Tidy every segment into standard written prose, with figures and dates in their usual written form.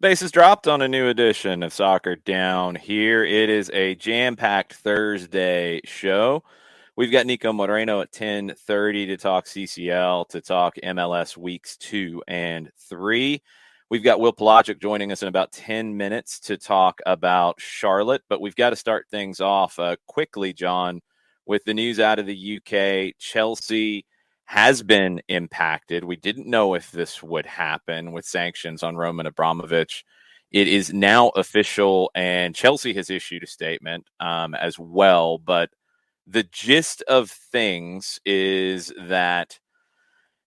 Space is dropped on a new edition of Soccer Down Here. It is a jam-packed Thursday show. We've got Niko Moreno at 10:30 to talk CCL, to talk MLS weeks 2 and 3. We've got Will Palaszczuk joining us in about 10 minutes to talk about Charlotte, but we've got to start things off quickly, John, with the news out of the UK. Chelsea has been impacted. We didn't know if this would happen with sanctions on Roman Abramovich. It is now official, and Chelsea has issued a statement as well. But the gist of things is that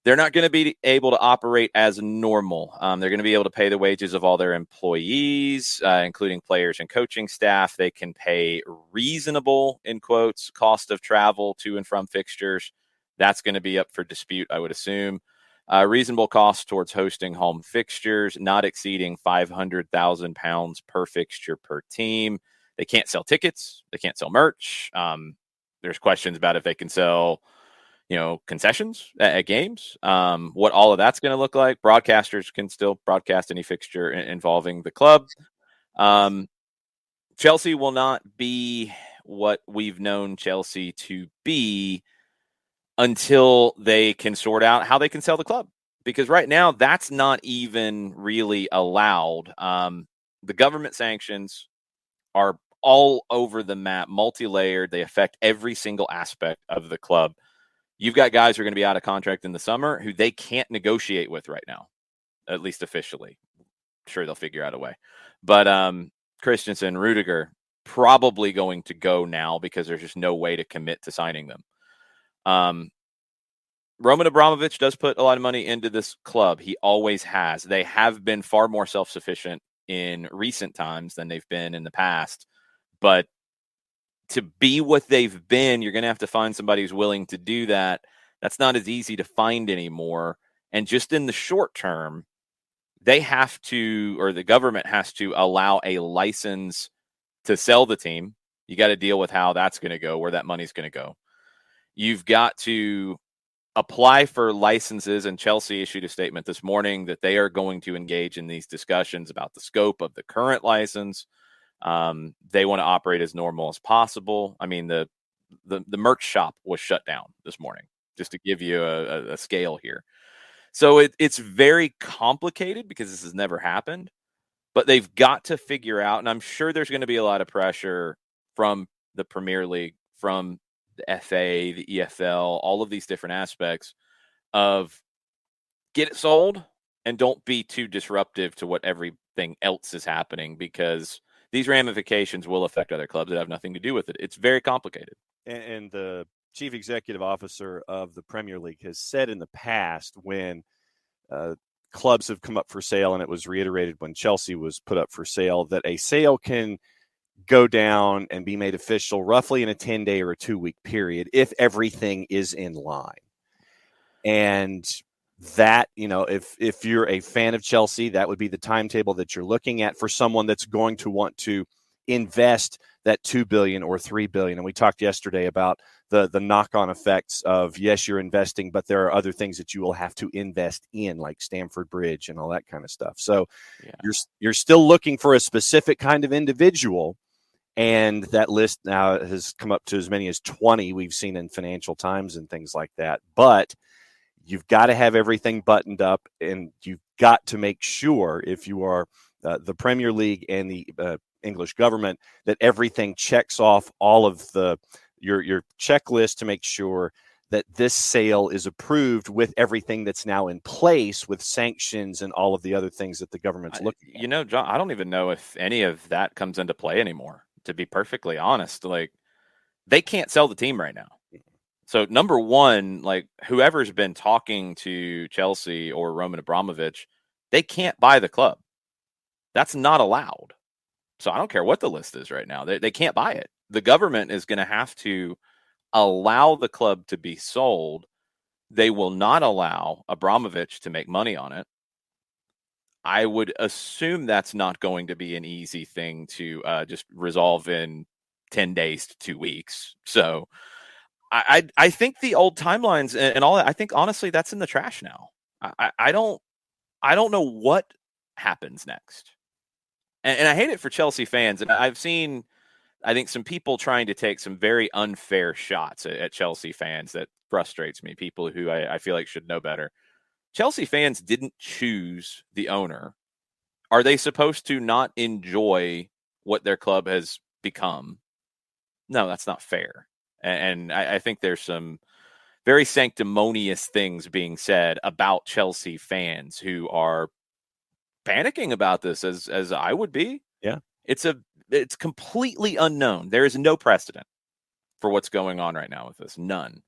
they're not going to be able to operate as normal. They're going to be able to pay the wages of all their employees, including players and coaching staff. They can pay reasonable, in quotes, cost of travel to and from fixtures. That's going to be up for dispute, I would assume. Reasonable costs towards hosting home fixtures, not exceeding £500,000 per fixture per team. They can't sell tickets. They can't sell merch. There's questions about if they can sell, concessions at games, what all of that's going to look like. Broadcasters can still broadcast any fixture involving the club. Chelsea will not be what we've known Chelsea to be until they can sort out how they can sell the club. Because right now, that's not even really allowed. The government sanctions are all over the map, multi-layered. They affect every single aspect of the club. You've got guys who are going to be out of contract in the summer who they can't negotiate with right now, at least officially. Sure, they'll figure out a way. But Christensen, Rudiger, probably going to go now because there's just no way to commit to signing them. Roman Abramovich does put a lot of money into this club. He always has. They have been far more self-sufficient in recent times than they've been in the past. But to be what they've been, you're going to have to find somebody who's willing to do that. That's not as easy to find anymore. And just in the short term, they have to, or the government has to allow a license to sell the team. You got to deal with how that's going to go, where that money's going to go. You've got to apply for licenses, and Chelsea issued a statement this morning that they are going to engage in these discussions about the scope of the current license. They want to operate as normal as possible. I mean, the merch shop was shut down this morning, just to give you a scale here. So it's very complicated because this has never happened, but they've got to figure out, and I'm sure there's going to be a lot of pressure from the Premier League, from the FA, the EFL, all of these different aspects of get it sold and don't be too disruptive to what everything else is happening, because these ramifications will affect other clubs that have nothing to do with it. It's very complicated. And the chief executive officer of the Premier League has said in the past, when clubs have come up for sale, and it was reiterated when Chelsea was put up for sale, that a sale can go down and be made official roughly in a 10-day or a 2-week period if everything is in line. And that, if you're a fan of Chelsea, that would be the timetable that you're looking at for someone that's going to want to invest that $2 billion or $3 billion. And we talked yesterday about the knock-on effects of, yes, you're investing, but there are other things that you will have to invest in, like Stamford Bridge and all that kind of stuff. So you're still looking for a specific kind of individual. And that list now has come up to as many as 20 we've seen in Financial Times and things like that. But you've got to have everything buttoned up, and you've got to make sure, if you are the Premier League and the English government, that everything checks off all of your checklist to make sure that this sale is approved with everything that's now in place with sanctions and all of the other things that the government's looking at. John, I don't even know if any of that comes into play anymore, to be perfectly honest. Like, they can't sell the team right now. So number one, like, whoever's been talking to Chelsea or Roman Abramovich, they can't buy the club. That's not allowed. So I don't care what the list is right now. They can't buy it. The government is going to have to allow the club to be sold. They will not allow Abramovich to make money on it. I would assume that's not going to be an easy thing to just resolve in 10 days to 2 weeks. So I think the old timelines and all that, I think honestly that's in the trash now. I don't know what happens next. And I hate it for Chelsea fans. And I've seen, I think, some people trying to take some very unfair shots at Chelsea fans that frustrates me. People who I feel like should know better. Chelsea fans didn't choose the owner. Are they supposed to not enjoy what their club has become? No, that's not fair. And I think there's some very sanctimonious things being said about Chelsea fans who are panicking about this, as I would be. Yeah. It's completely unknown. There is no precedent for what's going on right now with this. None.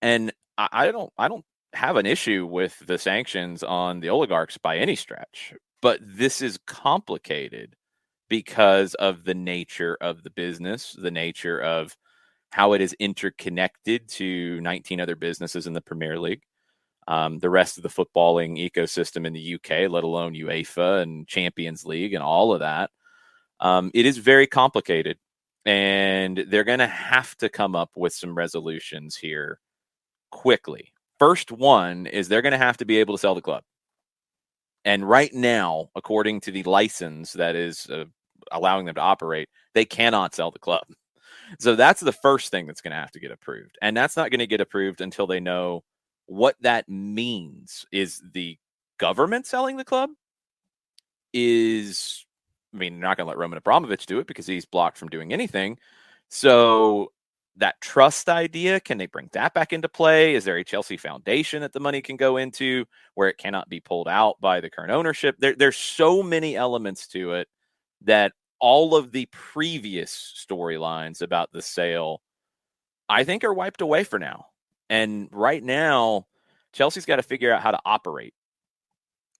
And I don't have an issue with the sanctions on the oligarchs by any stretch, but this is complicated because of the nature of the business, the nature of how it is interconnected to 19 other businesses in the Premier League, the rest of the footballing ecosystem in the UK, let alone UEFA and Champions League and all of that. It is very complicated, and they're going to have to come up with some resolutions here quickly. First one is they're going to have to be able to sell the club. And right now, according to the license that is allowing them to operate, they cannot sell the club. So that's the first thing that's going to have to get approved. And that's not going to get approved until they know what that means. Is the government selling the club? They're not going to let Roman Abramovich do it because he's blocked from doing anything. So that trust idea, can they bring that back into play? Is there a Chelsea foundation that the money can go into where it cannot be pulled out by the current ownership? There's so many elements to it that all of the previous storylines about the sale, I think, are wiped away for now. And right now, Chelsea's got to figure out how to operate.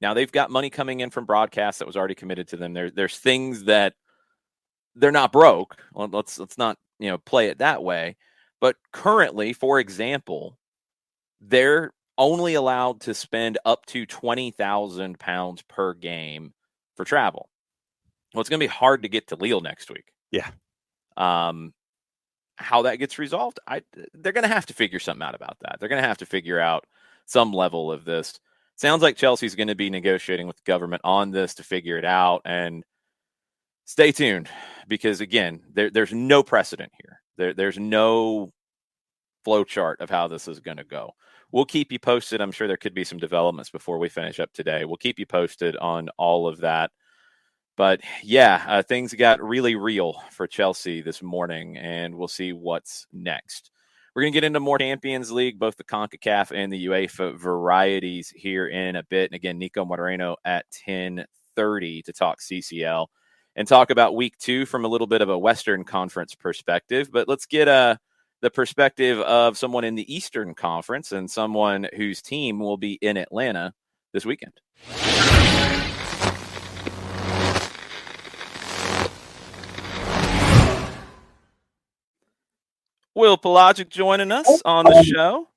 Now, they've got money coming in from broadcast that was already committed to them. There's things that they're not broke. Well, let's not play it that way. But currently, for example, they're only allowed to spend up to £20,000 per game for travel. Well, it's going to be hard to get to Lille next week. Yeah. How that gets resolved, they're going to have to figure something out about that. They're going to have to figure out some level of this. Sounds like Chelsea's going to be negotiating with the government on this to figure it out. And stay tuned, because again, there's no precedent here. There's no flow chart of how this is going to go. We'll keep you posted. I'm sure there could be some developments before we finish up today. We'll keep you posted on all of that. But yeah, things got really real for Chelsea this morning, and we'll see what's next. We're going to get into more Champions League, both the CONCACAF and the UEFA varieties here in a bit. And again, Niko Moreno at 10:30 to talk CCL and talk about week 2 from a little bit of a Western Conference perspective. But let's get the perspective of someone in the Eastern Conference and someone whose team will be in Atlanta this weekend. Will Palaszczuk joining us on the show.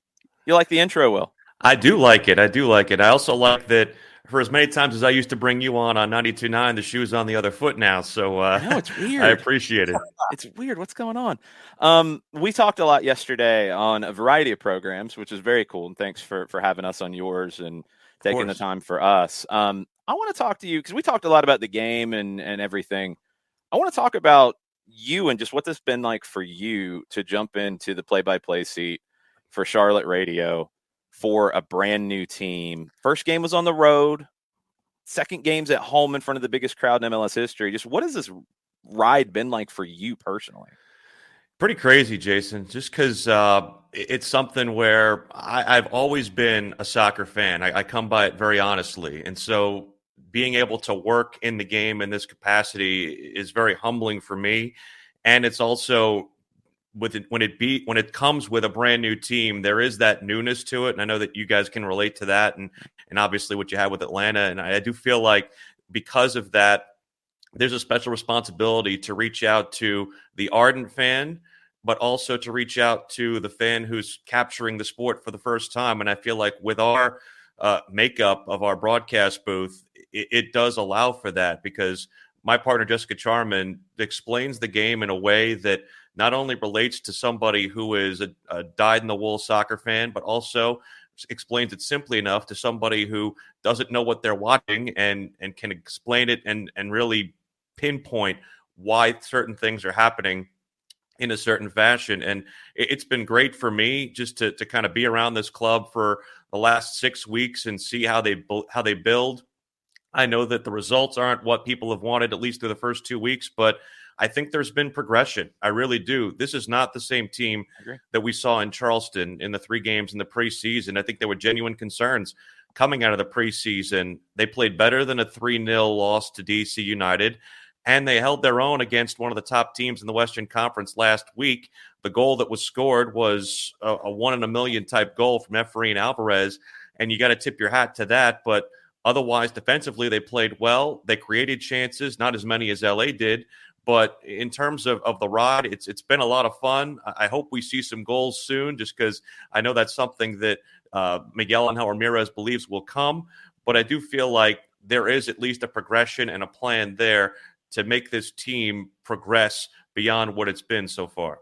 You like the intro, Will? I do like it. I also like that for as many times as I used to bring you on 92.9, the shoe's on the other foot now. So I know, it's weird. I appreciate it. It's weird. What's going on? We talked a lot yesterday on a variety of programs, which is very cool. And thanks for having us on yours and taking the time for us. I want to talk to you because we talked a lot about the game and everything. I want to talk about you and just what this has been like for you to jump into the play-by-play seat for Charlotte Radio for a brand new team. First game was on the road. Second game's at home in front of the biggest crowd in MLS history. Just what has this ride been like for you personally? Pretty crazy, Jason, just because it's something where I've always been a soccer fan. I come by it very honestly. And so being able to work in the game in this capacity is very humbling for me. And it's also when it comes with a brand new team, there is that newness to it. And I know that you guys can relate to that and obviously what you had with Atlanta. And I do feel like because of that, there's a special responsibility to reach out to the ardent fan, but also to reach out to the fan who's capturing the sport for the first time. And I feel like with our makeup of our broadcast booth, it does allow for that, because my partner, Jessica Charman, explains the game in a way that not only relates to somebody who is a dyed-in-the-wool soccer fan, but also explains it simply enough to somebody who doesn't know what they're watching and can explain it and really pinpoint why certain things are happening in a certain fashion. And it's been great for me just to kind of be around this club for the last 6 weeks and see how they build. I know that the results aren't what people have wanted, at least through the first 2 weeks, but I think there's been progression. I really do. This is not the same team that we saw in Charleston in the 3 games in the preseason. I think there were genuine concerns coming out of the preseason. They played better than a 3-0 loss to DC United, and they held their own against one of the top teams in the Western Conference last week. The goal that was scored was a 1 in a million type goal from Efrain Alvarez, and you got to tip your hat to that. But otherwise, defensively, they played well. They created chances, not as many as LA did. But in terms of the ride, it's been a lot of fun. I hope we see some goals soon, just because I know that's something that Miguel Angel Ramirez believes will come. But I do feel like there is at least a progression and a plan there to make this team progress beyond what it's been so far.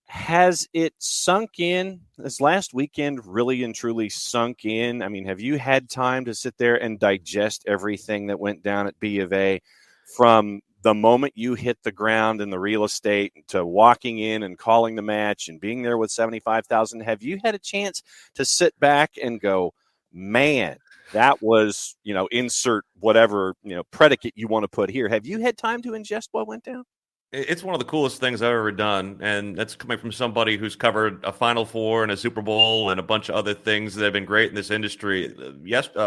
Has it sunk in? This last weekend really and truly sunk in? I mean, have you had time to sit there and digest everything that went down at B of A from the moment you hit the ground in the real estate to walking in and calling the match and being there with 75,000? Have you had a chance to sit back and go, man, that was, insert whatever, predicate you want to put here? Have you had time to ingest what went down? It's one of the coolest things I've ever done, and that's coming from somebody who's covered a Final Four and a Super Bowl and a bunch of other things that have been great in this industry.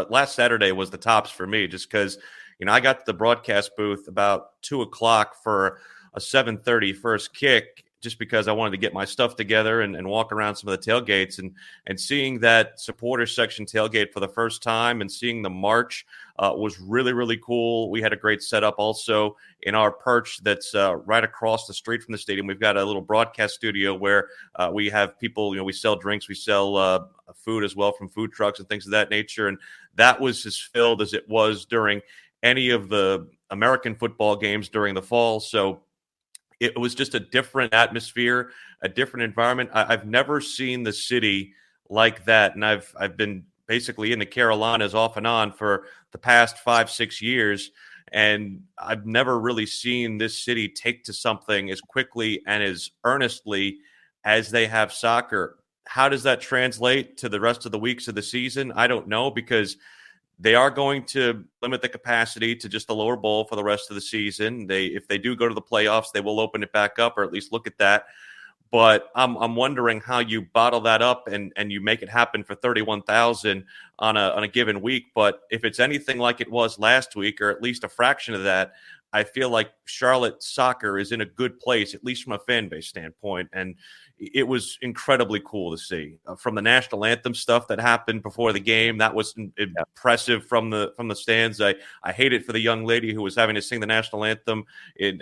Last Saturday was the tops for me, just because I got to the broadcast booth about 2:00 for a 7:30 first kick, just because I wanted to get my stuff together and walk around some of the tailgates, and seeing that supporter section tailgate for the first time and seeing the march was really, really cool. We had a great setup also in our perch that's right across the street from the stadium. We've got a little broadcast studio where we have people, we sell drinks, we sell food as well from food trucks and things of that nature. And that was as filled as it was during any of the American football games during the fall. So it was just a different atmosphere, a different environment. I've never seen the city like that. And I've been basically in the Carolinas off and on for the past 5-6 years. And I've never really seen this city take to something as quickly and as earnestly as they have soccer. How does that translate to the rest of the weeks of the season? I don't know, because they are going to limit the capacity to just the lower bowl for the rest of the season. If they do go to the playoffs, they will open it back up, or at least look at that. But I'm wondering how you bottle that up and you make it happen for 31,000 on a given week. But if it's anything like it was last week, or at least a fraction of that, I feel like Charlotte soccer is in a good place, at least from a fan base standpoint. And it was incredibly cool to see. From the national anthem stuff that happened before the game, that was impressive from the stands. I hate it for the young lady who was having to sing the national anthem, and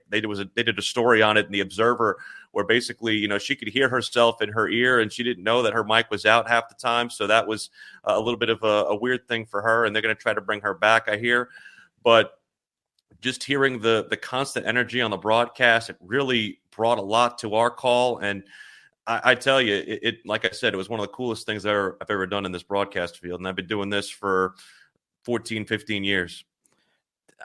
they did a story on it in the Observer where basically, she could hear herself in her ear and she didn't know that her mic was out half the time. So that was a little bit of a weird thing for her, and they're going to try to bring her back, I hear. But just hearing the constant energy on the broadcast, it really brought a lot to our call. And I tell you, it like I said, it was one of the coolest things I've ever done in this broadcast field. And I've been doing this for 14, 15 years.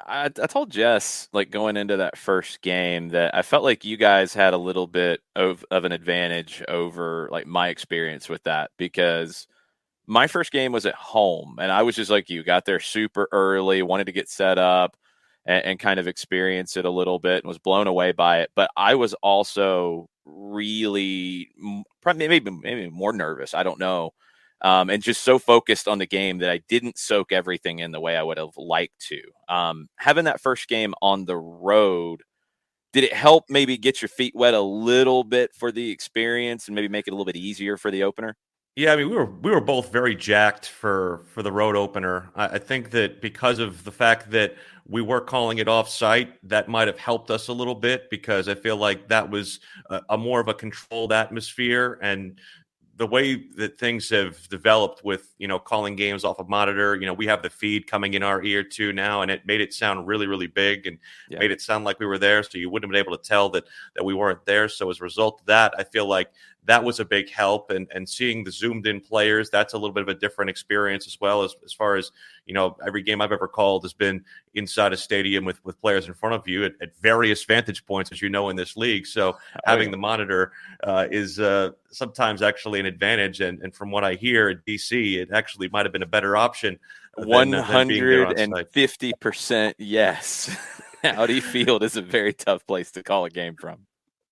I told Jess, going into that first game, that I felt like you guys had a little bit of an advantage over my experience with that, because my first game was at home and I was just like you, got there super early, wanted to get set up and kind of experience it a little bit, and was blown away by it. But I was also really maybe more nervous. I don't know. And just so focused on the game that I didn't soak everything in the way I would have liked to. Having that first game on the road, did it help maybe get your feet wet a little bit for the experience and maybe make it a little bit easier for the opener? Yeah, I mean, we were both very jacked for the road opener. I think that because of the fact that we were calling it off-site, that might have helped us a little bit, because I feel like that was a more of a controlled atmosphere. And the way that things have developed with, calling games off a monitor, we have the feed coming in our ear too now, and it made it sound really, really big and made it sound like we were there. So you wouldn't have been able to tell that we weren't there. So as a result of that, I feel like that was a big help. And seeing the zoomed in players, that's a little bit of a different experience as well, as far as, every game I've ever called has been inside a stadium with players in front of you at various vantage points, as you know, in this league. So having the monitor is sometimes actually an advantage. And from what I hear at DC, it actually might have been a better option. 150% yes. Audi Field is a very tough place to call a game from.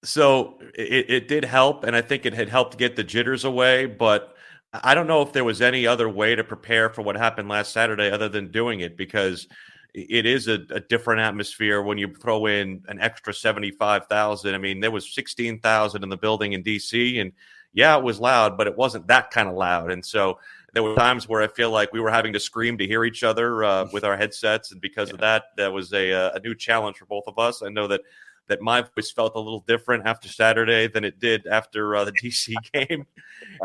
So it did help, and I think it had helped get the jitters away, but I don't know if there was any other way to prepare for what happened last Saturday other than doing it, because it is a different atmosphere when you throw in an extra 75,000. I mean, there was 16,000 in the building in DC, and yeah, it was loud, but it wasn't that kind of loud. And so there were times where I feel like we were having to scream to hear each other with our headsets, and because of that was a new challenge for both of us. I know that my voice felt a little different after Saturday than it did after the DC game.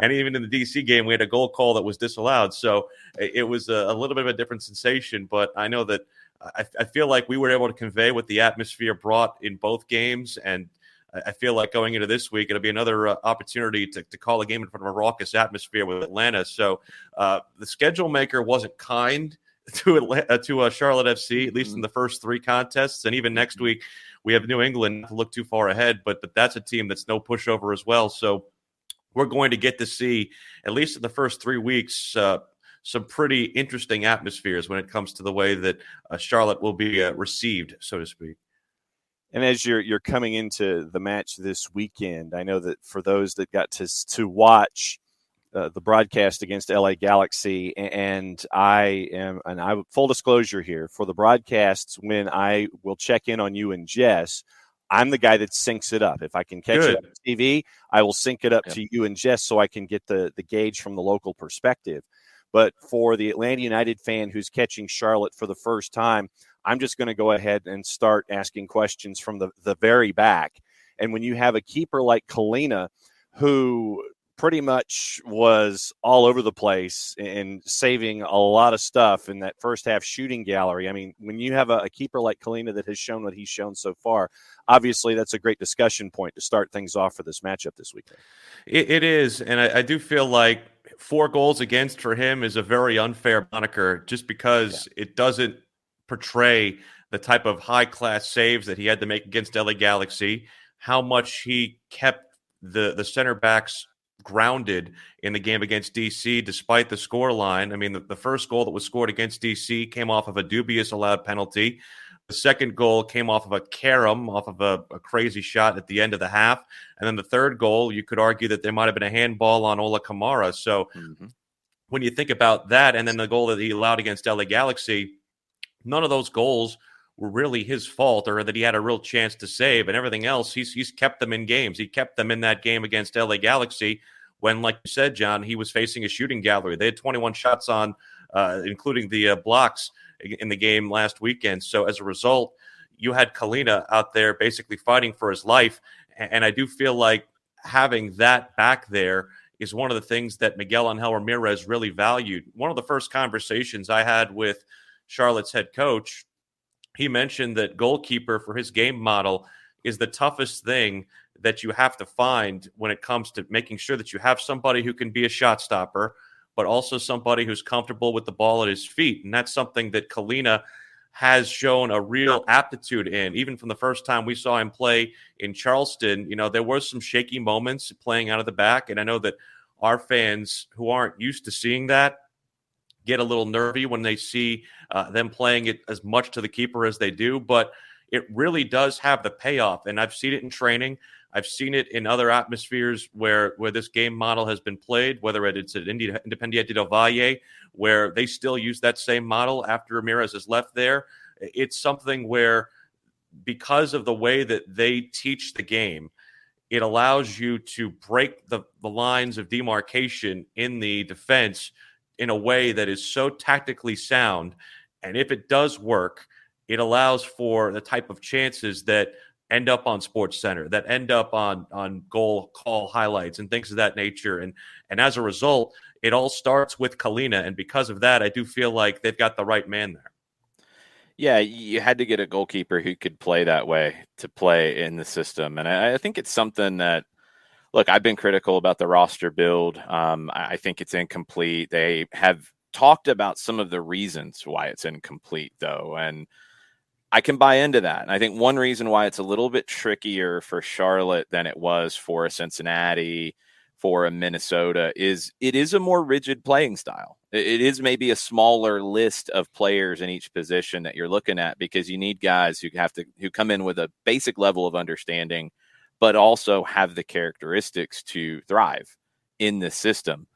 And even in the DC game, we had a goal call that was disallowed. So it was a little bit of a different sensation. But I know that I feel like we were able to convey what the atmosphere brought in both games. And I feel like going into this week, it'll be another opportunity to call a game in front of a raucous atmosphere with Atlanta. So the schedule maker wasn't kind to Charlotte FC, at least in the first three contests. And even next week, we have New England, not to look too far ahead, but that's a team that's no pushover as well. So we're going to get to see, at least in the first 3 weeks, some pretty interesting atmospheres when it comes to the way that Charlotte will be received, so to speak. And as you're coming into the match this weekend, I know that for those that got to watch the broadcast against LA Galaxy, and full disclosure here, for the broadcasts, when I will check in on you and Jess, I'm the guy that syncs it up. If I can catch it on TV, I will sync it up to you and Jess so I can get the gauge from the local perspective. But for the Atlanta United fan who's catching Charlotte for the first time, I'm just going to go ahead and start asking questions from the very back. And when you have a keeper like Kalina, who pretty much was all over the place and saving a lot of stuff in that first half shooting gallery. I mean, when you have a keeper like Kalina that has shown what he's shown so far, obviously that's a great discussion point to start things off for this matchup this weekend. It is, and I do feel like 4 goals against for him is a very unfair moniker, just because it doesn't portray the type of high-class saves that he had to make against LA Galaxy, how much he kept the center backs grounded in the game against DC despite the score line. I mean, the first goal that was scored against DC came off of a dubious allowed penalty. The second goal came off of a carom, off of a crazy shot at the end of the half. And then the third goal, you could argue that there might have been a handball on Ola Kamara. So when you think about that, and then the goal that he allowed against LA Galaxy, none of those goals were really his fault or that he had a real chance to save, and everything else, he's kept them in games. He kept them in that game against LA Galaxy when, like you said, John, he was facing a shooting gallery. They had 21 shots on, including the blocks in the game last weekend. So as a result, you had Kalina out there basically fighting for his life. And I do feel like having that back there is one of the things that Miguel Angel Ramirez really valued. One of the first conversations I had with Charlotte's head coach, he mentioned that goalkeeper for his game model is the toughest thing that you have to find when it comes to making sure that you have somebody who can be a shot stopper, but also somebody who's comfortable with the ball at his feet. And that's something that Kalina has shown a real aptitude in. Even from the first time we saw him play in Charleston, there were some shaky moments playing out of the back. And I know that our fans who aren't used to seeing that get a little nervy when they see them playing it as much to the keeper as they do, but it really does have the payoff. And I've seen it in training. I've seen it in other atmospheres where this game model has been played, whether it's at Independiente del Valle, where they still use that same model after Ramirez has left there. It's something where, because of the way that they teach the game, it allows you to break the lines of demarcation in the defense in a way that is so tactically sound. And if it does work, it allows for the type of chances that end up on SportsCenter, that end up on goal call highlights and things of that nature. And as a result, it all starts with Kalina. And because of that, I do feel like they've got the right man there. Yeah, you had to get a goalkeeper who could play that way to play in the system. And I think it's something that, Look, I've been critical about the roster build. I think it's incomplete. They have talked about some of the reasons why it's incomplete, though, and I can buy into that. And I think one reason why it's a little bit trickier for Charlotte than it was for a Cincinnati, for a Minnesota, is it is a more rigid playing style. It is maybe a smaller list of players in each position that you're looking at, because you need guys who come in with a basic level of understanding, but also have the characteristics to thrive in this system.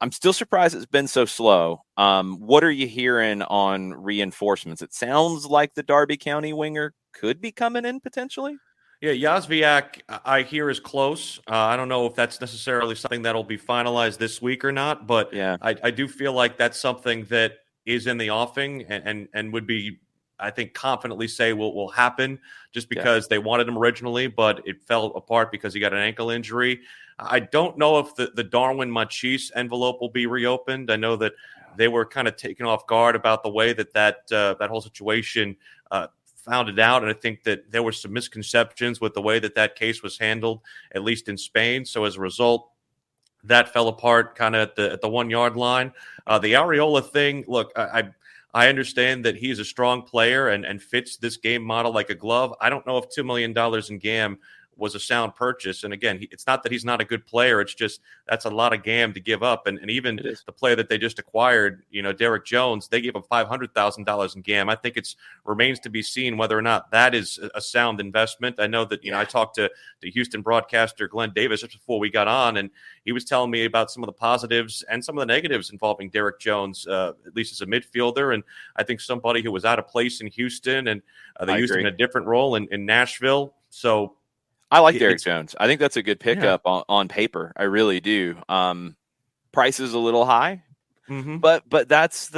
I'm still surprised it's been so slow. What are you hearing on reinforcements? It sounds like the Darby County winger could be coming in potentially. Yeah, Yazviak, I hear, is close. I don't know if that's necessarily something that'll be finalized this week or not, but Yeah. I do feel like that's something that is in the offing and would be, I think, confidently say will happen, just because they wanted him originally, but it fell apart because he got an ankle injury. I don't know if the Darwin Machis envelope will be reopened. I know that they were kind of taken off guard about the way that whole situation found it out, and I think that there were some misconceptions with the way that case was handled, at least in Spain. So as a result, that fell apart kind of at the 1 yard line. The Areola thing, look, I understand that he's a strong player and fits this game model like a glove. I don't know if $2 million in GAM was a sound purchase. And again, it's not that he's not a good player. It's just that's a lot of GAM to give up. And even the player that they just acquired, Derek Jones, they gave him $500,000 in GAM. I think it remains to be seen whether or not that is a sound investment. I know that, I talked to Houston broadcaster Glenn Davis just before we got on, and he was telling me about some of the positives and some of the negatives involving Derek Jones, at least as a midfielder. And I think somebody who was out of place in Houston, and they used him in a different role in Nashville. So I like Derek Jones. I think that's a good pickup on paper. I really do. Price is a little high, but that's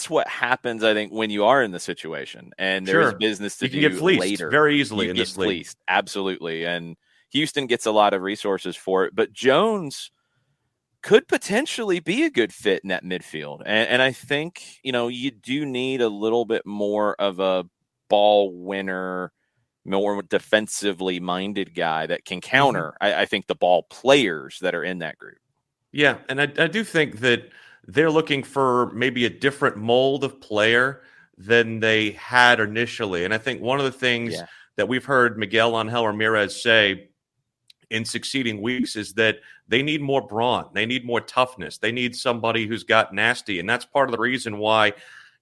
what happens, I think, when you are in the situation and there's business to do get fleeced later. Very easily you in get this league. Fleeced. Absolutely. And Houston gets a lot of resources for it, but Jones could potentially be a good fit in that midfield. And I think, you do need a little bit more of a ball winner, more defensively minded guy that can counter, I think, the ball players that are in that group. Yeah, and I do think that they're looking for maybe a different mold of player than they had initially. And I think one of the things that we've heard Miguel Angel Ramirez say in succeeding weeks is that they need more brawn. They need more toughness. They need somebody who's got nasty. And that's part of the reason why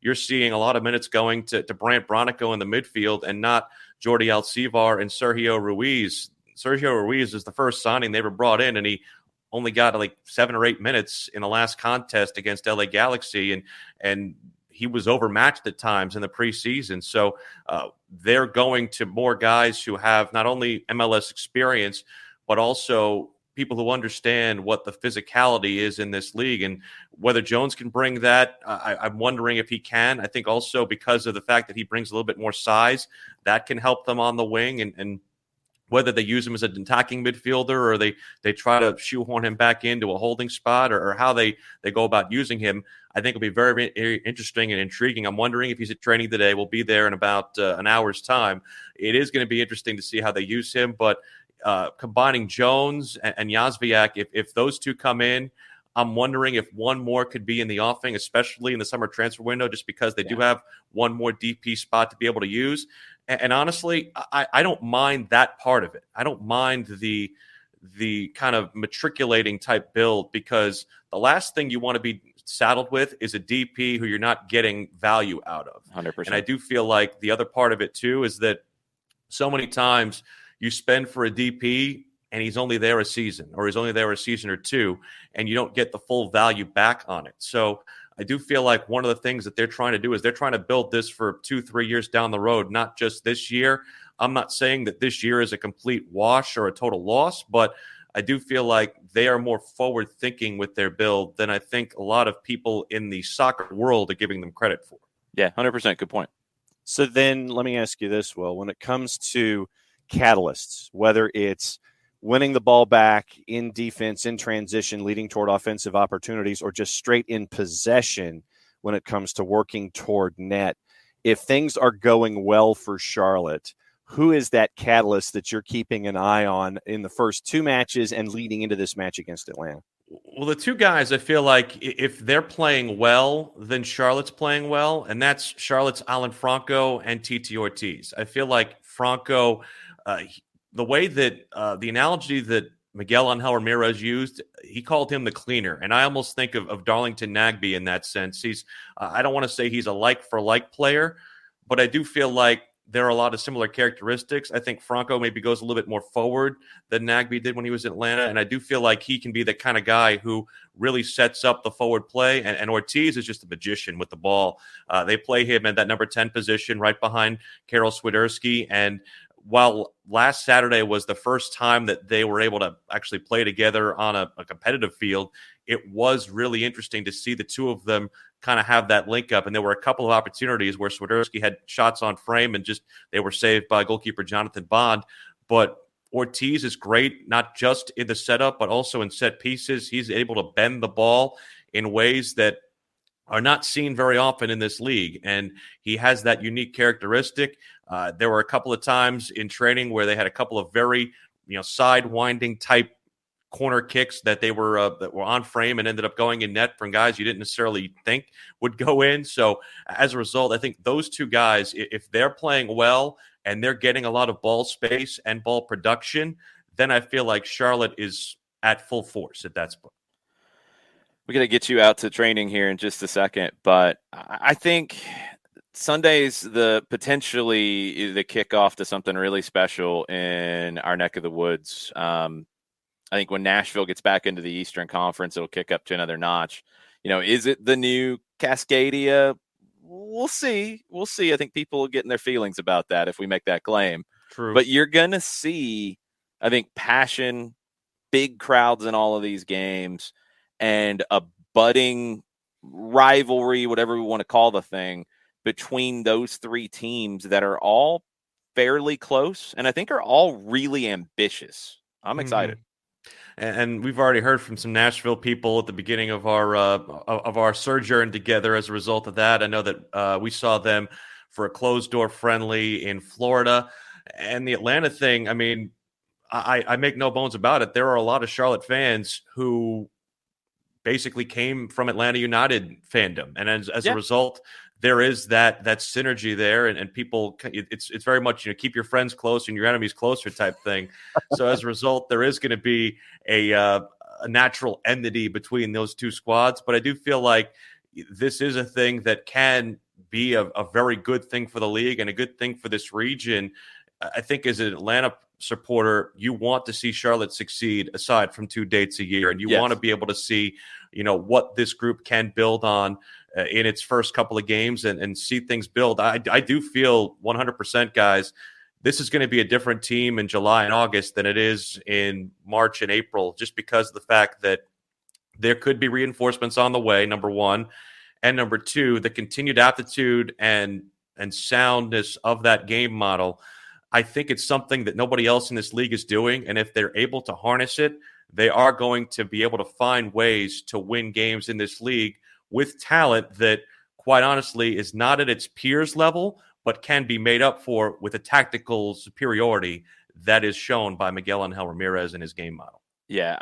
you're seeing a lot of minutes going to Brandt Bronico in the midfield and not Jordi Alcivar and Sergio Ruiz. Sergio Ruiz is the first signing they ever brought in, and he only got like 7 or 8 minutes in the last contest against LA Galaxy, and he was overmatched at times in the preseason. So they're going to more guys who have not only MLS experience, but also people who understand what the physicality is in this league. And whether Jones can bring that, I'm wondering if he can. I think also because of the fact that he brings a little bit more size, that can help them on the wing. And whether they use him as an attacking midfielder or they try to shoehorn him back into a holding spot or how they go about using him, I think it'll be very, very interesting and intriguing. I'm wondering if he's at training today. We'll be there in about an hour's time. It is going to be interesting to see how they use him, but combining Jones and Yazviak, if those two come in, I'm wondering if one more could be in the offing, especially in the summer transfer window, just because they do have one more DP spot to be able to use. And honestly, I don't mind that part of it. I don't mind the kind of matriculating type build, because the last thing you want to be saddled with is a DP who you're not getting value out of. 100%. And I do feel like the other part of it too is that so many times you spend for a DP and he's only there a season, or he's only there a season or two, and you don't get the full value back on it. So I do feel like one of the things that they're trying to do is they're trying to build this for 2-3 years down the road, not just this year. I'm not saying that this year is a complete wash or a total loss, but I do feel like they are more forward thinking with their build than I think a lot of people in the soccer world are giving them credit for. Yeah, 100%. Good point. So then let me ask you this, Will. When it comes to catalysts, whether it's winning the ball back in defense, in transition, leading toward offensive opportunities, or just straight in possession when it comes to working toward net, if things are going well for Charlotte, who is that catalyst that you're keeping an eye on in the first two matches and leading into this match against Atlanta? Well, the two guys, I feel like if they're playing well, then Charlotte's playing well, and that's Charlotte's Alan Franco and Titi Ortiz. I feel like Franco, the way that the analogy that Miguel Angel Ramirez used, he called him the cleaner, and I almost think of Darlington Nagbe in that sense. He's, I don't want to say he's a like-for-like player, but I do feel like there are a lot of similar characteristics. I think Franco maybe goes a little bit more forward than Nagbe did when he was in Atlanta, and I do feel like he can be the kind of guy who really sets up the forward play, and Ortiz is just a magician with the ball. They play him at that number 10 position right behind Karol Swiderski, and while last Saturday was the first time that they were able to actually play together on a competitive field, it was really interesting to see the two of them kind of have that link up. And there were a couple of opportunities where Swiderski had shots on frame and just they were saved by goalkeeper Jonathan Bond. But Ortiz is great, not just in the setup, but also in set pieces. He's able to bend the ball in ways that are not seen very often in this league. And he has that unique characteristic. There were a couple of times in training where they had a couple of very, side-winding type corner kicks that were on frame and ended up going in net from guys you didn't necessarily think would go in. So as a result, I think those two guys, if they're playing well and they're getting a lot of ball space and ball production, then I feel like Charlotte is at full force at that spot. We're going to get you out to training here in just a second, but I think Sunday's potentially the kickoff to something really special in our neck of the woods. I think when Nashville gets back into the Eastern Conference, it'll kick up to another notch. Is it the new Cascadia? We'll see. I think people will get in their feelings about that if we make that claim. True. But you're going to see, I think, passion, big crowds in all of these games, and a budding rivalry, whatever we want to call the thing, between those three teams that are all fairly close and I think are all really ambitious. I'm excited. And we've already heard from some Nashville people at the beginning of our sojourn together as a result of that. I know that we saw them for a closed-door friendly in Florida. And the Atlanta thing, I mean, I make no bones about it. There are a lot of Charlotte fans who basically came from Atlanta United fandom. And as a result, there is that synergy there, and people, it's very much, keep your friends close and your enemies closer type thing. So as a result, there is going to be a natural enmity between those two squads. But I do feel like this is a thing that can be a very good thing for the league and a good thing for this region. I think as an Atlanta supporter, you want to see Charlotte succeed aside from 2 dates a year, and you want to be able to see, what this group can build on in its first couple of games and see things build. I do feel 100%, guys, this is going to be a different team in July and August than it is in March and April, just because of the fact that there could be reinforcements on the way, number one, and number two, the continued aptitude and soundness of that game model. I think it's something that nobody else in this league is doing, and if they're able to harness it, they are going to be able to find ways to win games in this league with talent that, quite honestly, is not at its peers level, but can be made up for with a tactical superiority that is shown by Miguel Angel Ramirez and his game model. Yeah,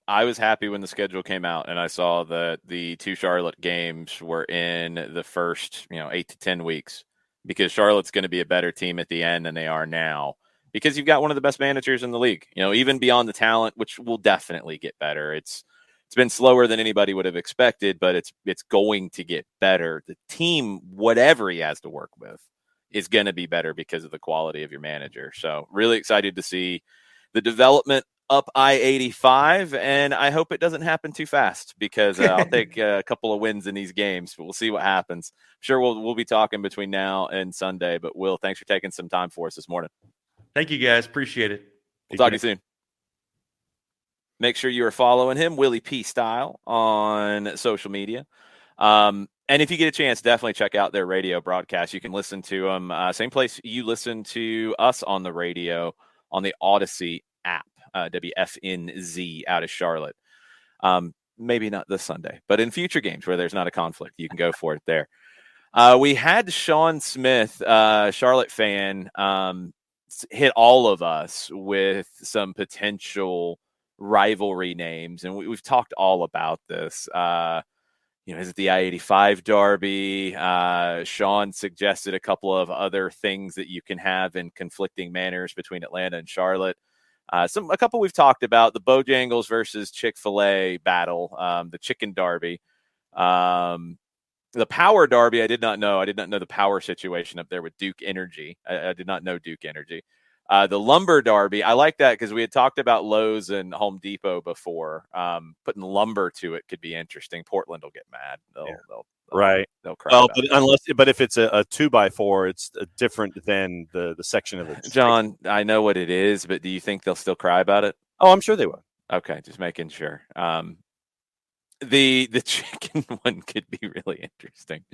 I was happy when the schedule came out and I saw that the two Charlotte games were in the first, 8 to 10 weeks, because Charlotte's going to be a better team at the end than they are now, because you've got one of the best managers in the league, even beyond the talent, which will definitely get better. It's been slower than anybody would have expected, but it's going to get better. The team, whatever he has to work with, is going to be better because of the quality of your manager. So really excited to see the development up I-85, and I hope it doesn't happen too fast, because I'll take a couple of wins in these games, but we'll see what happens. I'm sure we'll be talking between now and Sunday, but Will, thanks for taking some time for us this morning. Thank you, guys. Appreciate it. We'll talk to you soon. Make sure you are following him, Willie P. Style, on social media. And if you get a chance, definitely check out their radio broadcast. You can listen to them same place you listen to us on the radio, on the Odyssey app, WFNZ out of Charlotte. Maybe not this Sunday, but in future games where there's not a conflict, you can go for it there. We had Sean Smith, Charlotte fan, hit all of us with some potential rivalry names, and we've talked all about this. Is it the I-85 Derby? Sean suggested a couple of other things that you can have in conflicting manners between Atlanta and Charlotte. A couple we've talked about, the Bojangles versus Chick-fil-A battle, the Chicken Derby. The Power Derby, I did not know. I did not know the power situation up there with Duke Energy. I did not know Duke Energy. The Lumber Derby, I like that because we had talked about Lowe's and Home Depot before. Putting lumber to it could be interesting. Portland will get mad. They'll cry about it. But if it's a 2x4, it's different than the section of it. John, I know what it is, but do you think they'll still cry about it? Oh, I'm sure they will. Okay, just making sure. The chicken one could be really interesting.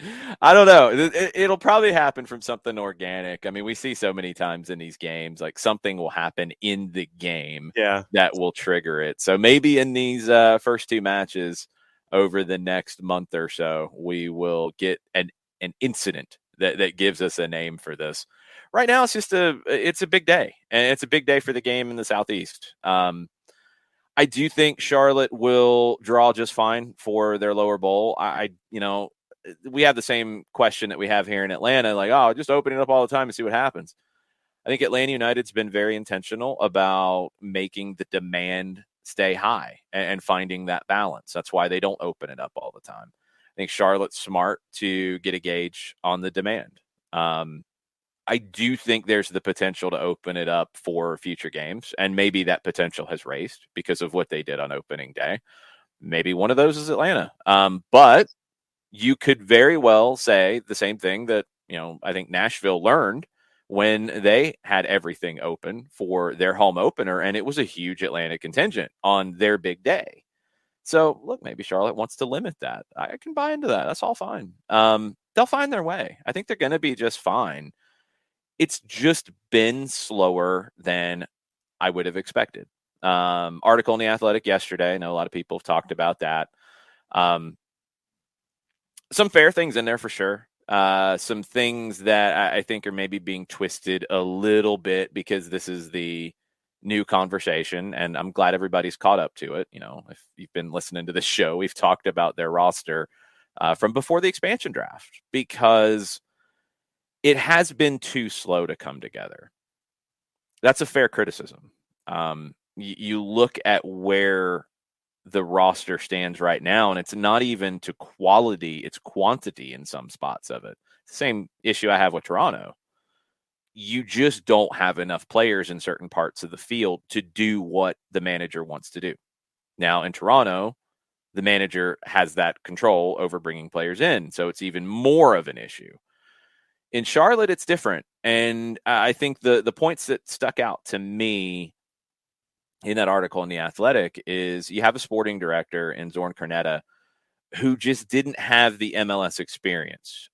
I don't know. It'll probably happen from something organic. I mean, we see so many times in these games, like something will happen in the game that will trigger it. So maybe in these first two matches over the next month or so, we will get an incident that gives us a name for this. Right now, it's a big day, and it's a big day for the game in the Southeast. I do think Charlotte will draw just fine for their lower bowl. We have the same question that we have here in Atlanta, like, just open it up all the time and see what happens. I think Atlanta United's been very intentional about making the demand stay high and finding that balance. That's why they don't open it up all the time. I think Charlotte's smart to get a gauge on the demand. I do think there's the potential to open it up for future games, and maybe that potential has raised because of what they did on opening day. Maybe one of those is Atlanta. But you could very well say the same thing that, I think Nashville learned when they had everything open for their home opener, and it was a huge Atlanta contingent on their big day. So, look, maybe Charlotte wants to limit that. I can buy into that. That's all fine. They'll find their way. I think they're going to be just fine. It's just been slower than I would have expected. Article in The Athletic yesterday. I know a lot of people have talked about that. Some fair things in there for sure. Some things that I think are maybe being twisted a little bit because this is the new conversation, and I'm glad everybody's caught up to it. If you've been listening to this show, we've talked about their roster from before the expansion draft because it has been too slow to come together. That's a fair criticism. You look at where the roster stands right now, and it's not even to quality, it's quantity in some spots of it. Same issue I have with Toronto. You just don't have enough players in certain parts of the field to do what the manager wants to do. Now, in Toronto, the manager has that control over bringing players in, so it's even more of an issue. In Charlotte, it's different. And I think the points that stuck out to me in that article in The Athletic is you have a sporting director in Zorn Cornetta who just didn't have the MLS experience.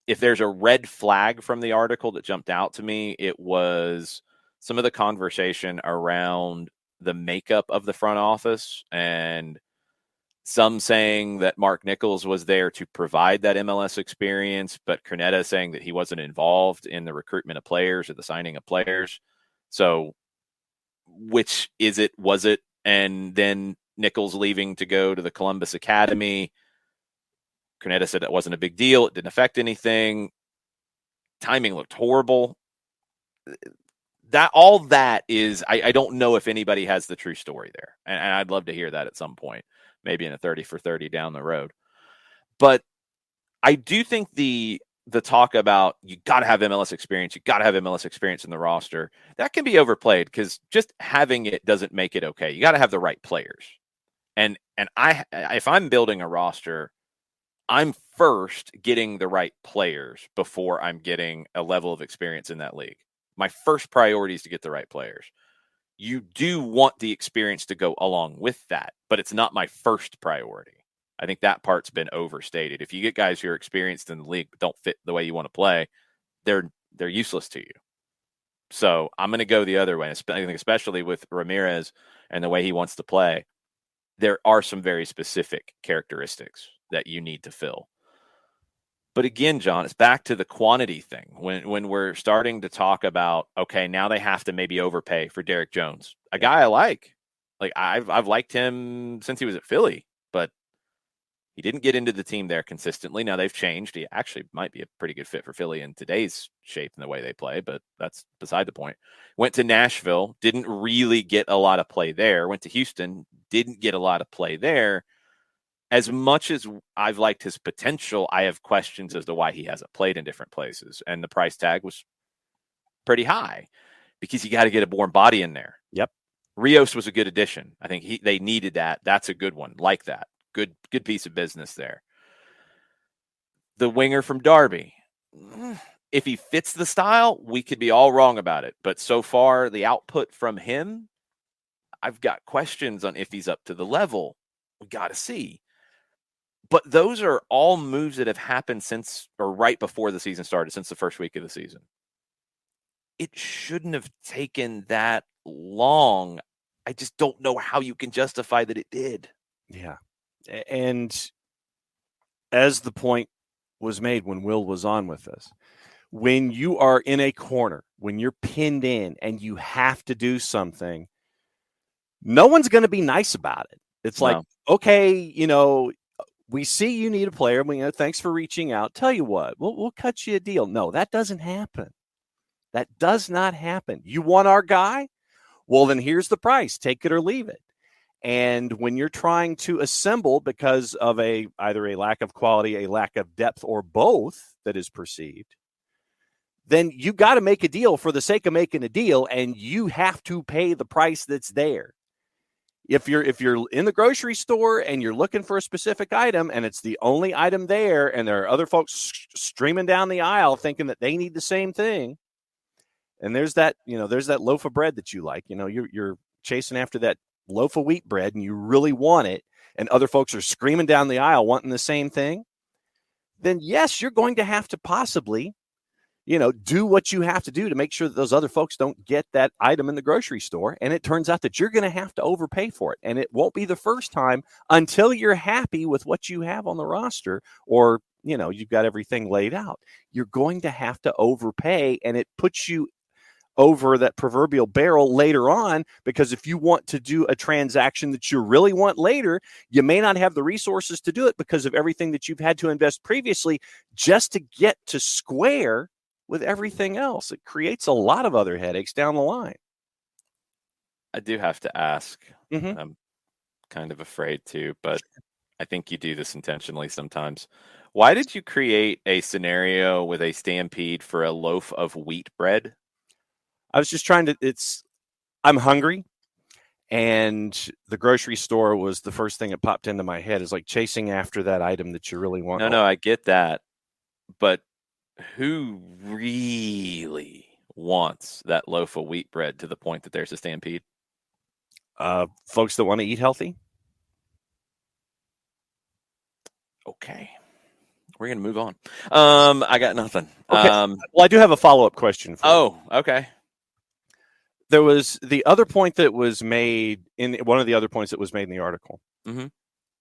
If there's a red flag from the article that jumped out to me, it was some of the conversation around the makeup of the front office, and some saying that Mark Nichols was there to provide that MLS experience, but Cornetta saying that he wasn't involved in the recruitment of players or the signing of players. So which is it? Was it? And then Nichols leaving to go to the Columbus Academy. Cornetta said that wasn't a big deal. It didn't affect anything. Timing looked horrible. That is, I don't know if anybody has the true story there. And I'd love to hear that at some point, maybe in a 30 for 30 down the road. But I do think the talk about you got to have MLS experience, you got to have MLS experience in the roster, that can be overplayed because just having it doesn't make it okay. You got to have the right players. And if I'm building a roster, I'm first getting the right players before I'm getting a level of experience in that league. My first priority is to get the right players. You do want the experience to go along with that, but it's not my first priority. I think that part's been overstated. If you get guys who are experienced in the league but don't fit the way you want to play, they're useless to you. So I'm going to go the other way. I think especially with Ramirez and the way he wants to play, there are some very specific characteristics that you need to fill. But again, John, it's back to the quantity thing. When we're starting to talk about, okay, now they have to maybe overpay for Derek Jones, a guy I like. Like I've liked him since he was at Philly, but he didn't get into the team there consistently. Now they've changed. He actually might be a pretty good fit for Philly in today's shape and the way they play, but that's beside the point. Went to Nashville, didn't really get a lot of play there. Went to Houston, didn't get a lot of play there. As much as I've liked his potential, I have questions as to why he hasn't played in different places. And the price tag was pretty high because you got to get a warm body in there. Yep. Rios was a good addition. I think they needed that. That's a good one. Like that. Good piece of business there. The winger from Derby. If he fits the style, we could be all wrong about it. But so far, the output from him, I've got questions on if he's up to the level. We got to see. But those are all moves that have happened since or right before the season started, since the first week of the season. It shouldn't have taken that long. I just don't know how you can justify that it did. Yeah. And as the point was made when Will was on with us, when you are in a corner, when you're pinned in and you have to do something, no one's going to be nice about it. It's like, okay, we see you need a player. Thanks for reaching out. Tell you what, we'll cut you a deal. No, that doesn't happen. That does not happen. You want our guy? Well, then here's the price. Take it or leave it. And when you're trying to assemble because of either a lack of quality, a lack of depth, or both that is perceived, then you got to make a deal for the sake of making a deal, and you have to pay the price that's there. If you're in the grocery store and you're looking for a specific item and it's the only item there and there are other folks streaming down the aisle thinking that they need the same thing, and there's that loaf of bread that you like, you're chasing after that loaf of wheat bread and you really want it, and other folks are screaming down the aisle wanting the same thing, then yes, you're going to have to possibly do what you have to do to make sure that those other folks don't get that item in the grocery store. And it turns out that you're going to have to overpay for it. And it won't be the first time until you're happy with what you have on the roster or, you've got everything laid out. You're going to have to overpay, and it puts you over that proverbial barrel later on, because if you want to do a transaction that you really want later, you may not have the resources to do it because of everything that you've had to invest previously just to get to square with everything else. It creates a lot of other headaches down the line. I do have to ask. Mm-hmm. I'm kind of afraid to, but I think you do this intentionally sometimes. Why did you create a scenario with a stampede for a loaf of wheat bread? I was just trying to, I'm hungry, and the grocery store was the first thing that popped into my head, is like chasing after that item that you really want. No, I get that. But who really wants that loaf of wheat bread to the point that there's a stampede? Folks that want to eat healthy. Okay. We're going to move on. I got nothing. Okay. Well, I do have a follow-up question for you. Okay. There was the other point that was made in one of the other points that was made in the article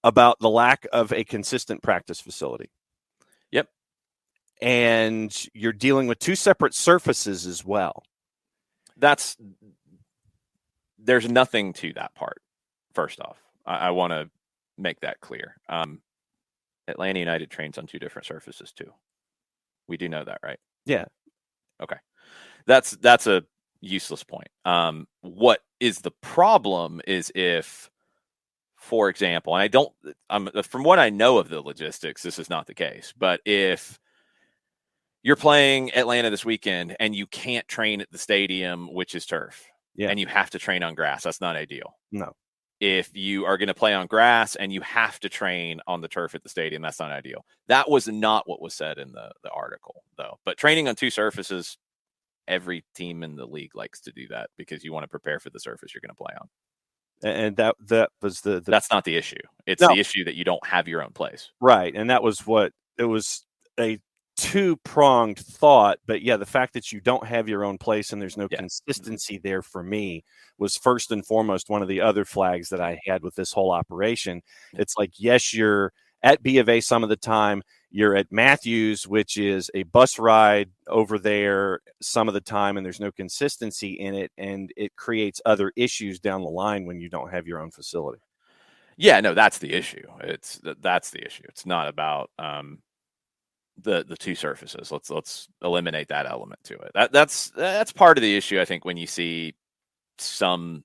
about the lack of a consistent practice facility. Yep. And you're dealing with two separate surfaces as well. There's nothing to that part. First off, I want to make that clear. Atlanta United trains on two different surfaces too. We do know that, right? Yeah. Okay. That's a useless point. What is the problem is if, for example, and from what I know of the logistics, this is not the case, but if you're playing Atlanta this weekend and you can't train at the stadium, which is turf, and you have to train on grass, that's not ideal. No. If you are going to play on grass and you have to train on the turf at the stadium, that's not ideal. That was not what was said in the article, though. But training on two surfaces, every team in the league likes to do that because you want to prepare for the surface you're going to play on. And that was the that's not the issue. It's the issue that you don't have your own place. Right. And that was what it was, a two-pronged thought. But yeah, the fact that you don't have your own place and there's no consistency there for me was first and foremost one of the other flags that I had with this whole operation. It's like, yes, you're at B of A some of the time. You're at Matthews, which is a bus ride over there some of the time, and there's no consistency in it, and it creates other issues down the line when you don't have your own facility. Yeah, no, that's the issue. That's the issue. It's not about the two surfaces. Let's eliminate that element to it. That's part of the issue, I think, when you see some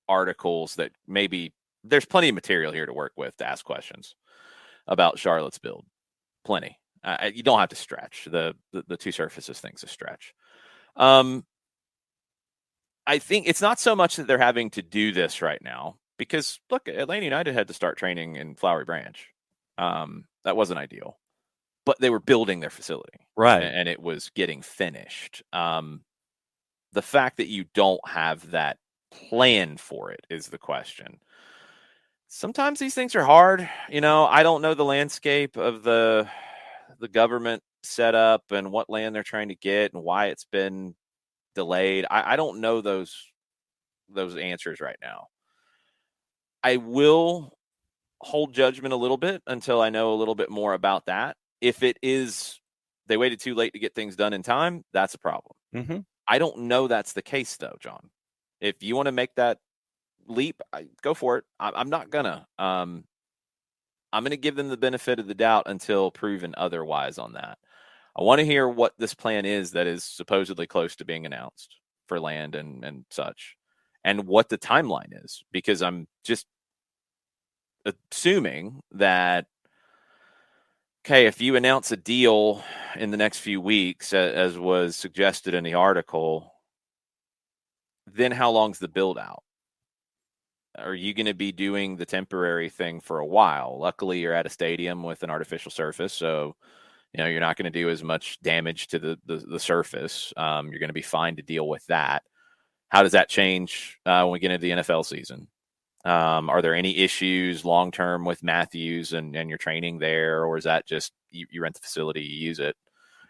articles that maybe there's plenty of material here to work with to ask questions about Charlotte's build. Plenty. You don't have to stretch. The two surfaces thing's a stretch. I think it's not so much that they're having to do this right now, because look, Atlanta United had to start training in Flowery Branch. That wasn't ideal, but they were building their facility, right? And it was getting finished. The fact that you don't have that plan for it is the question. Sometimes these things are hard. I don't know the landscape of the government setup and what land they're trying to get and why it's been delayed. I don't know those answers right now. I will hold judgment a little bit until I know a little bit more about that. If it is they waited too late to get things done in time, that's a problem. Mm-hmm. I don't know that's the case, though, John. If you want to make that leap, go for it. I'm not gonna. I'm gonna give them the benefit of the doubt until proven otherwise on that. I want to hear what this plan is that is supposedly close to being announced for land and such, and what the timeline is, because I'm just assuming that, okay, if you announce a deal in the next few weeks, as was suggested in the article, then how long's the build out? Are you going to be doing the temporary thing for a while? Luckily, you're at a stadium with an artificial surface, so you're not going to do as much damage to the surface. You're going to be fine to deal with that. How does that change when we get into the NFL season? Are there any issues long term with Matthews and your training there, or is that just you rent the facility, you use it?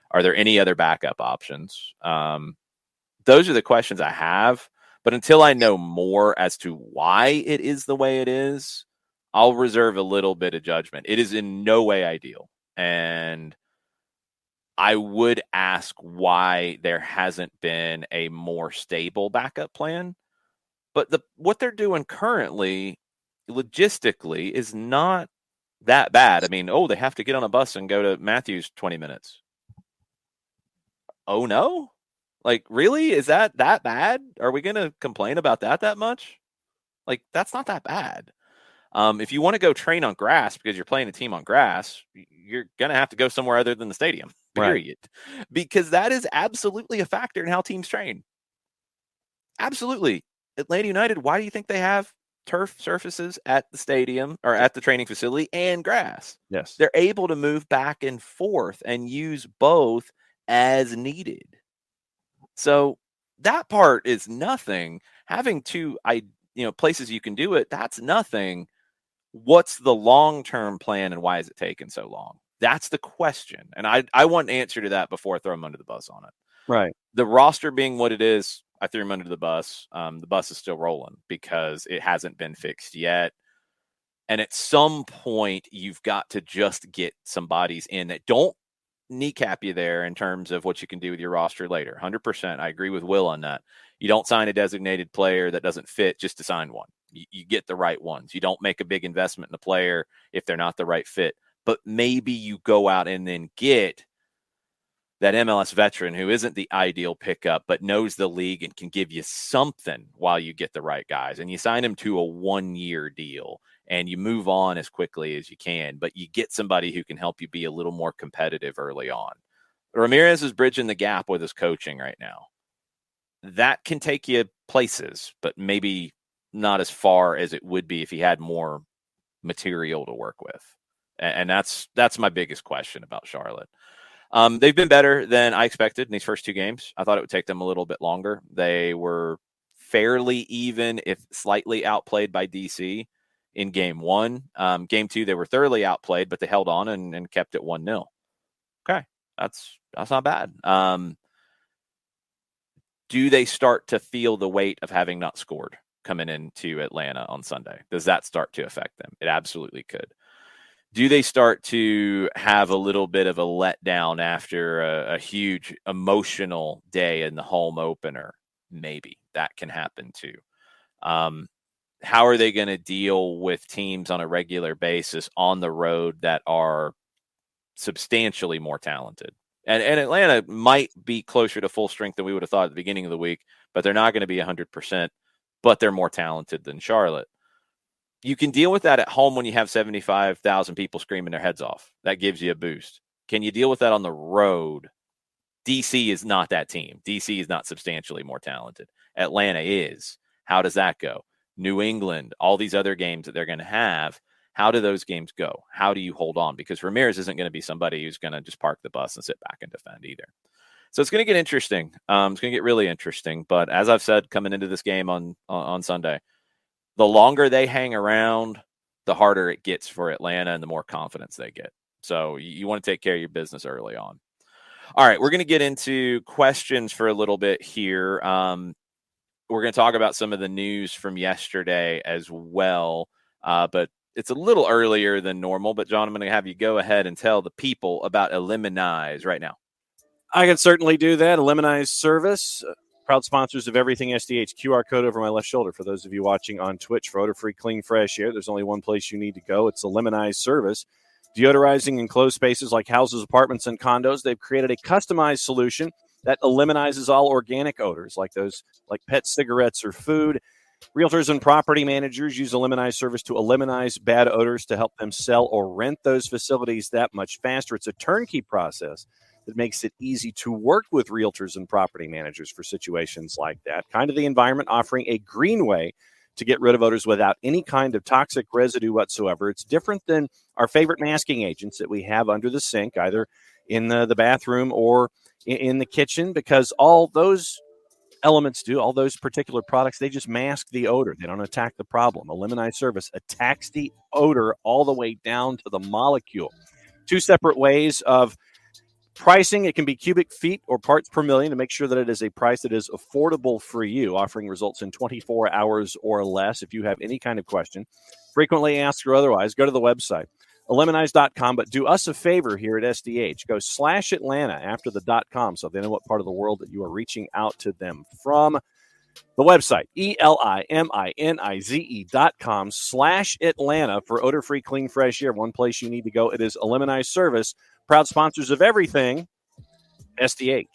Are there any other backup options? Those are the questions I have. But until I know more as to why it is the way it is, I'll reserve a little bit of judgment. It is in no way ideal. And I would ask why there hasn't been a more stable backup plan. But what they're doing currently, logistically, is not that bad. I mean, they have to get on a bus and go to Matthews 20 minutes. Oh, no? Like, really? Is that bad? Are we going to complain about that much? Like, that's not that bad. If you want to go train on grass because you're playing a team on grass, you're going to have to go somewhere other than the stadium, period. Right. Because that is absolutely a factor in how teams train. Absolutely. Atlanta United, why do you think they have turf surfaces at the stadium or at the training facility and grass? Yes. They're able to move back and forth and use both as needed. So that part is nothing. Having two places you can do it, that's nothing. What's the long-term plan and why is it taking so long? That's the question. And I want an answer to that before I throw them under the bus on it. Right. The roster being what it is, I threw him under the bus. The bus is still rolling because it hasn't been fixed yet. And at some point, you've got to just get some bodies in that don't kneecap you there in terms of what you can do with your roster later. 100%. I agree with Will on that. You don't sign a designated player that doesn't fit just to sign one. You get the right ones. You don't make a big investment in a player if they're not the right fit. But maybe you go out and then get that MLS veteran who isn't the ideal pickup, but knows the league and can give you something while you get the right guys. And you sign him to a 1-year deal and you move on as quickly as you can, but you get somebody who can help you be a little more competitive early on. Ramirez is bridging the gap with his coaching right now. That can take you places, but maybe not as far as it would be if he had more material to work with. And that's my biggest question about Charlotte. They've been better than I expected in these first two games. I thought it would take them a little bit longer. They were fairly even, if slightly outplayed by DC in game one. Game two, they were thoroughly outplayed, but they held on and kept it 1-0. Okay, that's not bad. Do they start to feel the weight of having not scored coming into Atlanta on Sunday? Does that start to affect them? It absolutely could. Do they start to have a little bit of a letdown after a huge emotional day in the home opener? Maybe that can happen too. How are they going to deal with teams on a regular basis on the road that are substantially more talented? And Atlanta might be closer to full strength than we would have thought at the beginning of the week, but they're not going to be 100%, but they're more talented than Charlotte. You can deal with that at home when you have 75,000 people screaming their heads off. That gives you a boost. Can you deal with that on the road? DC is not that team. DC is not substantially more talented. Atlanta is. How does that go? New England, all these other games that they're going to have, how do those games go? How do you hold on? Because Ramirez isn't going to be somebody who's going to just park the bus and sit back and defend either. So it's going to get interesting. It's going to get really interesting. But as I've said, coming into this game on Sunday, the longer they hang around, the harder it gets for Atlanta and the more confidence they get. So you want to take care of your business early on. All right, we're going to get into questions for a little bit here. We're going to talk about some of the news from yesterday as well, but it's a little earlier than normal. But, John, I'm going to have you go ahead and tell the people about Eliminize right now. I can certainly do that. Eliminize service. Proud sponsors of everything SDH. QR code over my left shoulder for those of you watching on Twitch for odor-free, clean, fresh air. There's only one place you need to go. It's Eliminize service. Deodorizing enclosed spaces like houses, apartments, and condos. They've created a customized solution that eliminizes all organic odors like pet cigarettes or food. Realtors and property managers use Eliminize service to eliminate bad odors to help them sell or rent those facilities that much faster. It's a turnkey process that makes it easy to work with realtors and property managers for situations like that. Kind of the environment offering a green way to get rid of odors without any kind of toxic residue whatsoever. It's different than our favorite masking agents that we have under the sink, either in the bathroom or in the kitchen, because all those elements do, all those particular products, they just mask the odor. They don't attack the problem. Eliminize service attacks the odor all the way down to the molecule. Two separate ways of pricing. It can be cubic feet or parts per million to make sure that it is a price that is affordable for you, offering results in 24 hours or less. If you have any kind of question, frequently asked or otherwise, go to the website, eliminize.com. But do us a favor here at SDH. Go /Atlanta after the .com so they know what part of the world that you are reaching out to them from. The website, ELIMINIZE.com /Atlanta for odor-free, clean, fresh air. One place you need to go. It is Eliminize Service. Proud sponsors of everything, SDH.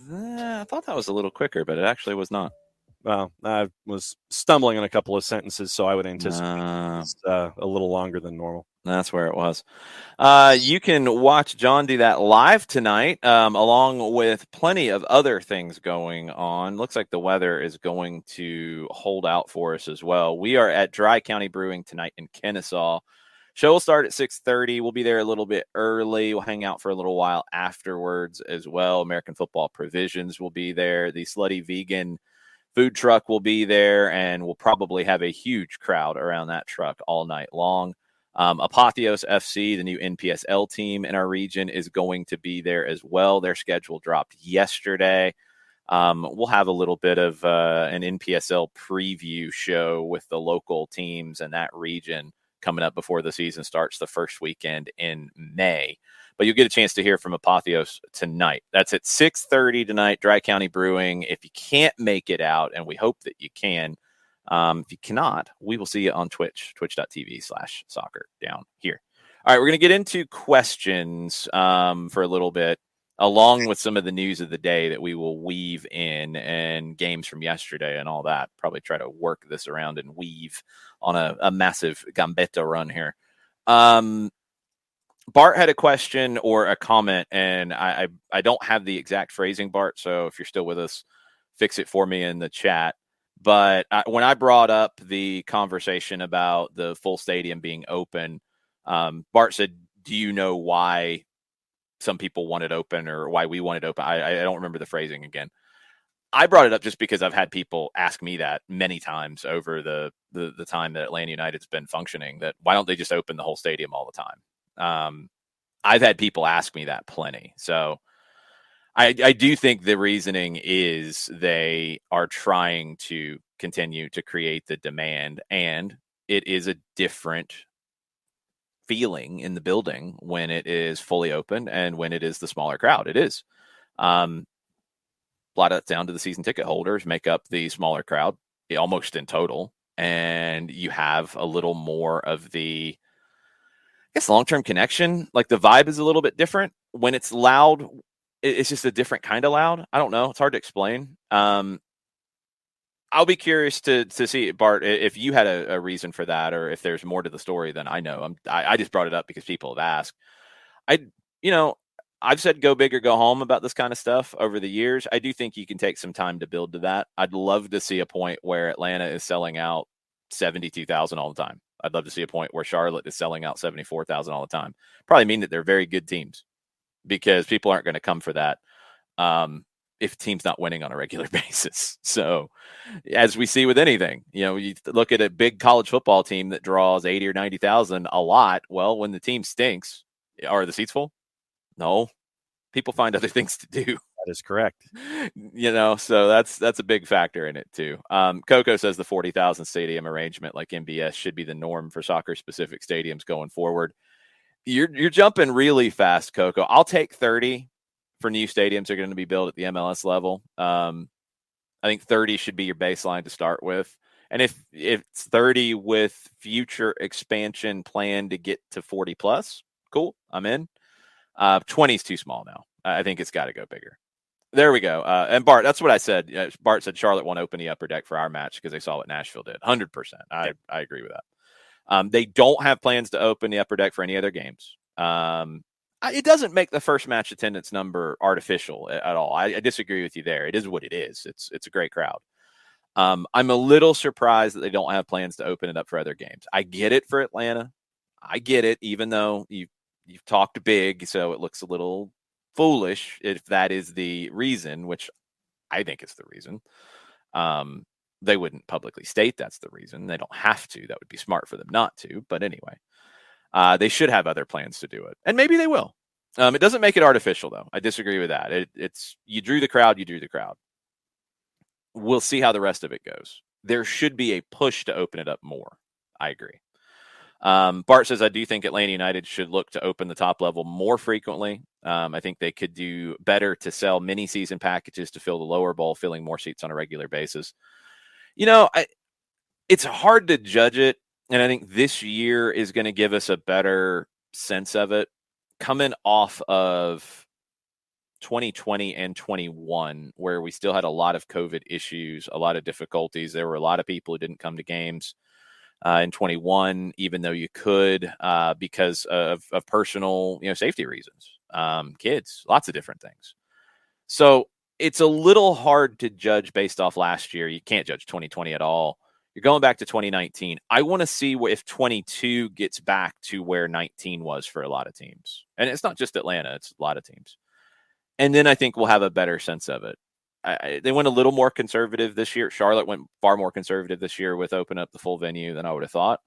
I thought that was a little quicker, but it actually was not. Well, I was stumbling on a couple of sentences, so I would anticipate it's a little longer than normal. That's where it was. You can watch John do that live tonight, along with plenty of other things going on. Looks like the weather is going to hold out for us as well. We are at Dry County Brewing tonight in Kennesaw. Show will start at 6:30. We'll be there a little bit early. We'll hang out for a little while afterwards as well. American Football Provisions will be there. The Slutty Vegan food truck will be there, and we'll probably have a huge crowd around that truck all night long. Apotheos FC, the new NPSL team in our region, is going to be there as well. Their schedule dropped yesterday. We'll have a little bit of an NPSL preview show with the local teams in that region coming up before the season starts the first weekend in May. But you'll get a chance to hear from Apotheos tonight. That's at 6:30 tonight, Dry County Brewing. If you can't make it out, and we hope that you can, if you cannot, we will see you on Twitch, twitch.tv/soccer down here. All right, we're going to get into questions for a little bit, along with some of the news of the day that we will weave in and games from yesterday and all that. Probably try to work this around and weave on a massive gambetta run here. Bart had a question or a comment, and I don't have the exact phrasing, Bart, so if you're still with us, fix it for me in the chat. But when I brought up the conversation about the full stadium being open, Bart said, do you know why some people want it open or why we want it open? I don't remember the phrasing again. I brought it up just because I've had people ask me that many times over the time that Atlanta United's been functioning, that why don't they just open the whole stadium all the time? I've had people ask me that plenty. So I do think the reasoning is they are trying to continue to create the demand, and it is a different feeling in the building when it is fully open and when it is the smaller crowd. It is. A lot of that's down to the season ticket holders make up the smaller crowd almost in total. And you have a little more of the, I guess, long-term connection. Like the vibe is a little bit different. When it's loud, it's just a different kind of loud. I don't know. It's hard to explain. I'll be curious to see, Bart, if you had a reason for that, or if there's more to the story than I know. I just brought it up because people have asked. I've said go big or go home about this kind of stuff over the years. I do think you can take some time to build to that. I'd love to see a point where Atlanta is selling out 72,000 all the time. I'd love to see a point where Charlotte is selling out 74,000 all the time. Probably mean that they're very good teams, because people aren't going to come for that if a team's not winning on a regular basis. So as we see with anything, you look at a big college football team that draws 80 or 90,000 a lot. Well, when the team stinks, are the seats full? No, people find other things to do. That is correct. So that's a big factor in it too. Coco says the 40,000 stadium arrangement like MBS should be the norm for soccer specific stadiums going forward. You're jumping really fast, Coco. I'll take 30 for new stadiums that are going to be built at the MLS level. I think 30 should be your baseline to start with. And if it's 30 with future expansion plan to get to 40 plus, cool, I'm in. 20 is too small now. I think it's got to go bigger. There we go. And Bart, that's what I said. Bart said Charlotte won't open the upper deck for our match because they saw what Nashville did. 100%. I agree with that. They don't have plans to open the upper deck for any other games. It doesn't make the first match attendance number artificial at all. I disagree with you there. It is what it is. It's a great crowd. I'm a little surprised that they don't have plans to open it up for other games. I get it for Atlanta. I get it, even though you've talked big, so it looks a little foolish if that is the reason, which I think is the reason. They wouldn't publicly state that's the reason. They don't have to. That would be smart for them not to. But anyway, they should have other plans to do it. And maybe they will. It doesn't make it artificial, though. I disagree with that. It's you drew the crowd. We'll see how the rest of it goes. There should be a push to open it up more. I agree. Bart says, I do think Atlanta United should look to open the top level more frequently. I think they could do better to sell mini season packages to fill the lower bowl, filling more seats on a regular basis. It's hard to judge it. And I think this year is going to give us a better sense of it. Coming off of 2020 and 21, where we still had a lot of COVID issues, a lot of difficulties. There were a lot of people who didn't come to games. In 21, even though you could, because of personal, safety reasons, kids, lots of different things. So it's a little hard to judge based off last year. You can't judge 2020 at all. You're going back to 2019. I want to see if 22 gets back to where 19 was for a lot of teams. And it's not just Atlanta, it's a lot of teams. And then I think we'll have a better sense of it. They went a little more conservative this year. Charlotte went far more conservative this year with open up the full venue than I would have thought.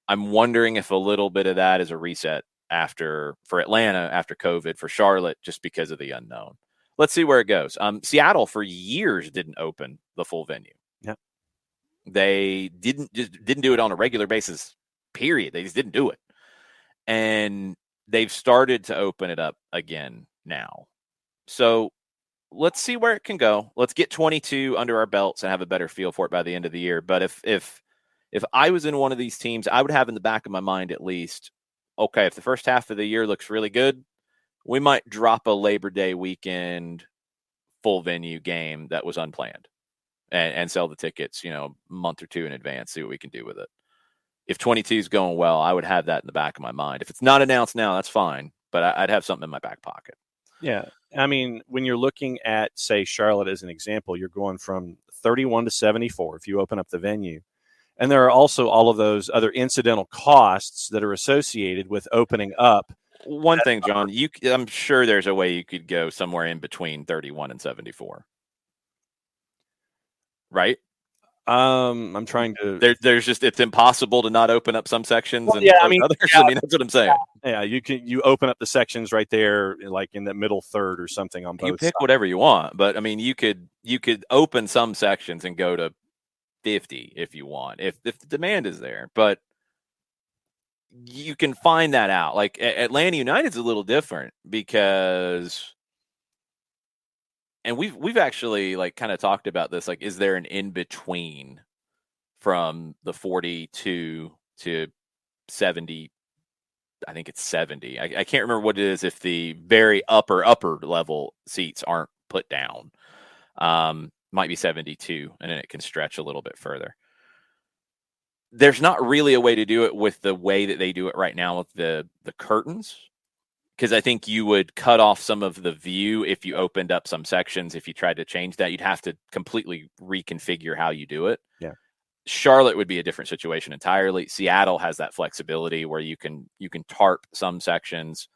I'm wondering if a little bit of that is a reset for Atlanta after COVID, for Charlotte, just because of the unknown. Let's see where it goes. Seattle for years didn't open the full venue. Yep. They didn't do it on a regular basis, period. They just didn't do it. And they've started to open it up again now. So let's see where it can go. Let's get 22 under our belts and have a better feel for it by the end of the year. But if I was in one of these teams, I would have in the back of my mind at least, okay, if the first half of the year looks really good, we might drop a Labor Day weekend full venue game that was unplanned and sell the tickets, a month or two in advance, see what we can do with it. If 22 is going well, I would have that in the back of my mind. If it's not announced now, that's fine, but I'd have something in my back pocket. Yeah. I mean, when you're looking at, say, Charlotte as an example, you're going from 31 to 74 if you open up the venue. And there are also all of those other incidental costs that are associated with opening up. One thing, John, I'm sure there's a way you could go somewhere in between 31 and 74. Right? I'm trying to. There's just, it's impossible to not open up some sections and others. Yeah, I mean, that's what I'm saying. Yeah, you open up the sections right there, like in the middle third or something on both. You pick whatever you want, but I mean, you could open some sections and go to 50 if you want, if the demand is there. But you can find that out. Like Atlanta United's a little different because, and we've actually like kind of talked about this. Like, is there an in between from the 42 to 70? I think it's 70. I can't remember what it is if the very upper level seats aren't put down. Might be 72, and then it can stretch a little bit further. There's not really a way to do it with the way that they do it right now with the curtains, because I think you would cut off some of the view if you opened up some sections. If you tried to change that, you'd have to completely reconfigure how you do it. Yeah. Charlotte would be a different situation entirely. Seattle has that flexibility where you can tarp some sections,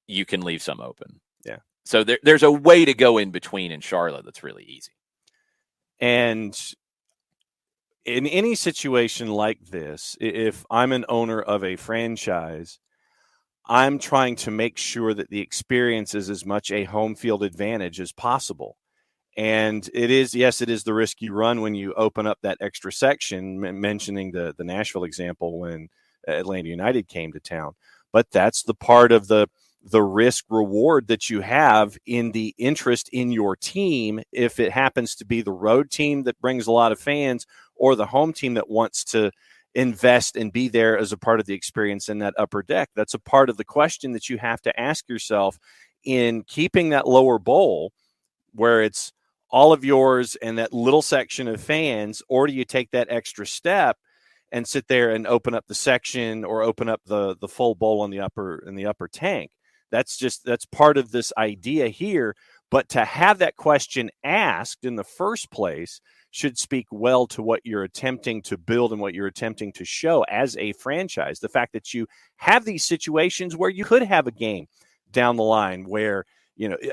you can leave some open. Yeah. So there's a way to go in between in Charlotte that's really easy. And in any situation like this, if I'm an owner of a franchise, I'm trying to make sure that the experience is as much a home field advantage as possible. And it is the risk you run when you open up that extra section, mentioning the Nashville example when Atlanta United came to town. But that's the part of the risk reward that you have in the interest in your team, if it happens to be the road team that brings a lot of fans or the home team that wants to invest and be there as a part of the experience in that upper deck. That's a part of the question that you have to ask yourself in keeping that lower bowl where it's all of yours and that little section of fans, or do you take that extra step and sit there and open up the section or open up the full bowl in the upper tank? That's part of this idea here. But to have that question asked in the first place should speak well to what you're attempting to build and what you're attempting to show as a franchise. The fact that you have these situations where you could have a game down the line where,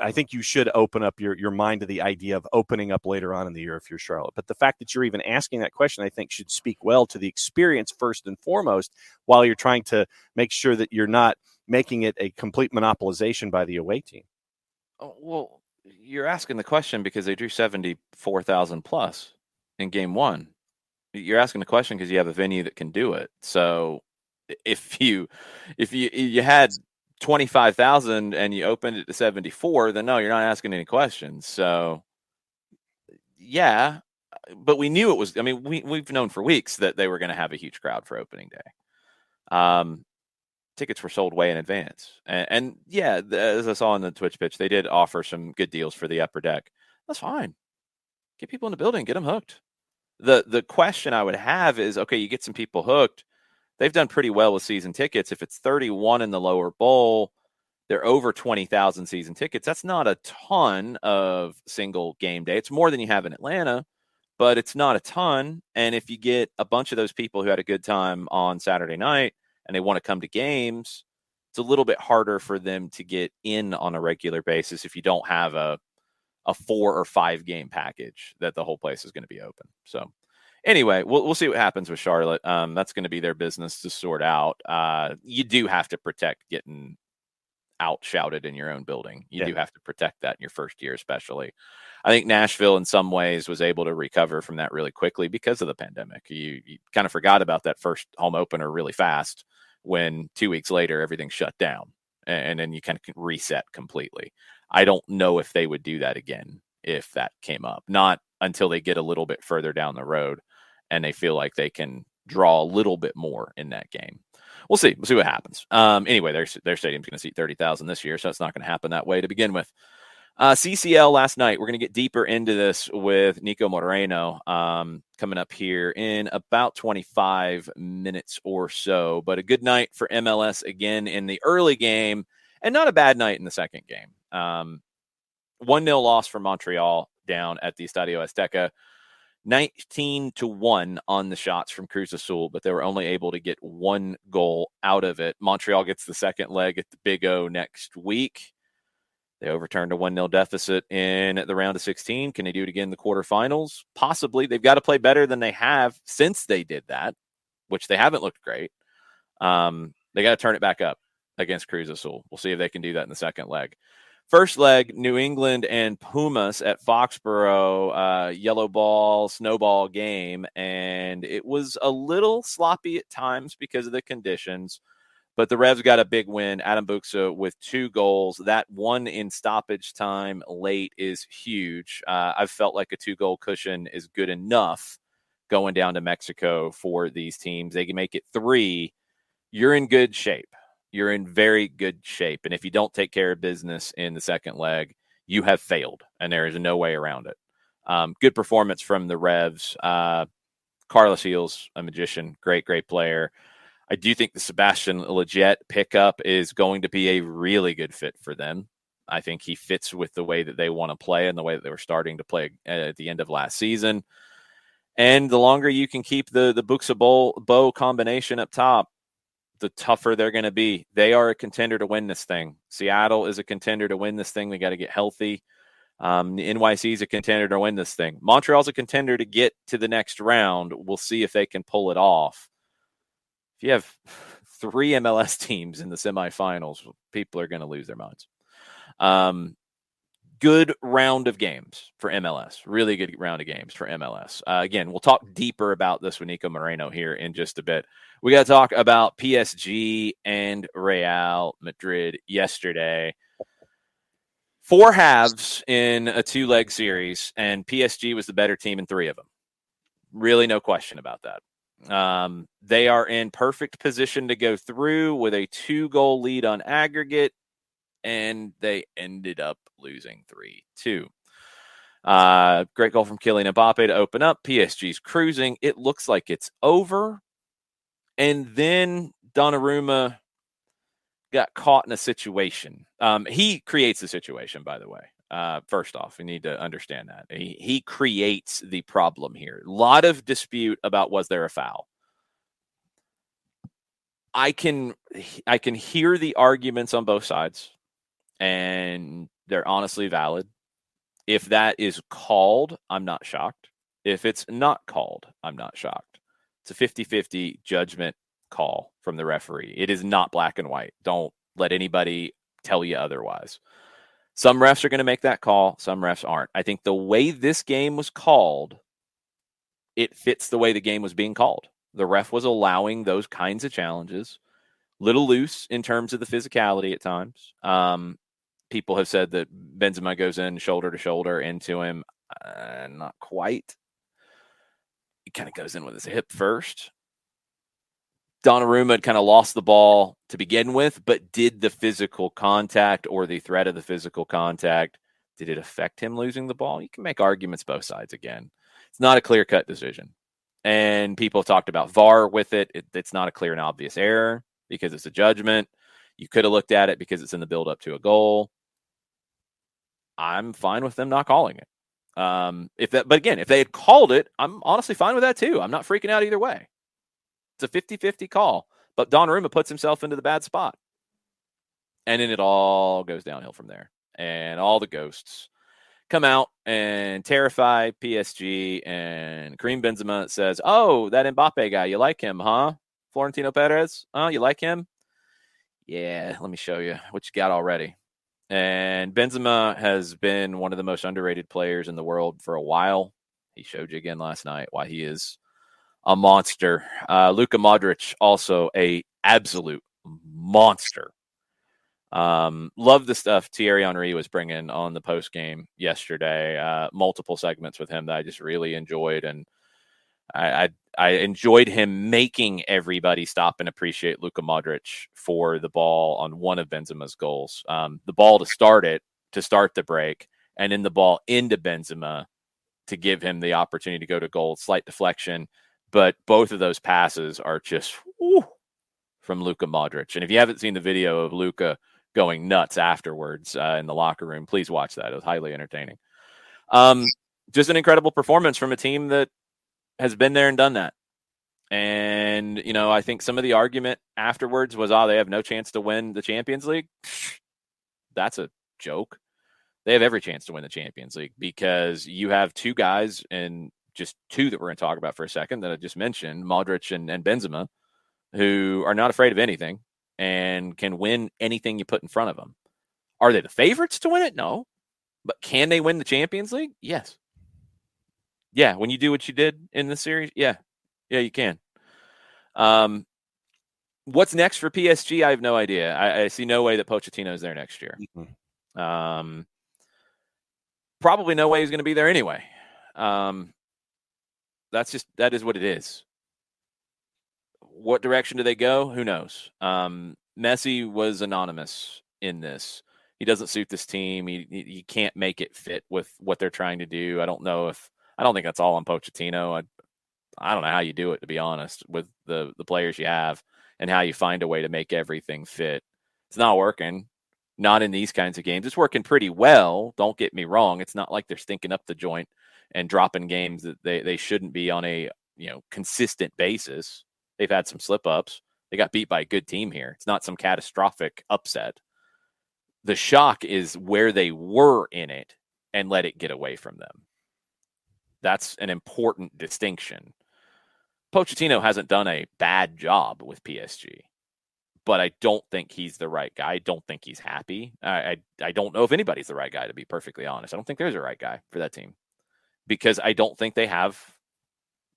I think you should open up your mind to the idea of opening up later on in the year if you're Charlotte. But the fact that you're even asking that question, I think, should speak well to the experience first and foremost, while you're trying to make sure that you're not making it a complete monopolization by the away team. Oh, well, you're asking the question because they drew 74,000 plus in game one. You're asking the question because you have a venue that can do it. So if you had 25,000 and you opened it to 74, then no, you're not asking any questions. So yeah, but we knew it was, we've known for weeks that they were going to have a huge crowd for opening day. Tickets were sold way in advance. And yeah, as I saw on the Twitch pitch, they did offer some good deals for the upper deck. That's fine. Get people in the building, get them hooked. The question I would have is, okay, you get some people hooked. They've done pretty well with season tickets. If it's 31 in the lower bowl, they're over 20,000 season tickets. That's not a ton of single game day. It's more than you have in Atlanta, but it's not a ton. And if you get a bunch of those people who had a good time on Saturday night and they want to come to games, it's a little bit harder for them to get in on a regular basis if you don't have a 4 or 5 game package that the whole place is going to be open. So anyway, we'll see what happens with Charlotte. That's going to be their business to sort out. You do have to protect getting out shouted in your own building. You do have to protect that in your first year, especially. I think Nashville in some ways was able to recover from that really quickly because of the pandemic. You kind of forgot about that first home opener really fast when 2 weeks later everything shut down, and then you kind of reset completely. I don't know if they would do that again if that came up. Not until they get a little bit further down the road and they feel like they can draw a little bit more in that game. We'll see. We'll see what happens. Anyway, their stadium's going to seat 30,000 this year, so it's not going to happen that way to begin with. CCL last night. We're going to get deeper into this with Niko Moreno coming up here in about 25 minutes or so. But a good night for MLS again in the early game, and not a bad night in the second game. 1-0 loss for Montreal down at the Estadio Azteca. 19-1 on the shots from Cruz Azul, but they were only able to get 1 goal out of it. Montreal gets the second leg at the Big O next week. They overturned a 1-0 deficit in the round of 16. Can they do it again in the quarterfinals? Possibly. They've got to play better than they have since they did that, which they haven't looked great. They got to turn it back up against Cruz Azul. We'll see if they can do that in the second leg. First leg, New England and Pumas at Foxborough, yellow ball, snowball game. And it was a little sloppy at times because of the conditions. But the Revs got a big win. Adam Buxa with 2 goals. That one in stoppage time late is huge. I've felt like a 2-goal cushion is good enough going down to Mexico for these teams. They can make it 3. You're in good shape. You're in very good shape. And if you don't take care of business in the second leg, you have failed, and there is no way around it. Good performance from the Revs. Carlos Heels, a magician, great player. I do think the Sebastian Lletget pickup is going to be a really good fit for them. I think he fits with the way that they want to play and the way that they were starting to play at the end of last season. And the longer you can keep the Buxa Bow combination up top, the tougher they're going to be. They are a contender to win this thing. Seattle is a contender to win this thing. They got to get healthy. The NYC is a contender to win this thing. Montreal's a contender to get to the next round. We'll see if they can pull it off. If you have 3 MLS teams in the semifinals, people are going to lose their minds. Good round of games for MLS. Really good round of games for MLS. Again, we'll talk deeper about this with Niko Moreno here in just a bit. We got to talk about PSG and Real Madrid yesterday. 4 halves in a 2-leg series, and PSG was the better team in 3 of them. Really no question about that. They are in perfect position to go through with a 2-goal lead on aggregate, and they ended up losing 3-2. Great goal from Kylian Mbappe to open up. PSG's cruising. It looks like it's over. And then Donnarumma got caught in a situation. He creates the situation, by the way. First off, we need to understand that. He creates the problem here. A lot of dispute about was there a foul. I can hear the arguments on both sides, and they're honestly valid. If that is called, I'm not shocked. If it's not called, I'm not shocked. It's a 50-50 judgment call from the referee. It is not black and white. Don't let anybody tell you otherwise. Some refs are going to make that call. Some refs aren't. I think the way this game was called, it fits the way the game was being called. The ref was allowing those kinds of challenges. Little loose in terms of the physicality at times. People have said that Benzema goes in shoulder to shoulder into him. Not quite. He kind of goes in with his hip first. Donnarumma had kind of lost the ball to begin with, but did the physical contact or the threat of the physical contact, did it affect him losing the ball? You can make arguments both sides again. It's not a clear-cut decision. And people have talked about VAR with it. It's not a clear and obvious error because it's a judgment. You could have looked at it because it's in the build-up to a goal. I'm fine with them not calling it. But again, if they had called it, I'm honestly fine with that too. I'm not freaking out either way. It's a 50-50 call, but Donnarumma puts himself into the bad spot. And then it all goes downhill from there. And all the ghosts come out and terrify PSG, and Karim Benzema says, "Oh, that Mbappe guy, you like him, huh? Florentino Perez? Oh, you like him? Yeah, let me show you what you got already." And Benzema has been one of the most underrated players in the world for a while. He showed you again last night why he is a monster. Luka Modric, also a absolute monster. Love the stuff Thierry Henry was bringing on the post game yesterday. Multiple segments with him that I just really enjoyed, and I enjoyed him making everybody stop and appreciate Luka Modric for the ball on one of Benzema's goals. The ball to start the break, and then the ball into Benzema to give him the opportunity to go to goal. Slight deflection, but both of those passes are just from Luka Modric. And if you haven't seen the video of Luka going nuts afterwards in the locker room, please watch that. It was highly entertaining. Just an incredible performance from a team that has been there and done that. And, I think some of the argument afterwards was, they have no chance to win the Champions League. That's a joke. They have every chance to win the Champions League because you have 2 guys, and just 2 that we're going to talk about for a second that I just mentioned, Modric and Benzema, who are not afraid of anything and can win anything you put in front of them. Are they the favorites to win it? No. But can they win the Champions League? Yes. Yeah, when you do what you did in this series, yeah, you can. What's next for PSG? I have no idea. I see no way that Pochettino is there next year. Mm-hmm. Probably no way he's going to be there anyway. That is what it is. What direction do they go? Who knows? Messi was anonymous in this. He doesn't suit this team. He can't make it fit with what they're trying to do. I don't think that's all on Pochettino. I don't know how you do it, to be honest, with the players you have and how you find a way to make everything fit. It's not working. Not in these kinds of games. It's working pretty well. Don't get me wrong. It's not like they're stinking up the joint and dropping games that they shouldn't be on a consistent basis. They've had some slip-ups. They got beat by a good team here. It's not some catastrophic upset. The shock is where they were in it and let it get away from them. That's an important distinction. Pochettino hasn't done a bad job with PSG, but I don't think he's the right guy. I don't think he's happy. I don't know if anybody's the right guy, to be perfectly honest. I don't think there's a right guy for that team because I don't think they have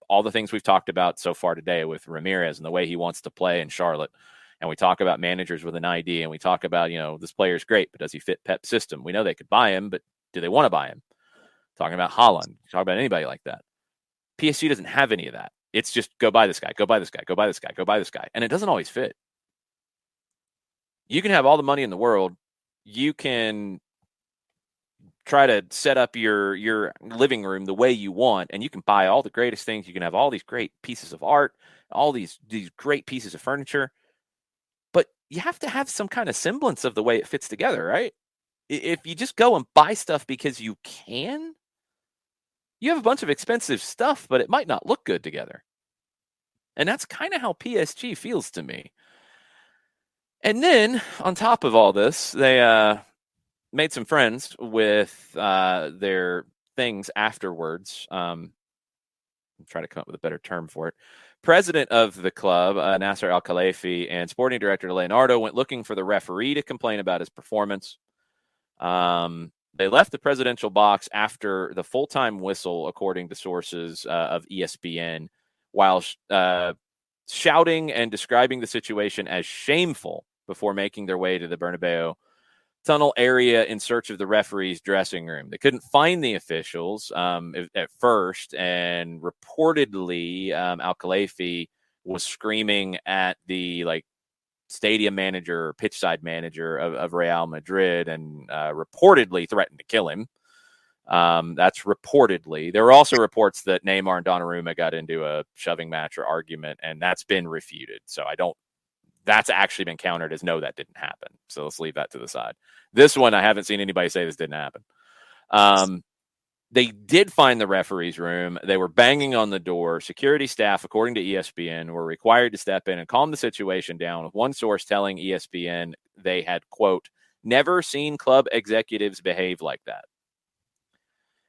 all the things we've talked about so far today with Ramirez and the way he wants to play in Charlotte. And we talk about managers with an ID, and we talk about, this player's great, but does he fit Pep's system? We know they could buy him, but do they want to buy him? Talking about Haaland, talking about anybody like that. PSG doesn't have any of that. It's just go buy this guy, go buy this guy, go buy this guy, go buy this guy. And it doesn't always fit. You can have all the money in the world. You can try to set up your living room the way you want, and you can buy all the greatest things. You can have all these great pieces of art, all these great pieces of furniture. But you have to have some kind of semblance of the way it fits together, right? If you just go and buy stuff because you can, you have a bunch of expensive stuff, but it might not look good together. And that's kind of how PSG feels to me. And then, on top of all this, they made some friends with their things afterwards. I'm trying to come up with a better term for it. President of the club, Nasser Al-Khelaifi, and sporting director Leonardo went looking for the referee to complain about his performance. They left the presidential box after the full-time whistle, according to sources of ESPN, while shouting and describing the situation as shameful before making their way to the Bernabeu tunnel area in search of the referee's dressing room. They couldn't find the officials at first, and reportedly Al-Khelaifi was screaming at the stadium manager or pitch side manager of Real Madrid and reportedly threatened to kill him. That's reportedly. There were also reports that Neymar and Donnarumma got into a shoving match or argument, and that's been refuted. So that's actually been countered as no, that didn't happen. So let's leave that to the side. This one, I haven't seen anybody say this didn't happen. They did find the referee's room. They were banging on the door. Security staff, according to ESPN, were required to step in and calm the situation down, with one source telling ESPN they had, quote, never seen club executives behave like that.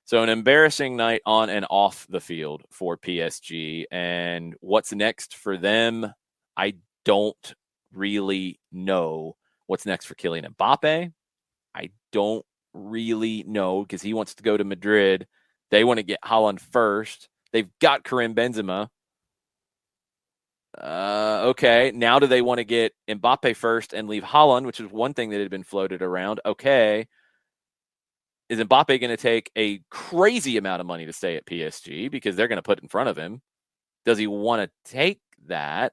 So an embarrassing night on and off the field for PSG. And what's next for them? I don't really know what's next for Kylian Mbappe. I don't really know because he wants to go to Madrid. They want to get Haaland first. They've got Karim Benzema. Okay, now do they want to get Mbappe first and leave Haaland, which is one thing that had been floated around. Okay, is Mbappe going to take a crazy amount of money to stay at PSG because they're going to put it in front of him? Does he want to take that?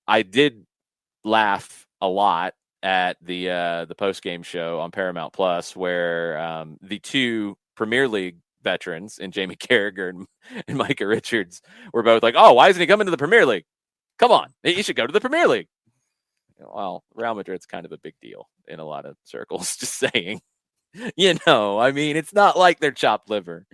I did laugh a lot at the post-game show on Paramount Plus where the two Premier League veterans in Jamie Carragher and Micah Richards were both like, oh, why isn't he coming to the Premier League? Come on, he should go to the Premier League. Well, Real Madrid's kind of a big deal in a lot of circles, just saying. I mean, it's not like they're chopped liver.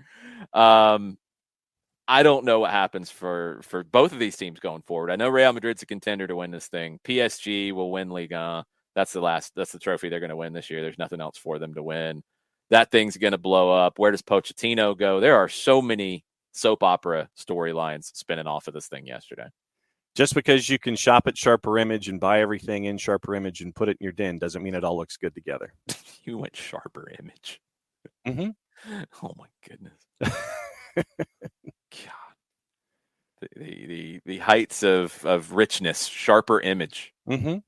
I don't know what happens for both of these teams going forward. I know Real Madrid's a contender to win this thing. PSG will win Liga. That's the trophy they're going to win this year. There's nothing else for them to win. That thing's going to blow up. Where does Pochettino go? There are so many soap opera storylines spinning off of this thing yesterday. Just because you can shop at Sharper Image and buy everything in Sharper Image and put it in your den doesn't mean it all looks good together. You went Sharper Image. Mm-hmm. Oh my goodness. God. The heights of richness, Sharper Image. Mm-hmm.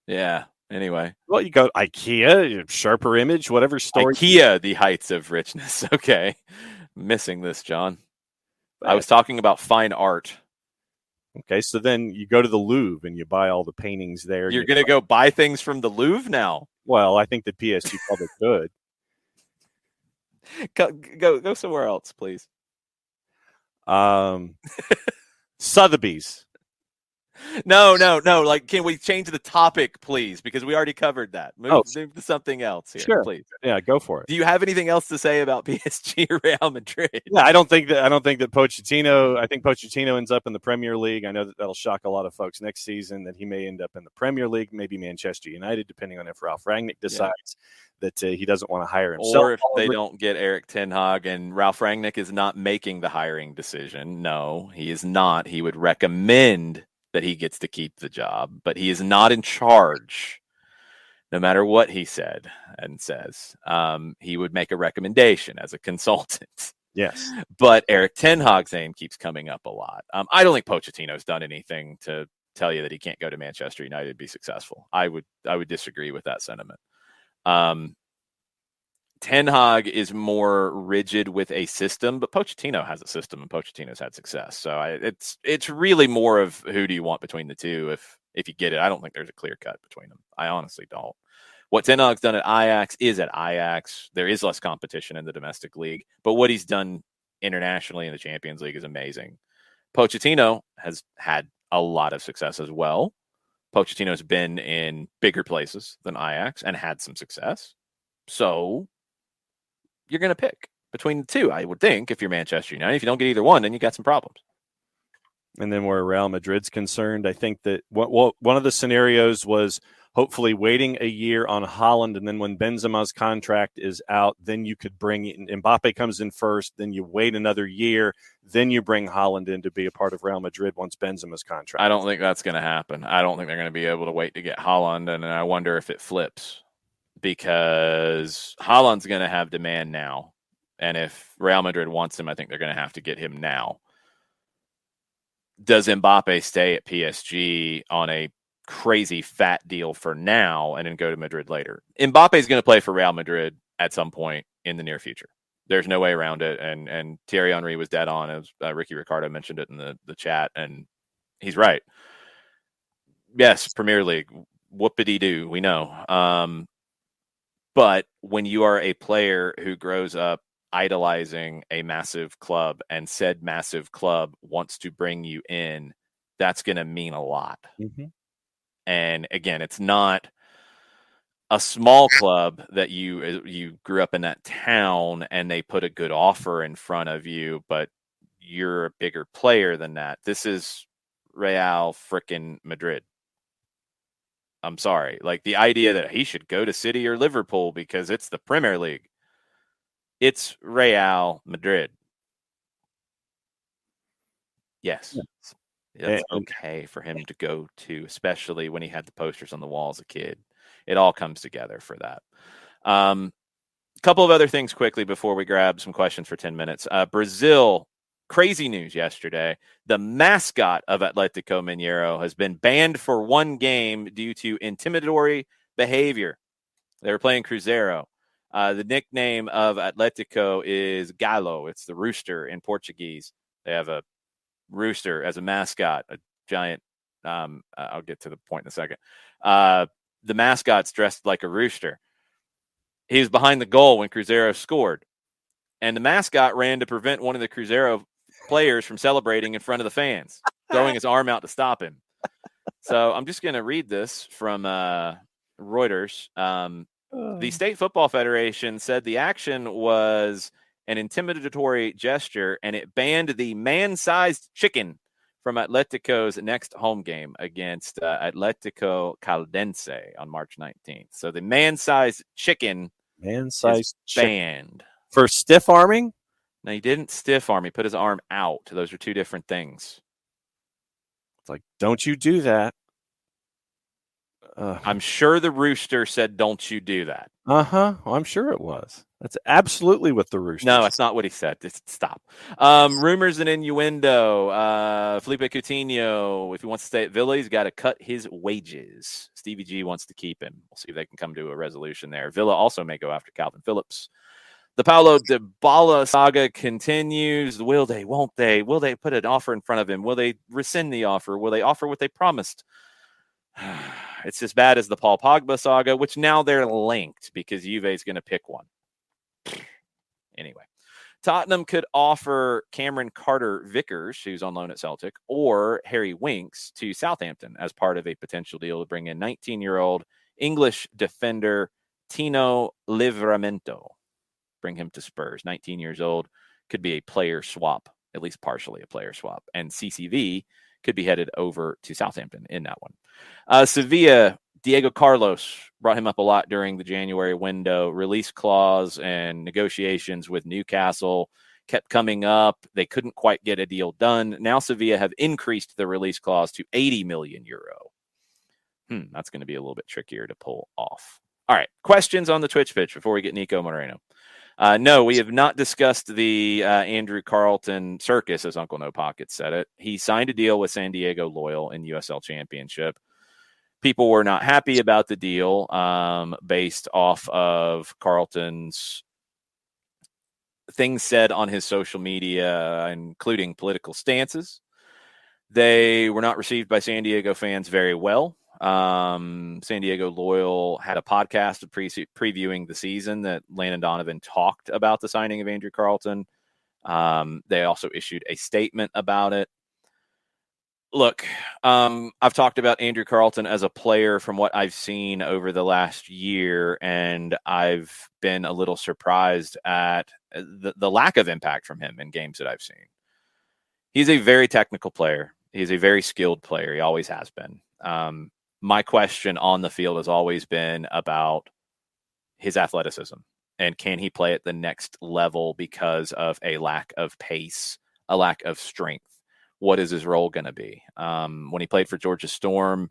Yeah. Anyway. Well, you go IKEA, Sharper Image, whatever store. IKEA, the heights of richness. Okay. Missing this, John. I was talking about fine art. Okay, so then you go to the Louvre and you buy all the paintings there. You're going to go buy things from the Louvre now? Well, I think the PSG public could. Go somewhere else, please. Sotheby's. No. Like, can we change the topic, please? Because we already covered that. Move to something else here, sure. Please. Yeah, go for it. Do you have anything else to say about PSG or Real Madrid? Yeah, I don't think that Pochettino. I think Pochettino ends up in the Premier League. I know that'll shock a lot of folks next season that he may end up in the Premier League, maybe Manchester United, depending on if Ralph Rangnick decides that he doesn't want to hire himself, or if they don't get Eric Ten Hag. And Ralph Rangnick is not making the hiring decision. No, he is not. He would recommend that he gets to keep the job, but he is not in charge. No matter what he said and says, he would make a recommendation as a consultant. Yes. But Eric Ten Hag's name keeps coming up a lot. I don't think Pochettino's done anything to tell you that he can't go to Manchester United and be successful. I would disagree with that sentiment. Ten Hag is more rigid with a system, but Pochettino has a system and Pochettino's had success. So it's really more of who do you want between the two if you get it. I don't think there's a clear cut between them. I honestly don't. What Ten Hag's done at Ajax is at Ajax. There is less competition in the domestic league, but what he's done internationally in the Champions League is amazing. Pochettino has had a lot of success as well. Pochettino's been in bigger places than Ajax and had some success. So you're going to pick between the two, I would think, if you're Manchester United. If you don't get either one, then you got some problems. And then where Real Madrid's concerned, I think that one of the scenarios was hopefully waiting a year on Haaland, and then when Benzema's contract is out, then you could bring in Mbappe comes in first, then you wait another year, then you bring Haaland in to be a part of Real Madrid once Benzema's contract. I don't think that's going to happen. I don't think they're going to be able to wait to get Haaland, and I wonder if it flips because Haaland's going to have demand now, and if Real Madrid wants him, I think they're going to have to get him now. Does Mbappe stay at PSG on a crazy fat deal for now and then go to Madrid later? Mbappe is going to play for Real Madrid at some point in the near future. There's no way around it. And Thierry Henry was dead on, as Ricky Ricardo mentioned it in the chat, and he's right. Yes, Premier League, whoopity-doo, we know. But when you are a player who grows up idolizing a massive club and said massive club wants to bring you in, that's going to mean a lot. Mm-hmm. And again, it's not a small club that you grew up in that town and they put a good offer in front of you, but you're a bigger player than that. This is Real frickin' Madrid. I'm sorry. Like the idea that he should go to City or Liverpool because it's the Premier League. It's Real Madrid. Yes. It's okay for him to go to, especially when he had the posters on the wall as a kid. It all comes together for that. A couple of other things quickly before we grab some questions for 10 minutes. Brazil, crazy news yesterday. The mascot of Atlético Mineiro has been banned for one game due to intimidatory behavior. They were playing Cruzeiro. The nickname of Atlético is Galo. It's the rooster in Portuguese. They have a rooster as a mascot, a giant. I'll get to the point in a second. The mascot's dressed like a rooster. He was behind the goal when Cruzeiro scored, and the mascot ran to prevent one of the Cruzeiro players from celebrating in front of the fans, throwing his arm out to stop him. So I'm just going to read this from Reuters. The State Football Federation said the action was an intimidatory gesture, and it banned the man-sized chicken from Atletico's next home game against Atletico Caldense on March 19th. So the man-sized chicken is banned. For stiff arming? No, he didn't stiff arm. He put his arm out. Those are two different things. It's like, don't you do that. I'm sure the Rooster said, don't you do that. Well, I'm sure it was. That's absolutely what the Rooster No, said. it's not what he said. Stop. Rumors and innuendo. Felipe Coutinho, if he wants to stay at Villa, he's got to cut his wages. Stevie G wants to keep him. We'll see if they can come to a resolution there. Villa also may go after Calvin Phillips. The Paulo Dybala saga continues. Will they, won't they? Will they put an offer in front of him? Will they rescind the offer? Will they offer what they promised? It's as bad as the Paul Pogba saga, which now they're linked because Juve is going to pick one. Anyway, Tottenham could offer Cameron Carter-Vickers, who's on loan at Celtic, or Harry Winks to Southampton as part of a potential deal to bring in 19-year-old English defender Tino Livramento. Bring him to Spurs. 19 years old, could be a player swap, at least partially a player swap. And CCV could be headed over to Southampton in that one. Sevilla, Diego Carlos, brought him up a lot during the January window. Release clause and negotiations with Newcastle kept coming up. They couldn't quite get a deal done. Now Sevilla have increased the release clause to 80 million euro. That's going to be a little bit trickier to pull off. All right, questions on the Twitch pitch before we get Niko Moreno. No, we have not discussed the Andrew Carlton circus, as Uncle No Pockets said it. He signed a deal with San Diego Loyal in USL Championship. People were not happy about the deal based off of Carlton's things said on his social media, including political stances. They were not received by San Diego fans very well. San Diego Loyal had a podcast previewing the season that Landon Donovan talked about the signing of Andrew Carlton. They also issued a statement about it. Look, I've talked about Andrew Carlton as a player from what I've seen over the last year, and I've been a little surprised at the lack of impact from him in games that I've seen. He's a very technical player. He's a very skilled player. He always has been. My question on the field has always been about his athleticism and can he play at the next level because of a lack of pace, a lack of strength. What is his role going to be? When he played for Georgia Storm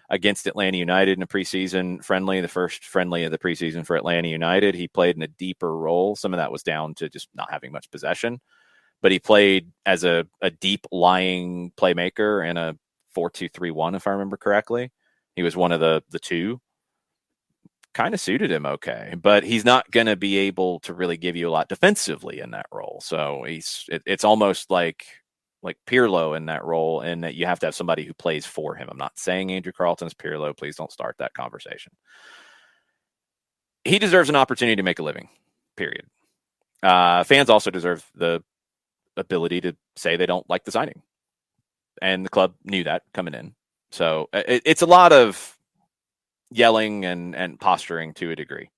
against Atlanta United in a preseason friendly, the first friendly of the preseason for Atlanta United, he played in a deeper role. Some of that was down to just not having much possession, but he played as a deep lying playmaker in a 4-2-3-1, if I remember correctly. He was one of the two. Kind of suited him okay, but he's not going to be able to really give you a lot defensively in that role. So it's almost like Pirlo in that role, in that you have to have somebody who plays for him. I'm not saying Andrew Carlton's Pirlo. Please don't start that conversation. He deserves an opportunity to make a living, period. Fans also deserve the ability to say they don't like the signing. And the club knew that coming in. So it's a lot of yelling and posturing to a degree.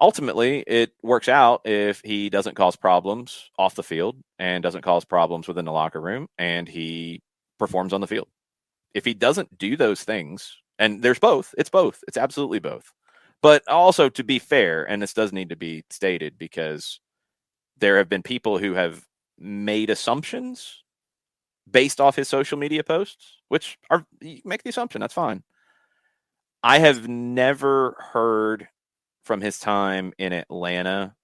Ultimately, it works out if he doesn't cause problems off the field and doesn't cause problems within the locker room, and he performs on the field. If he doesn't do those things, and there's both, it's absolutely both. But also, to be fair, and this does need to be stated, because there have been people who have made assumptions based off his social media posts, which are, you make the assumption, that's fine. I have never heard from his time in Atlanta,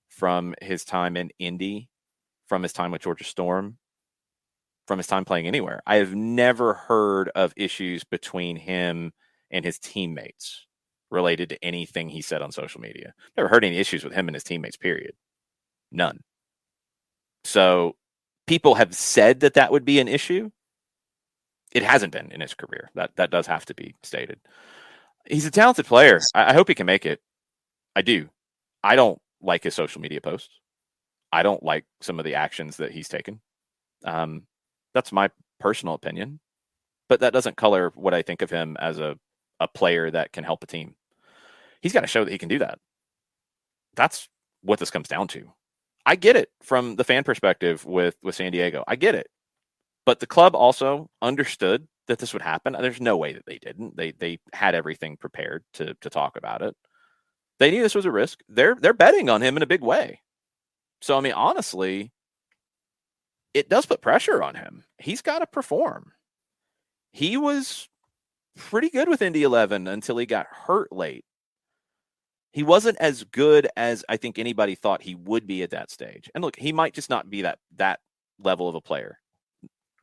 from his time in Indy, from his time with Georgia Storm, from his time playing anywhere. I have never heard of issues between him and his teammates related to anything he said on social media. Never heard any issues with him and his teammates, period. None. So people have said that would be an issue. It hasn't been in his career. That does have to be stated. He's a talented player. I hope he can make it. I do. I don't like his social media posts. I don't like some of the actions that he's taken. That's my personal opinion. But that doesn't color what I think of him as a player that can help a team. He's got to show that he can do that. That's what this comes down to. I get it from the fan perspective with San Diego. I get it. But the club also understood that this would happen. There's no way that they didn't. They had everything prepared to talk about it. They knew this was a risk. They're betting on him in a big way. So, I mean, honestly, it does put pressure on him. He's got to perform. he was pretty good with Indy 11 until he got hurt late. He wasn't as good as I think anybody thought he would be at that stage. And look, he might just not be that level of a player.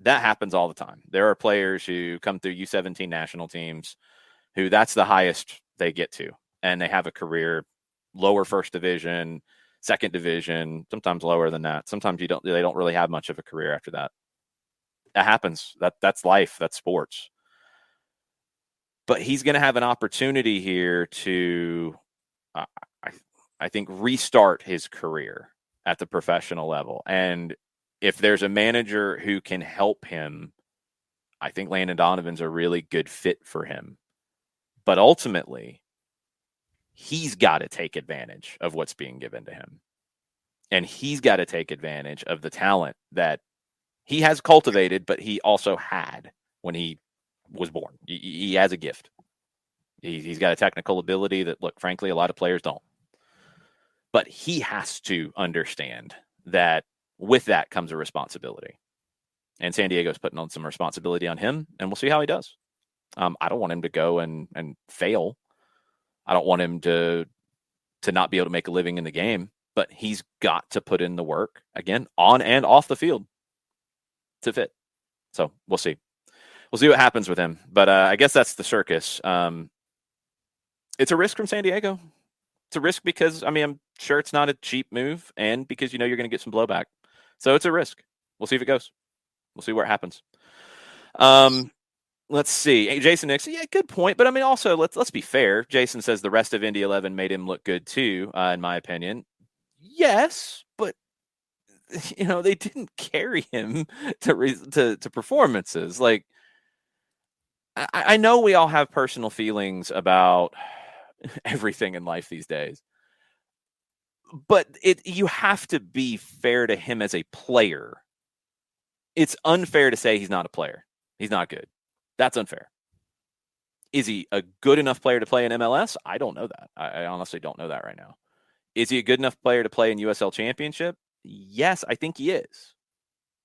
That happens all the time. There are players who come through U17 national teams who that's the highest they get to, and they have a career lower first division, second division, sometimes lower than that. Sometimes they don't really have much of a career after that. That happens. That's life. That's sports. But he's going to have an opportunity here to, I think, restart his career at the professional level. And if there's a manager who can help him, I think Landon Donovan's a really good fit for him. But ultimately, he's got to take advantage of what's being given to him. And he's got to take advantage of the talent that he has cultivated, but he also had when he was born. He has a gift. He's got a technical ability that, look, frankly, a lot of players don't. But he has to understand that with that comes a responsibility. And San Diego's putting on some responsibility on him, and we'll see how he does. I don't want him to go and fail. I don't want him to not be able to make a living in the game, but he's got to put in the work, again, on and off the field to fit. So we'll see. We'll see what happens with him. But I guess that's the circus. It's a risk from San Diego. It's a risk because, I'm sure it's not a cheap move, and because you're going to get some blowback. So it's a risk. We'll see if it goes. We'll see where it happens. Let's see. Hey, Jason Nixon, yeah, good point. But also let's be fair. Jason says the rest of Indy 11 made him look good too, in my opinion. Yes, but they didn't carry him to performances. Like, I know we all have personal feelings about everything in life these days, but you have to be fair to him as a player. It's unfair to say he's not a player. He's not good. That's unfair. Is he a good enough player to play in MLS? I don't know that. I honestly don't know that right now. Is he a good enough player to play in USL Championship? Yes, I think he is.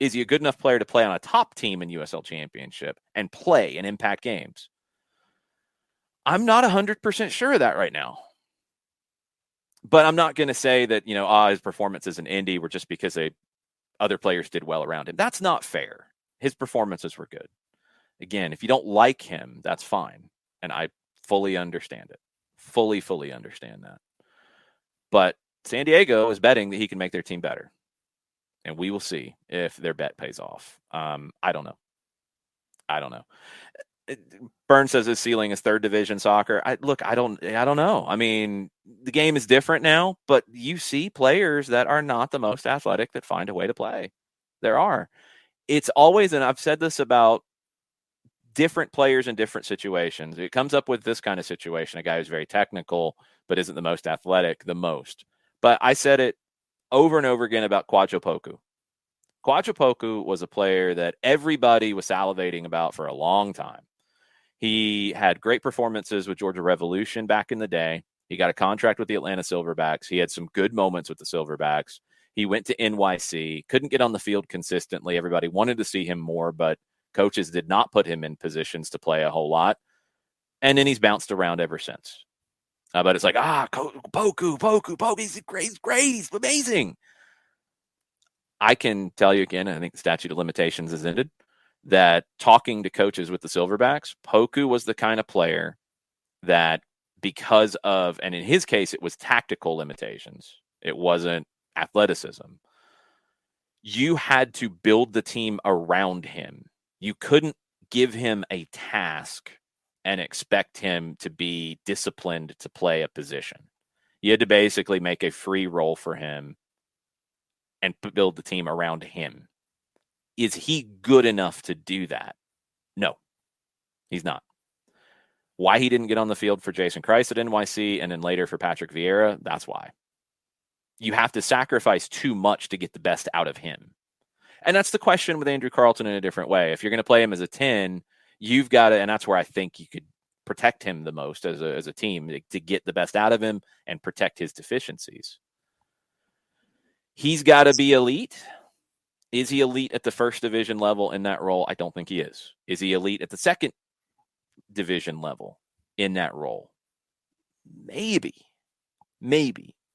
Is he a good enough player to play on a top team in USL Championship and play and impact games? I'm not 100% sure of that right now. But I'm not going to say that, his performances in Indy were just because other players did well around him. That's not fair. His performances were good. Again, if you don't like him, that's fine. And I fully understand it. Fully understand that. But San Diego is betting that he can make their team better. And we will see if their bet pays off. I don't know. Burns says his ceiling is third division soccer. I don't know. The game is different now, but you see players that are not the most athletic that find a way to play. There are. It's always, and I've said this about different players in different situations. It comes up with this kind of situation, a guy who's very technical, but isn't the most athletic the most. But I said it over and over again about Kwajo Poku. Kwajo Poku was a player that everybody was salivating about for a long time. He had great performances with Georgia Revolution back in the day. He got a contract with the Atlanta Silverbacks. He had some good moments with the Silverbacks. He went to NYC, couldn't get on the field consistently. Everybody wanted to see him more, but coaches did not put him in positions to play a whole lot. And then he's bounced around ever since. But it's like, Poku, he's great, he's amazing. I can tell you again, I think the statute of limitations has ended, that talking to coaches with the Silverbacks, Poku was the kind of player that because of, and in his case, it was tactical limitations. It wasn't athleticism. You had to build the team around him. You couldn't give him a task and expect him to be disciplined to play a position. You had to basically make a free role for him and build the team around him. Is he good enough to do that? No, he's not. Why he didn't get on the field for Jason Christ at NYC and then later for Patrick Vieira, that's why. You have to sacrifice too much to get the best out of him. And that's the question with Andrew Carlton in a different way. If you're going to play him as a 10, you've got to, and that's where I think you could protect him the most as a team to get the best out of him and protect his deficiencies. He's got to be elite. Is he elite at the first division level in that role? I don't think he is. Is he elite at the second division level in that role? Maybe.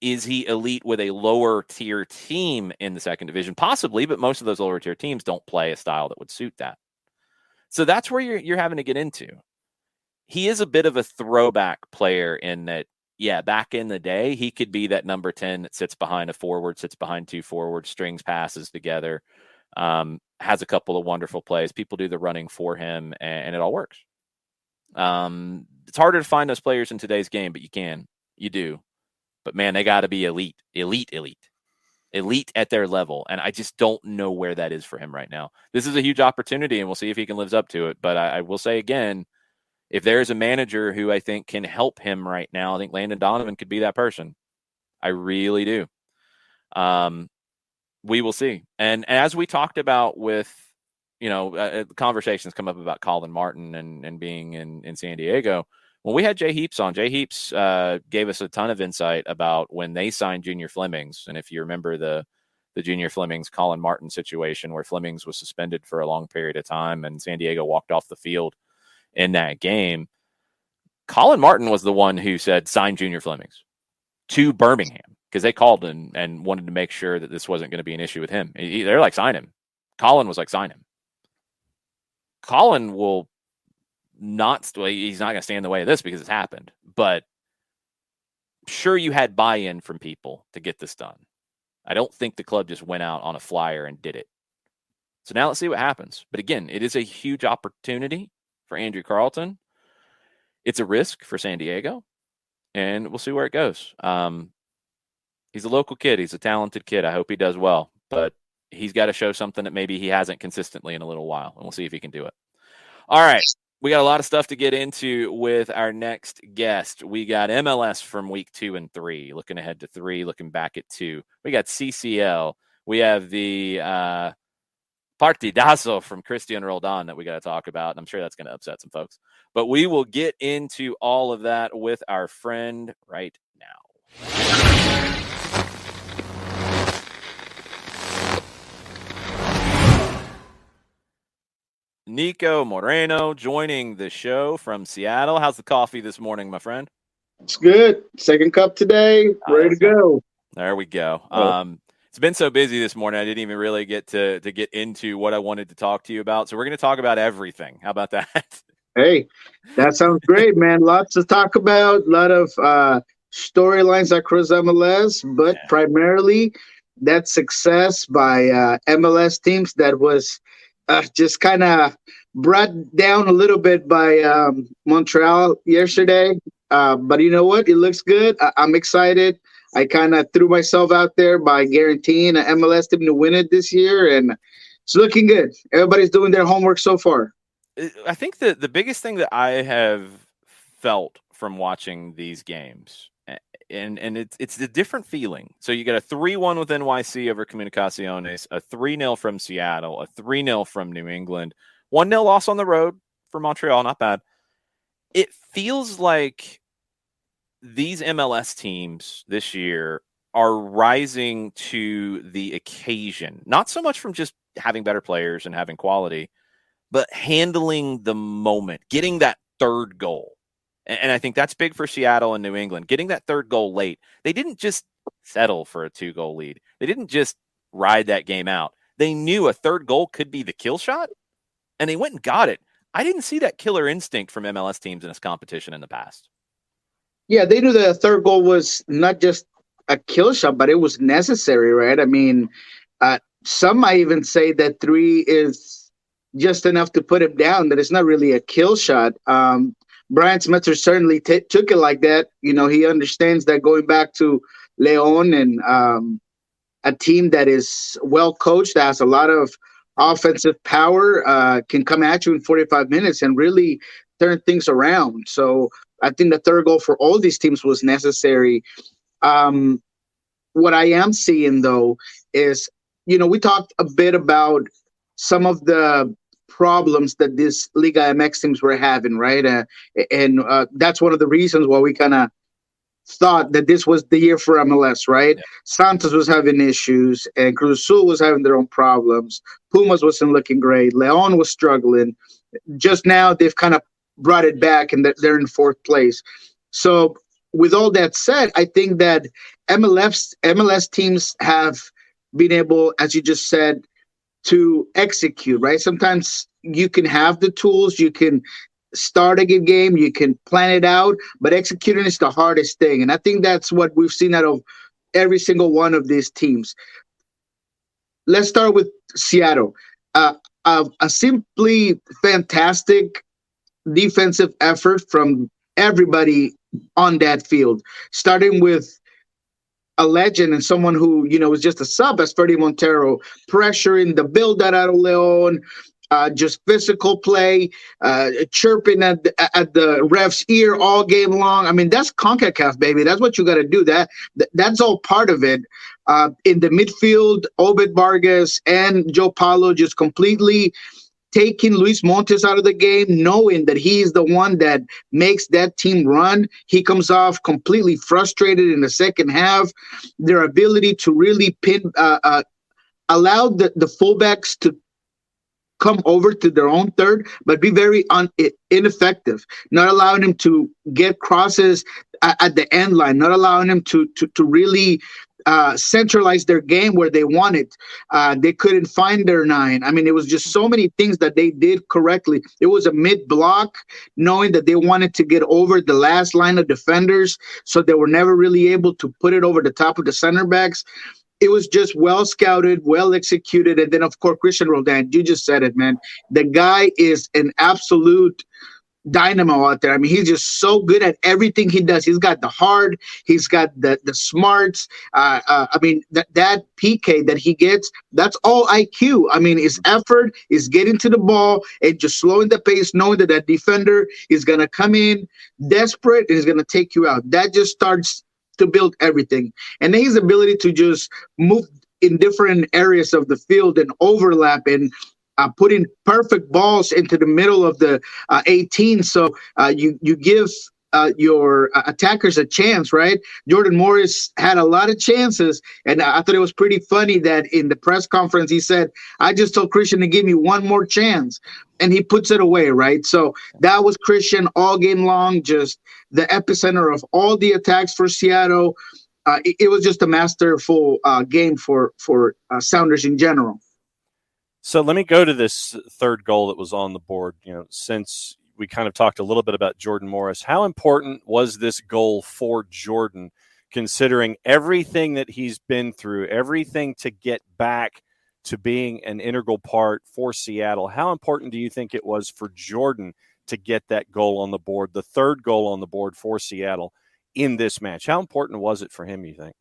Is he elite with a lower tier team in the second division? Possibly, but most of those lower tier teams don't play a style that would suit that. So that's where you're having to get into. He is a bit of a throwback player in that, yeah, back in the day, he could be that number 10 that sits behind a forward, sits behind two forwards, strings passes together, has a couple of wonderful plays. People do the running for him, and it all works. It's harder to find those players in today's game, but you do. But man, they got to be elite at their level. And I just don't know where that is for him right now. This is a huge opportunity, and we'll see if he can live up to it. But I will say again, if there is a manager who I think can help him right now, I think Landon Donovan could be that person. I really do. We will see. And as we talked about with, conversations come up about Colin Martin and being in San Diego. When we had Jay Heaps on, Jay Heaps gave us a ton of insight about when they signed Junior Flemings. And if you remember the Junior Flemings, Colin Martin situation where Flemings was suspended for a long period of time and San Diego walked off the field in that game, Colin Martin was the one who said, sign Junior Flemings to Birmingham, because they called and wanted to make sure that this wasn't going to be an issue with him. They're like, sign him. Colin was like, sign him. Colin will he's not going to stand in the way of this because it's happened, but sure, you had buy-in from people to get this done. I don't think the club just went out on a flyer and did it. So now let's see what happens. But again, it is a huge opportunity for Andrew Carleton. It's a risk for San Diego, and we'll see where it goes. He's a local kid. He's a talented kid. I hope he does well, but he's got to show something that maybe he hasn't consistently in a little while, and we'll see if he can do it. All right. We got a lot of stuff to get into with our next guest. We got MLS from week 2 and 3, looking ahead to 3, looking back at 2. We got CCL. We have the Partidazo from Christian Roldan that we got to talk about. And I'm sure that's going to upset some folks. But we will get into all of that with our friend right now. Niko Moreno joining the show from Seattle. How's the coffee this morning, my friend? It's good. Second cup today. Ready to go. There we go. It's been so busy this morning, I didn't even really get to get into what I wanted to talk to you about. So we're going to talk about everything. How about that? Hey, that sounds great, man. Lots to talk about. A lot of storylines across MLS, but primarily that success by MLS teams that was just kind of brought down a little bit by Montreal yesterday. But you know what? It looks good. I'm excited. I kind of threw myself out there by guaranteeing an MLS team to win it this year, and it's looking good. Everybody's doing their homework so far. I think the biggest thing that I have felt from watching these games, and it's a different feeling. So you got a 3-1 with NYC over Comunicaciones, a 3-0 from Seattle, a 3-0 from New England, 1-0 loss on the road for Montreal, not bad. It feels like these MLS teams this year are rising to the occasion, not so much from just having better players and having quality, but handling the moment, getting that third goal. And I think that's big for Seattle and New England. Getting that third goal late. They didn't just settle for a 2-goal lead. They didn't just ride that game out. They knew a third goal could be the kill shot, and they went and got it. I didn't see that killer instinct from MLS teams in this competition in the past. Yeah, they knew the third goal was not just a kill shot, but it was necessary, right? I mean, some might even say that 3 is just enough to put him down, that it's not really a kill shot. Brian Smetzer certainly took it like that. You know, he understands that going back to Leon and a team that is well coached, that has a lot of offensive power, can come at you in 45 minutes and really turn things around. So I think the third goal for all these teams was necessary. What I am seeing, though, is, you know, we talked a bit about some of the problems that this Liga MX teams were having, right? And that's one of the reasons why we kind of thought that this was the year for MLS, right? Yeah. Santos was having issues, and Cruz Azul was having their own problems. Pumas wasn't looking great. Leon was struggling. Just now, they've kind of brought it back, and they're in fourth place. So, with all that said, I think that MLS teams have been able, as you just said, to execute, right? Sometimes you can have the tools, you can start a good game, you can plan it out, but executing is the hardest thing. And I think that's what we've seen out of every single one of these teams. Let's start with Seattle. A simply fantastic defensive effort from everybody on that field, starting with a legend and someone who, was just a sub as Freddie Montero, pressuring the build out of Leon, just physical play, chirping at the ref's ear all game long. I mean, that's CONCACAF, baby. That's what you got to do. That's all part of it. In the midfield, Obed Vargas and Joe Paulo just completely taking Luis Montes out of the game, knowing that he's the one that makes that team run. He comes off completely frustrated in the second half. Their ability to really allow the fullbacks to come over to their own third, but be very ineffective, not allowing him to get crosses at the end line, not allowing him to really centralize their game where they wanted. They couldn't find their nine. I mean, it was just so many things that they did correctly. It was a mid-block, knowing that they wanted to get over the last line of defenders, so they were never really able to put it over the top of the center backs. It was just well scouted, well executed. And then, of course, Christian Roldan, you just said it, man. The guy is an absolute dynamo out there. I mean, he's just so good at everything he does. He's got the heart. He's got the smarts. I mean, that PK that he gets, that's all IQ. I mean, his effort is getting to the ball and just slowing the pace, knowing that that defender is going to come in desperate and is going to take you out. That just starts to build everything. And then his ability to just move in different areas of the field and overlap and putting perfect balls into the middle of the 18. So you give your attackers a chance, right? Jordan Morris had a lot of chances, and I thought it was pretty funny that in the press conference he said, I just told Christian to give me one more chance, and he puts it away, right? So that was Christian all game long, just the epicenter of all the attacks for Seattle. It was just a masterful game for Sounders in general. So let me go to this third goal that was on the board. Since we kind of talked a little bit about Jordan Morris, how important was this goal for Jordan, considering everything that he's been through, everything to get back to being an integral part for Seattle? How important do you think it was for Jordan to get that goal on the board, the third goal on the board for Seattle in this match? How important was it for him, you think?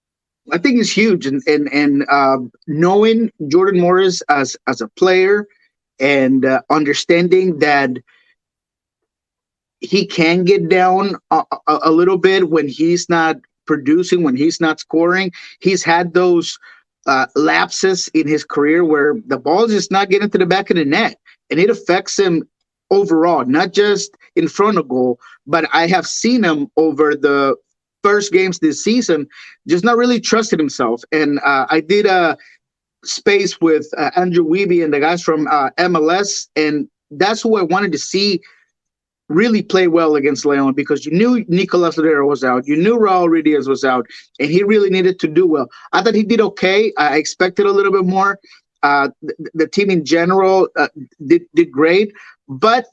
I think it's huge, and knowing Jordan Morris as a player and understanding that he can get down a little bit when he's not producing, when he's not scoring. He's had those lapses in his career where the ball is just not getting to the back of the net, and it affects him overall, not just in front of goal. But I have seen him over the first games this season just not really trusting himself. And I did a space with Andrew Weeby and the guys from MLS, and that's who I wanted to see really play well against Leon, because you knew Nicolas Lodero was out, you knew Raul Ruidiaz was out, and he really needed to do well. I thought he did okay. I expected a little bit more. The team in general did great, but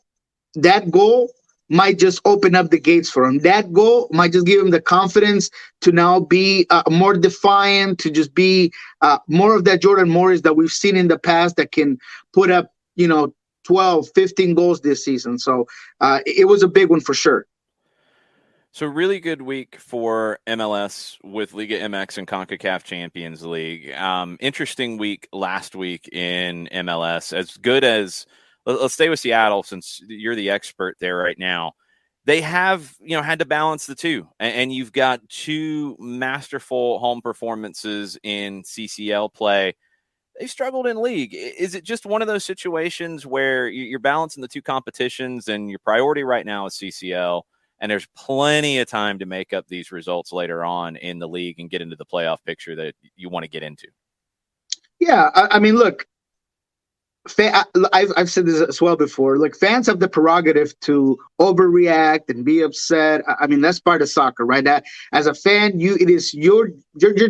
that goal might just open up the gates for him. That goal might just give him the confidence to now be more defiant, to just be more of that Jordan Morris that we've seen in the past that can put up, 12, 15 goals this season. So it was a big one for sure. So really good week for MLS with Liga MX and CONCACAF Champions League. Interesting week last week in MLS. As good as, let's stay with Seattle since you're the expert there right now. They have, had to balance the two. And you've got two masterful home performances in CCL play. They struggled in league. Is it just one of those situations where you're balancing the two competitions and your priority right now is CCL, And there's plenty of time to make up these results later on in the league and get into the playoff picture that you want to get into. Yeah, I mean, look, I've said this as well before. Like, fans have the prerogative to overreact and be upset. I mean, that's part of soccer, right? That as a fan, it is your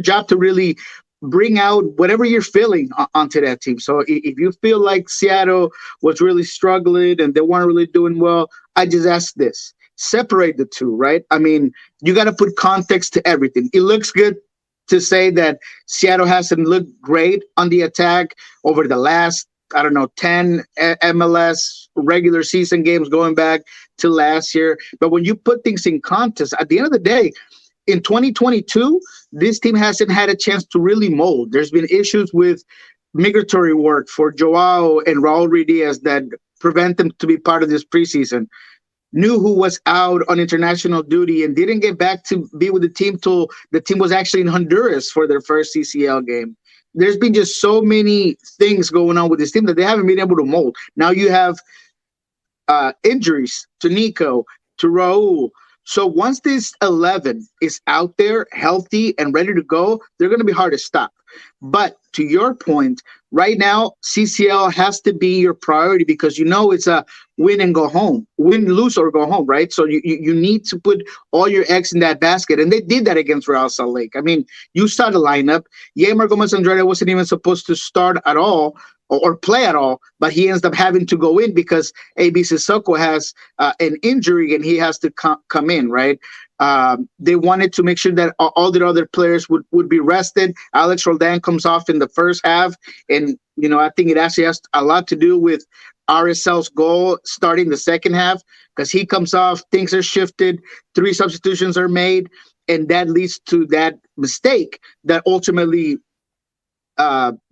job to really bring out whatever you're feeling onto that team. So if you feel like Seattle was really struggling and they weren't really doing well, I just ask this: separate the two, right? I mean, you got to put context to everything. It looks good to say that Seattle hasn't looked great on the attack over the last, 10 MLS regular season games going back to last year. But when you put things in context, at the end of the day, in 2022, this team hasn't had a chance to really mold. There's been issues with migratory work for Joao and Raul Ruiz that prevent them to be part of this preseason. Nuhu was out on international duty and didn't get back to be with the team till the team was actually in Honduras for their first CCL game. There's been just so many things going on with this team that they haven't been able to mold. Now you have injuries to Niko, to Raul. So once this 11 is out there, healthy and ready to go, they're going to be hard to stop. But to your point, right now, CCL has to be your priority because it's a win and go home, win, lose, or go home, right? So you need to put all your eggs in that basket. And they did that against Real Salt Lake. I mean, you saw the lineup. Yemer Gomez-Andrade wasn't even supposed to start at all or play at all, but he ends up having to go in because A.B. Sissoko has an injury and he has to come in, right? They wanted to make sure that all the other players would be rested. Alex Roldan comes off in the first half, and I think it actually has a lot to do with RSL's goal starting the second half because he comes off, things are shifted, 3 substitutions are made, and that leads to that mistake that ultimately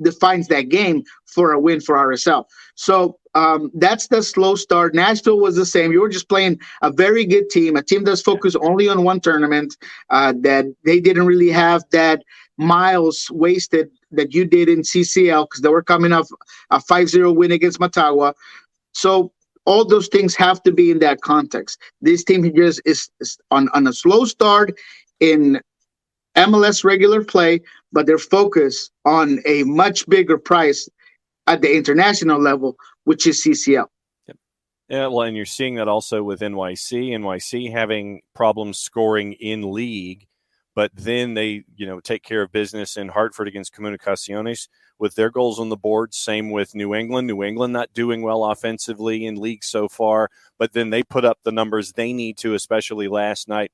defines that game for a win for RSL. So that's the slow start. Nashville was the same. You were just playing a very good team, a team that's focused only on one tournament, that they didn't really have that miles wasted that you did in CCL because they were coming off a 5-0 win against Motagua. So all those things have to be in that context. This team just is on a slow start in MLS regular play, but they're focused on a much bigger prize at the international level, which is CCL. Yeah, well, and you're seeing that also with NYC. NYC having problems scoring in league, but then they, take care of business in Hartford against Comunicaciones with their goals on the board. Same with New England. New England not doing well offensively in league so far, but then they put up the numbers they need to, especially last night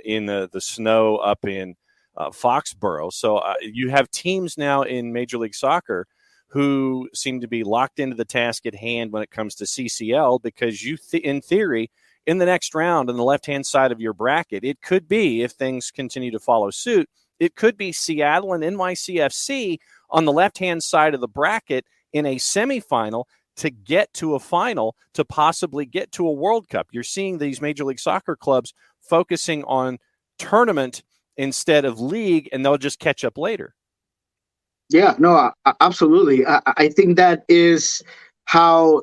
in the snow up in Foxborough. So you have teams now in Major League Soccer who seem to be locked into the task at hand when it comes to CCL because in theory, in the next round on the left-hand side of your bracket, it could be, if things continue to follow suit, it could be Seattle and NYCFC on the left-hand side of the bracket in a semifinal to get to a final to possibly get to a World Cup. You're seeing these Major League Soccer clubs focusing on tournament instead of league, and they'll just catch up later. Yeah, no, absolutely. I think that is how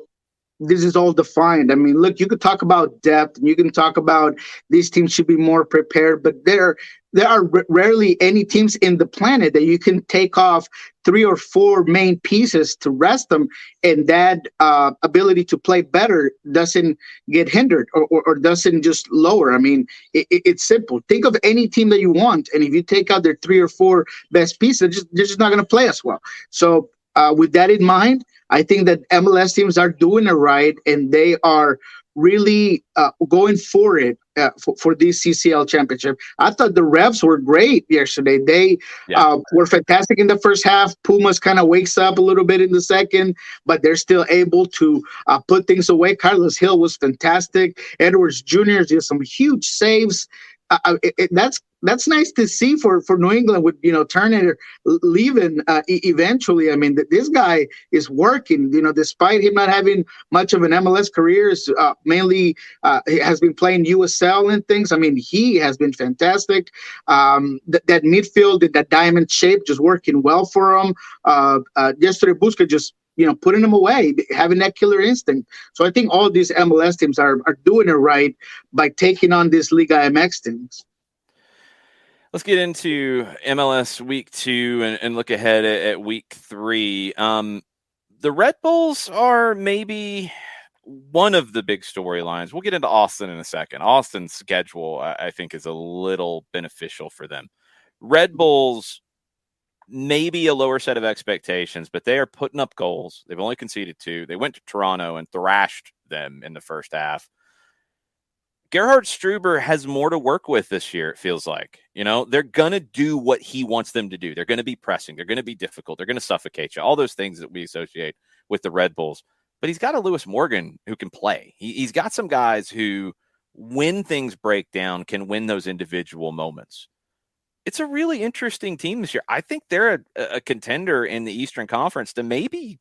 this is all defined. I mean, look, you could talk about depth and you can talk about these teams should be more prepared, but there are rarely any teams in the planet that you can take off 3 or 4 main pieces to rest them, and that ability to play better doesn't get hindered or doesn't just lower. I mean, it's simple. Think of any team that you want, and if you take out their 3 or 4 best pieces, they're just not going to play as well. So with that in mind, I think that MLS teams are doing it right, and they are really going for it for this CCL championship. I thought the Revs were great yesterday. They were fantastic in the first half. Pumas kind of wakes up a little bit in the second, but they're still able to put things away. Carlos Hill was fantastic. Edwards Jr. did some huge saves. That's nice to see for New England with Turner leaving eventually. I mean, this guy is working. Despite him not having much of an MLS career, mainly he has been playing USL and things. I mean, he has been fantastic. That midfield, that diamond shape, just working well for him. Yesterday, Busquets just putting them away, having that killer instinct. So I think all these MLS teams are doing it right by taking on these Liga MX teams. Let's get into MLS Week 2 and look ahead at Week 3. The Red Bulls are maybe one of the big storylines. We'll get into Austin in a second. Austin's schedule, I think, is a little beneficial for them. Red Bulls, maybe a lower set of expectations, but they are putting up goals. They've only conceded 2. They went to Toronto and thrashed them in the first half. Gerhard Struber has more to work with this year, it feels like. They're going to do what he wants them to do. They're going to be pressing. They're going to be difficult. They're going to suffocate you. All those things that we associate with the Red Bulls. But he's got a Lewis Morgan who can play. He's got some guys who, when things break down, can win those individual moments. It's a really interesting team this year. I think they're a contender in the Eastern Conference to maybe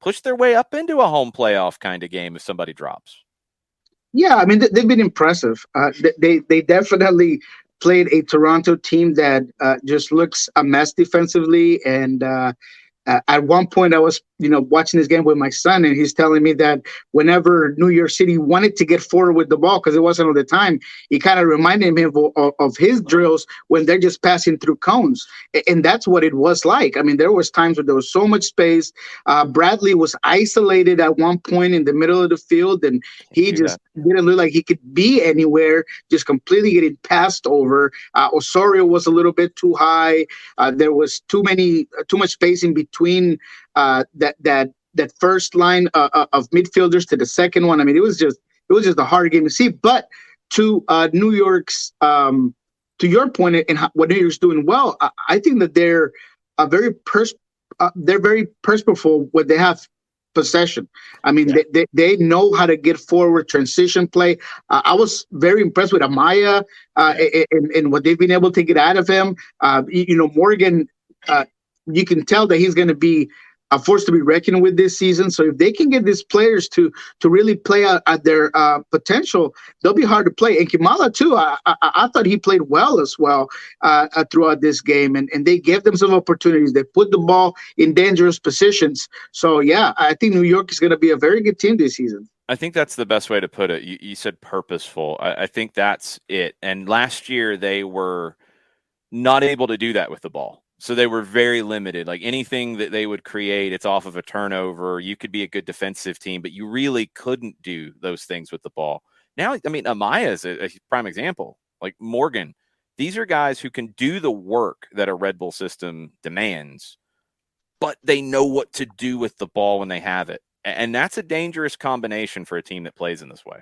push their way up into a home playoff kind of game if somebody drops. Yeah, I mean, they've been impressive. They definitely played a Toronto team that just looks a mess defensively. And at one point I was, watching this game with my son, and he's telling me that whenever New York City wanted to get forward with the ball, because it wasn't all the time, he kind of reminded him of his drills when they're just passing through cones. And that's what it was like. I mean, there was times where there was so much space. Bradley was isolated at one point in the middle of the field, and he just didn't look like he could be anywhere, just completely getting passed over. Osorio was a little bit too high. There was too much space in between that first line of midfielders to the second one. I mean, it was just a hard game to see. But to New York's, to your point, and what New York's doing well, I think that they're very purposeful when they have possession. I mean, they know how to get forward, transition play. I was very impressed with Amaya and what they've been able to get out of him. Morgan, you can tell that he's going to be a force to be reckoned with this season. So if they can get these players to really play out at their potential, they'll be hard to play. And Kimala, too, I thought he played well as well throughout this game. And they gave them some opportunities. They put the ball in dangerous positions. So, yeah, I think New York is going to be a very good team this season. I think that's the best way to put it. You said purposeful. I think that's it. And last year they were not able to do that with the ball. So they were very limited. Like anything that they would create, it's off of a turnover. You could be a good defensive team, but you really couldn't do those things with the ball. Now, I mean, Amaya is a prime example. Like Morgan, these are guys who can do the work that a Red Bull system demands, but they know what to do with the ball when they have it. And that's a dangerous combination for a team that plays in this way.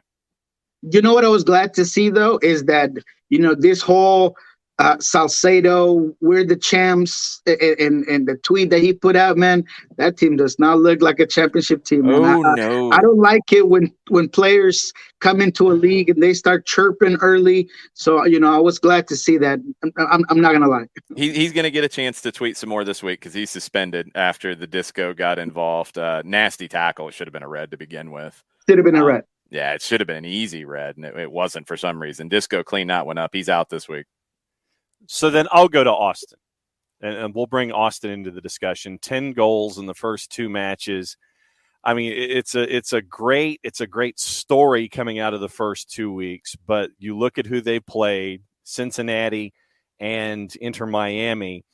You know what I was glad to see, though, is that, this whole Salcedo, we're the champs, and the tweet that he put out, man, that team does not look like a championship team. No. I don't like it when players come into a league and they start chirping early. So, I was glad to see that. I'm not going to lie. He's going to get a chance to tweet some more this week because he's suspended after the disco got involved. Nasty tackle. It should have been a red to begin with. Should have been a red. Yeah, it should have been an easy red, and it wasn't for some reason. Disco cleaned that one up. He's out this week. So then I'll go to Austin, and we'll bring Austin into the discussion. 10 goals in the first 2 matches. I mean, it's a great story coming out of the first 2 weeks. But you look at who they played, Cincinnati and Inter Miami.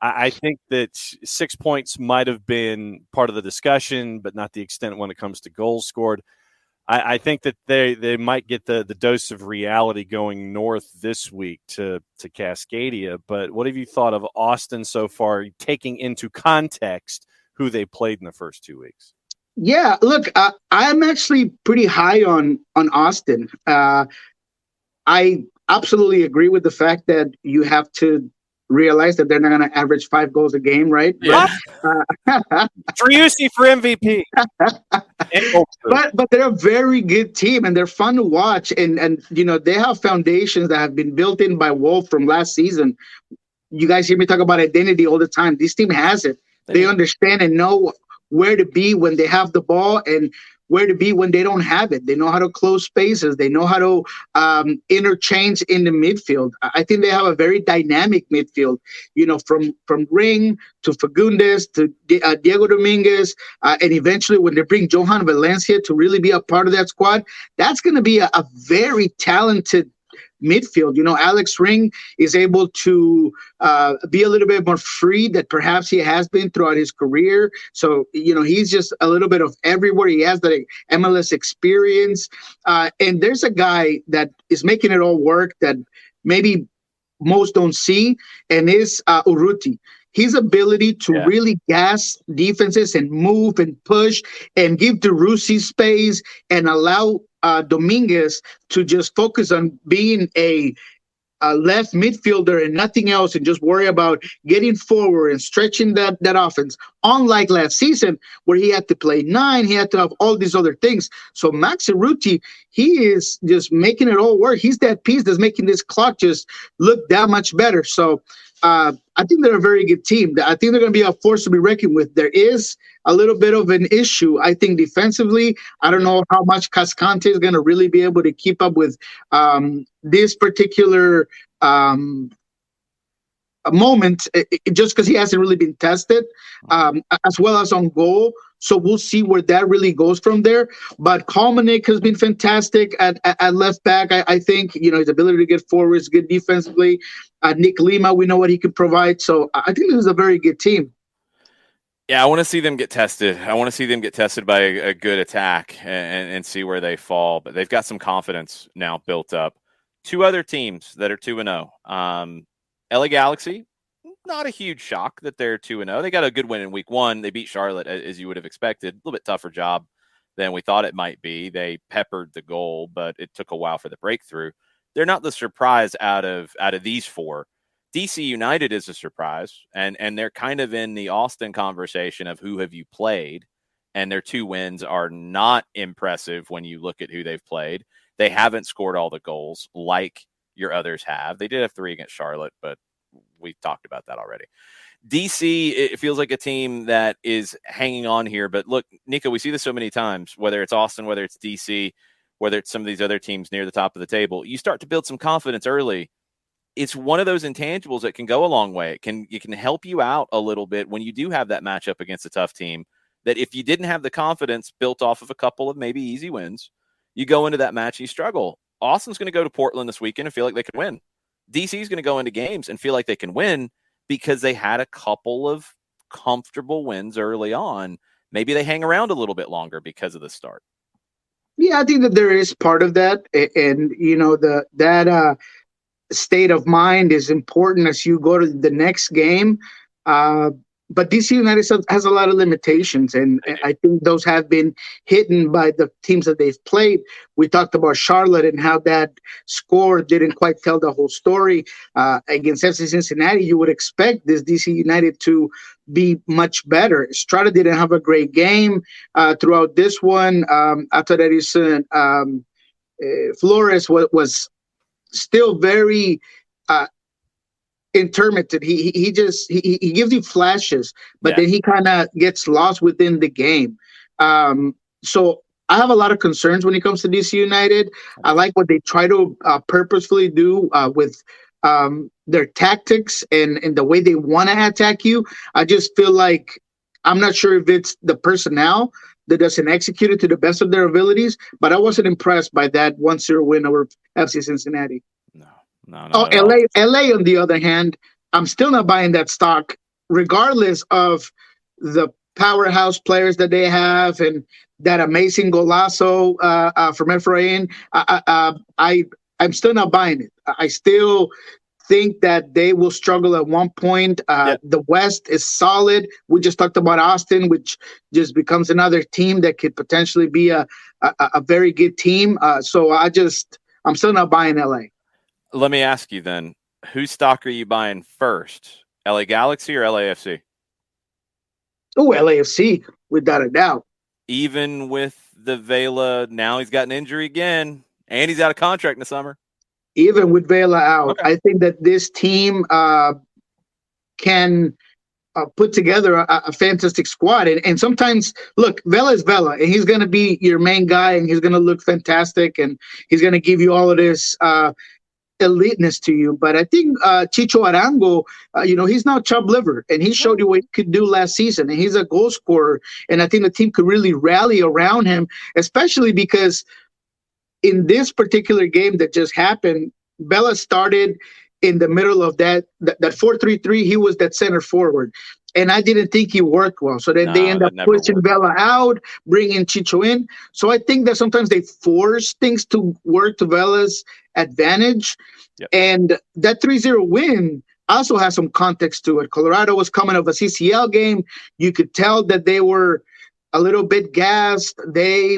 I think that 6 points might have been part of the discussion, but not the extent when it comes to goals scored. I think that they might get the dose of reality going north this week to Cascadia. But what have you thought of Austin so far, taking into context who they played in the first 2 weeks? Yeah, look, I'm actually pretty high on Austin. I absolutely agree with the fact that you have to realize that they're not going to average 5 goals a game, right? Yeah. Driussi for MVP. But they're a very good team, and they're fun to watch. And they have foundations that have been built in by Wolf from last season. You guys hear me talk about identity all the time. This team has it. They understand and know where to be when they have the ball. And where to be when they don't have it. They know how to close spaces. They know how to interchange in the midfield. I think they have a very dynamic midfield, from Ring to Fagundes to Diego Dominguez. And eventually when they bring Johan Valencia to really be a part of that squad, that's going to be a very talented midfield. Alex Ring is able to be a little bit more free than perhaps he has been throughout his career. So, he's just a little bit of everywhere. He has that MLS experience. And there's a guy that is making it all work that maybe most don't see, and is Urruti. His ability to really gas defenses and move and push and give DeRusi space and allow Dominguez to just focus on being a left midfielder and nothing else, and just worry about getting forward and stretching that offense. Unlike last season, where he had to play 9, he had to have all these other things. So Max Urruti, he is just making it all work. He's that piece that's making this clock just look that much better. So I think they're a very good team. I think they're going to be a force to be reckoned with. There is a little bit of an issue, I think, defensively. I don't know how much Cascante is going to really be able to keep up with this particular moment, just because he hasn't really been tested, as well as on goal. So we'll see where that really goes from there. But Kalmanik has been fantastic at left back. I think, his ability to get forward is good defensively. Nick Lima, we know what he can provide. So I think this is a very good team. Yeah, I want to see them get tested. I want to see them get tested by a good attack and see where they fall. But they've got some confidence now built up. 2 other teams that are 2-0. LA Galaxy, not a huge shock that they're 2-0. They got a good win in week 1. They beat Charlotte, as you would have expected. A little bit tougher job than we thought it might be. They peppered the goal, but it took a while for the breakthrough. They're not the surprise out of these 4. DC United is a surprise, and they're kind of in the Austin conversation of who have you played, and their 2 wins are not impressive when you look at who they've played. They haven't scored all the goals like your others have. They did have 3 against Charlotte, but we've talked about that already. DC, it feels like a team that is hanging on here. But look, Nico, we see this so many times, whether it's Austin, whether it's DC, whether it's some of these other teams near the top of the table, you start to build some confidence early. It's one of those intangibles that can go a long way. It can help you out a little bit when you do have that matchup against a tough team, that if you didn't have the confidence built off of a couple of maybe easy wins, you go into that match and you struggle. Austin's going to go to Portland this weekend and feel like they can win. DC is going to go into games and feel like they can win because they had a couple of comfortable wins early on. Maybe they hang around a little bit longer because of the start. Yeah, I think that there is part of that. And, that state of mind is important as you go to the next game. But DC United has a lot of limitations, and I think those have been hidden by the teams that they've played. We talked about Charlotte and how that score didn't quite tell the whole story. Against FC Cincinnati, you would expect this DC United to be much better. Estrada didn't have a great game throughout this one. After that, Flores was still very intermittent. He gives you flashes, but then he kind of gets lost within the game. So I have a lot of concerns when it comes to DC United. I like what they try to purposefully do with their tactics and the way they want to attack you. I just feel like I'm not sure if it's the personnel that doesn't execute it to the best of their abilities, but I wasn't impressed by that 1-0 win over FC Cincinnati. No. LA, on the other hand, I'm still not buying that stock, regardless of the powerhouse players that they have and that amazing golazo from Efrain. I'm still not buying it. I still think that they will struggle at one point. The West is solid. We just talked about Austin, which just becomes another team that could potentially be a very good team. So I'm still not buying LA. Let me ask you then, whose stock are you buying first? LA Galaxy or LAFC? Oh, LAFC, without a doubt. Even with the Vela, now he's got an injury again, and he's out of contract in the summer. Even with Vela out, okay. I think that this team can put together a fantastic squad. And sometimes, look, Vela is Vela, and he's going to be your main guy, and he's going to look fantastic, and he's going to give you all of this eliteness to you. But I think Chicho Arango, he's now Chubb liver, and he showed you what he could do last season, and he's a goal scorer. And I think the team could really rally around him, especially because in this particular game that just happened, Vela started in the middle of that 4-3-3. He was that center forward, and I didn't think he worked well. So then they end up pushing Vela out, bringing Chicho in. So I think that sometimes they force things to work to Vela's advantage. Yep. And that 3-0 win also has some context to it. Colorado was coming off a CCL game. You could tell that they were a little bit gassed. They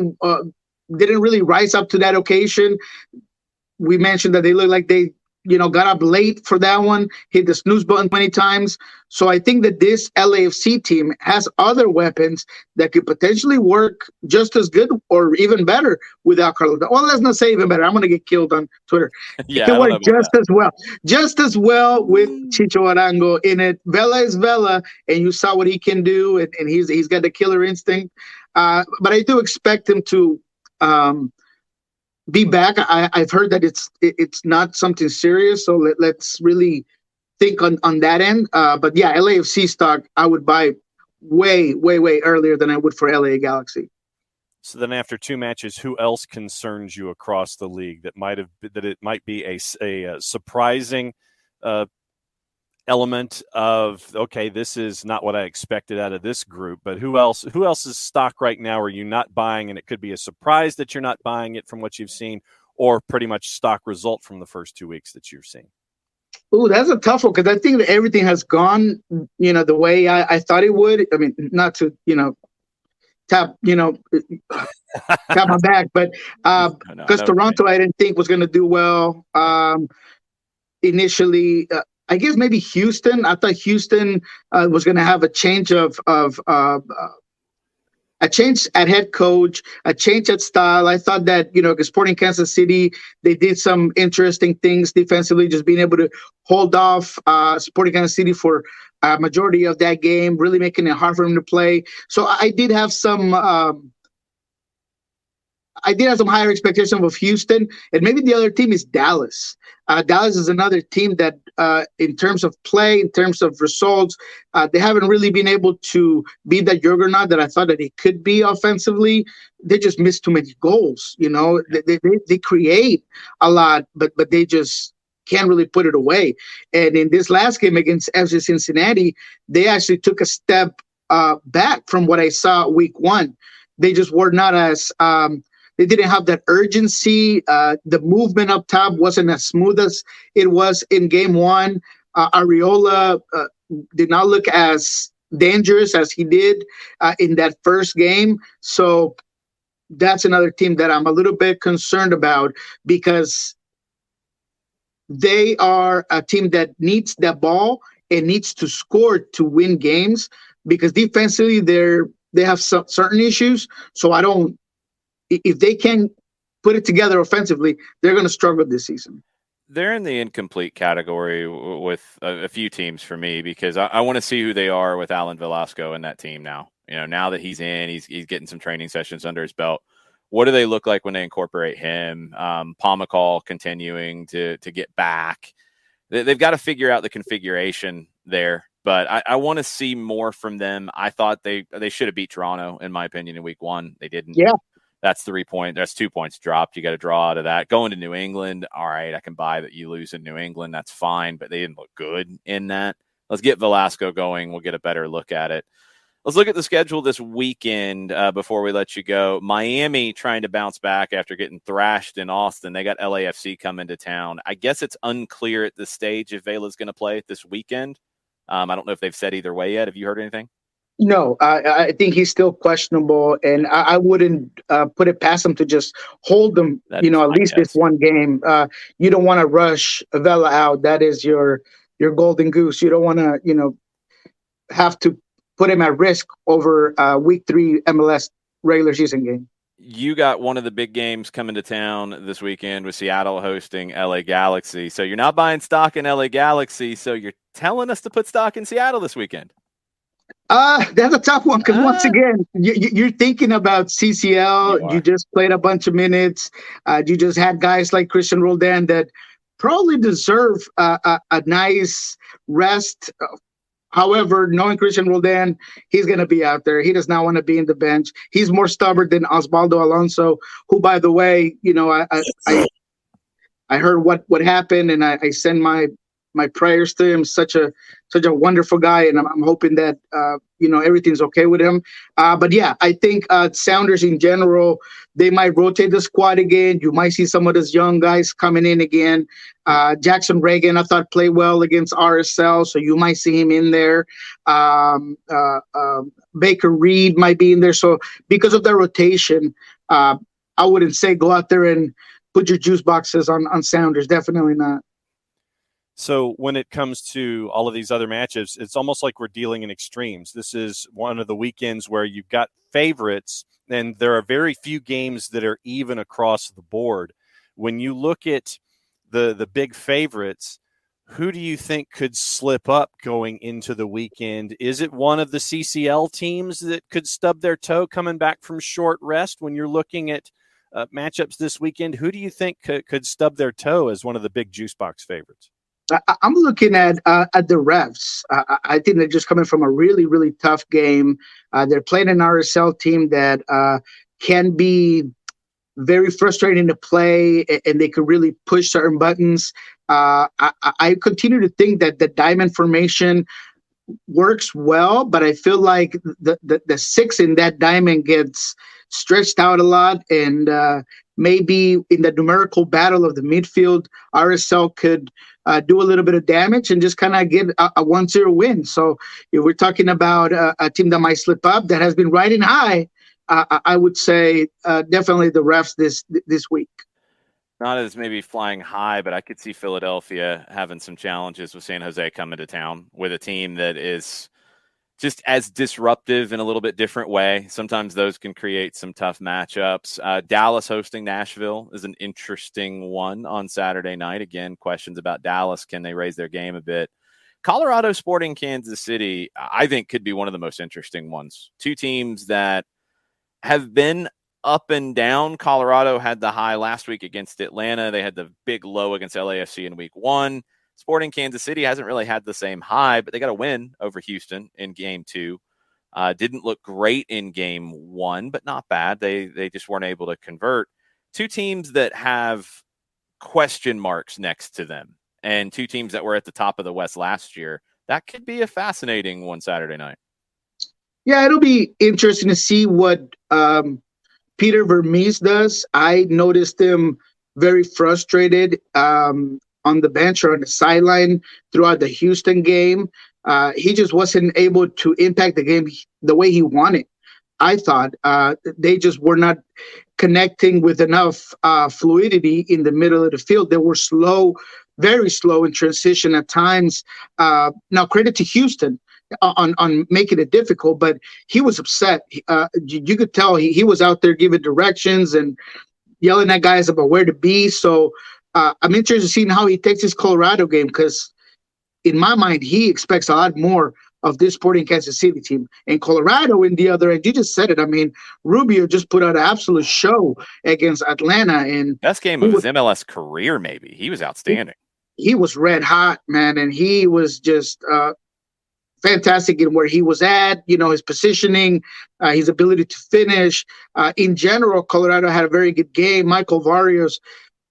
didn't really rise up to that occasion. We mentioned that they looked like they got up late for that one, hit the snooze button many times. So I think that this LAFC team has other weapons that could potentially work just as good or even better without Carlos. Well, let's not say even better. I'm going to get killed on Twitter. Yeah, it can work just as well with Chicho Arango in it. Vela is Vela, and you saw what he can do, and he's got the killer instinct. But I do expect him to be back. I've heard that it's not something serious, so let's really think on that end. But yeah, LAFC stock I would buy way earlier than I would for LA Galaxy. So then, after two matches, who else concerns you across the league that it might be a surprising element of, okay, this is not what I expected out of this group, but who else's stock right now are you not buying, and it could be a surprise that you're not buying it from what you've seen, or pretty much stock result from the first 2 weeks that you're seeing? Ooh, that's a tough one, because I think that everything has gone, the way I thought it would. I mean, not to, tap my back, but because Toronto, I didn't think was going to do well initially. I guess maybe Houston. I thought Houston was going to have a change a change at head coach, a change at style. I thought that, Sporting Kansas City, they did some interesting things defensively, just being able to hold off Sporting Kansas City for a majority of that game, really making it hard for him to play. So I did have some higher expectations of Houston, and maybe the other team is Dallas. Dallas is another team that, in terms of play, in terms of results, they haven't really been able to be that juggernaut that I thought that it could be offensively. They just miss too many goals. They create a lot, but they just can't really put it away. And in this last game against FC Cincinnati, they actually took a step back from what I saw week one. They just were not as they didn't have that urgency. The movement up top wasn't as smooth as it was in game one. Areola did not look as dangerous as he did in that first game. So that's another team that I'm a little bit concerned about, because they are a team that needs that ball and needs to score to win games, because defensively they have some certain issues. So if they can put it together offensively, they're going to struggle this season. They're in the incomplete category with a few teams for me, because I want to see who they are with Alan Velasco and that team now. Now that he's in, he's getting some training sessions under his belt. What do they look like when they incorporate him? Pomacall continuing to get back. They've got to figure out the configuration there, but I want to see more from them. I thought they should have beat Toronto, in my opinion, in week one. They didn't. Yeah. That's 3 points. That's 2 points dropped. You got to draw out of that. Going to New England, all right, I can buy that you lose in New England. That's fine, but they didn't look good in that. Let's get Velasco going. We'll get a better look at it. Let's look at the schedule this weekend before we let you go. Miami trying to bounce back after getting thrashed in Austin. They got LAFC coming to town. I guess it's unclear at this stage if Vela's going to play this weekend. I don't know if they've said either way yet. Have you heard anything? No, I think he's still questionable, and I wouldn't put it past him to just hold him, at least this one game. You don't want to rush Vela out. That is your golden goose. You don't want to, have to put him at risk over week 3 MLS regular season game. You got one of the big games coming to town this weekend with Seattle hosting LA Galaxy. So you're not buying stock in LA Galaxy, so you're telling us to put stock in Seattle this weekend. That's a tough one because once again, you're thinking about CCL. You just played a bunch of minutes. You just had guys like Christian Roldan that probably deserve a nice rest. However, knowing Christian Roldan, he's going to be out there. He does not want to be in the bench. He's more stubborn than Osvaldo Alonso, who, by the way, I heard what happened, and I send my prayers to him. Such a wonderful guy, and I'm hoping that everything's okay with him. But yeah, I think Sounders in general, they might rotate the squad again. You might see some of those young guys coming in again. Jackson Reagan, I thought, played well against RSL, so you might see him in there. Baker Reed might be in there. So because of the rotation, I wouldn't say go out there and put your juice boxes on Sounders. Definitely not. So when it comes to all of these other matchups, it's almost like we're dealing in extremes. This is one of the weekends where you've got favorites, and there are very few games that are even across the board. When you look at the big favorites, who do you think could slip up going into the weekend? Is it one of the CCL teams that could stub their toe coming back from short rest? When you're looking at matchups this weekend, who do you think could stub their toe as one of the big juice box favorites? I'm looking at the refs. I think they're just coming from a really, really tough game. They're playing an RSL team that can be very frustrating to play, and they could really push certain buttons. I continue to think that the diamond formation works well, but I feel like the six in that diamond gets stretched out a lot, and maybe in the numerical battle of the midfield, RSL could do a little bit of damage and just kind of get a 1-0 win. So if we're talking about a team that might slip up, that has been riding high, I would say definitely the refs this week. Not as maybe flying high, but I could see Philadelphia having some challenges with San Jose coming to town with a team that is just as disruptive in a little bit different way. Sometimes those can create some tough matchups. Dallas hosting Nashville is an interesting one on Saturday night. Again, questions about Dallas. Can they raise their game a bit? Colorado Sporting Kansas City, I think, could be one of the most interesting ones. Two teams that have been up and down. Colorado had the high last week against Atlanta. They had the big low against LAFC in week 1. Sporting Kansas City hasn't really had the same high, but they got a win over Houston in game 2. Didn't look great in game 1, but not bad. They just weren't able to convert. Two teams that have question marks next to them, and two teams that were at the top of the West last year. That could be a fascinating one Saturday night. Yeah, it'll be interesting to see what Peter Vermees does. I noticed him very frustrated on the bench or on the sideline throughout the Houston game. He just wasn't able to impact the game the way he wanted. I thought they just were not connecting with enough fluidity in the middle of the field. They were slow, very slow in transition at times. Now, credit to Houston on making it difficult, but he was upset. You could tell he was out there giving directions and yelling at guys about where to be. So I'm interested in seeing how he takes his Colorado game, because in my mind, he expects a lot more of this Sporting Kansas City team. And Colorado, in the other end, you just said it. I mean, Rubio just put out an absolute show against Atlanta. And best game of his MLS career, maybe. He was outstanding. He was red hot, man, and he was just fantastic in where he was at, his positioning, his ability to finish. In general, Colorado had a very good game. Michael Barrios,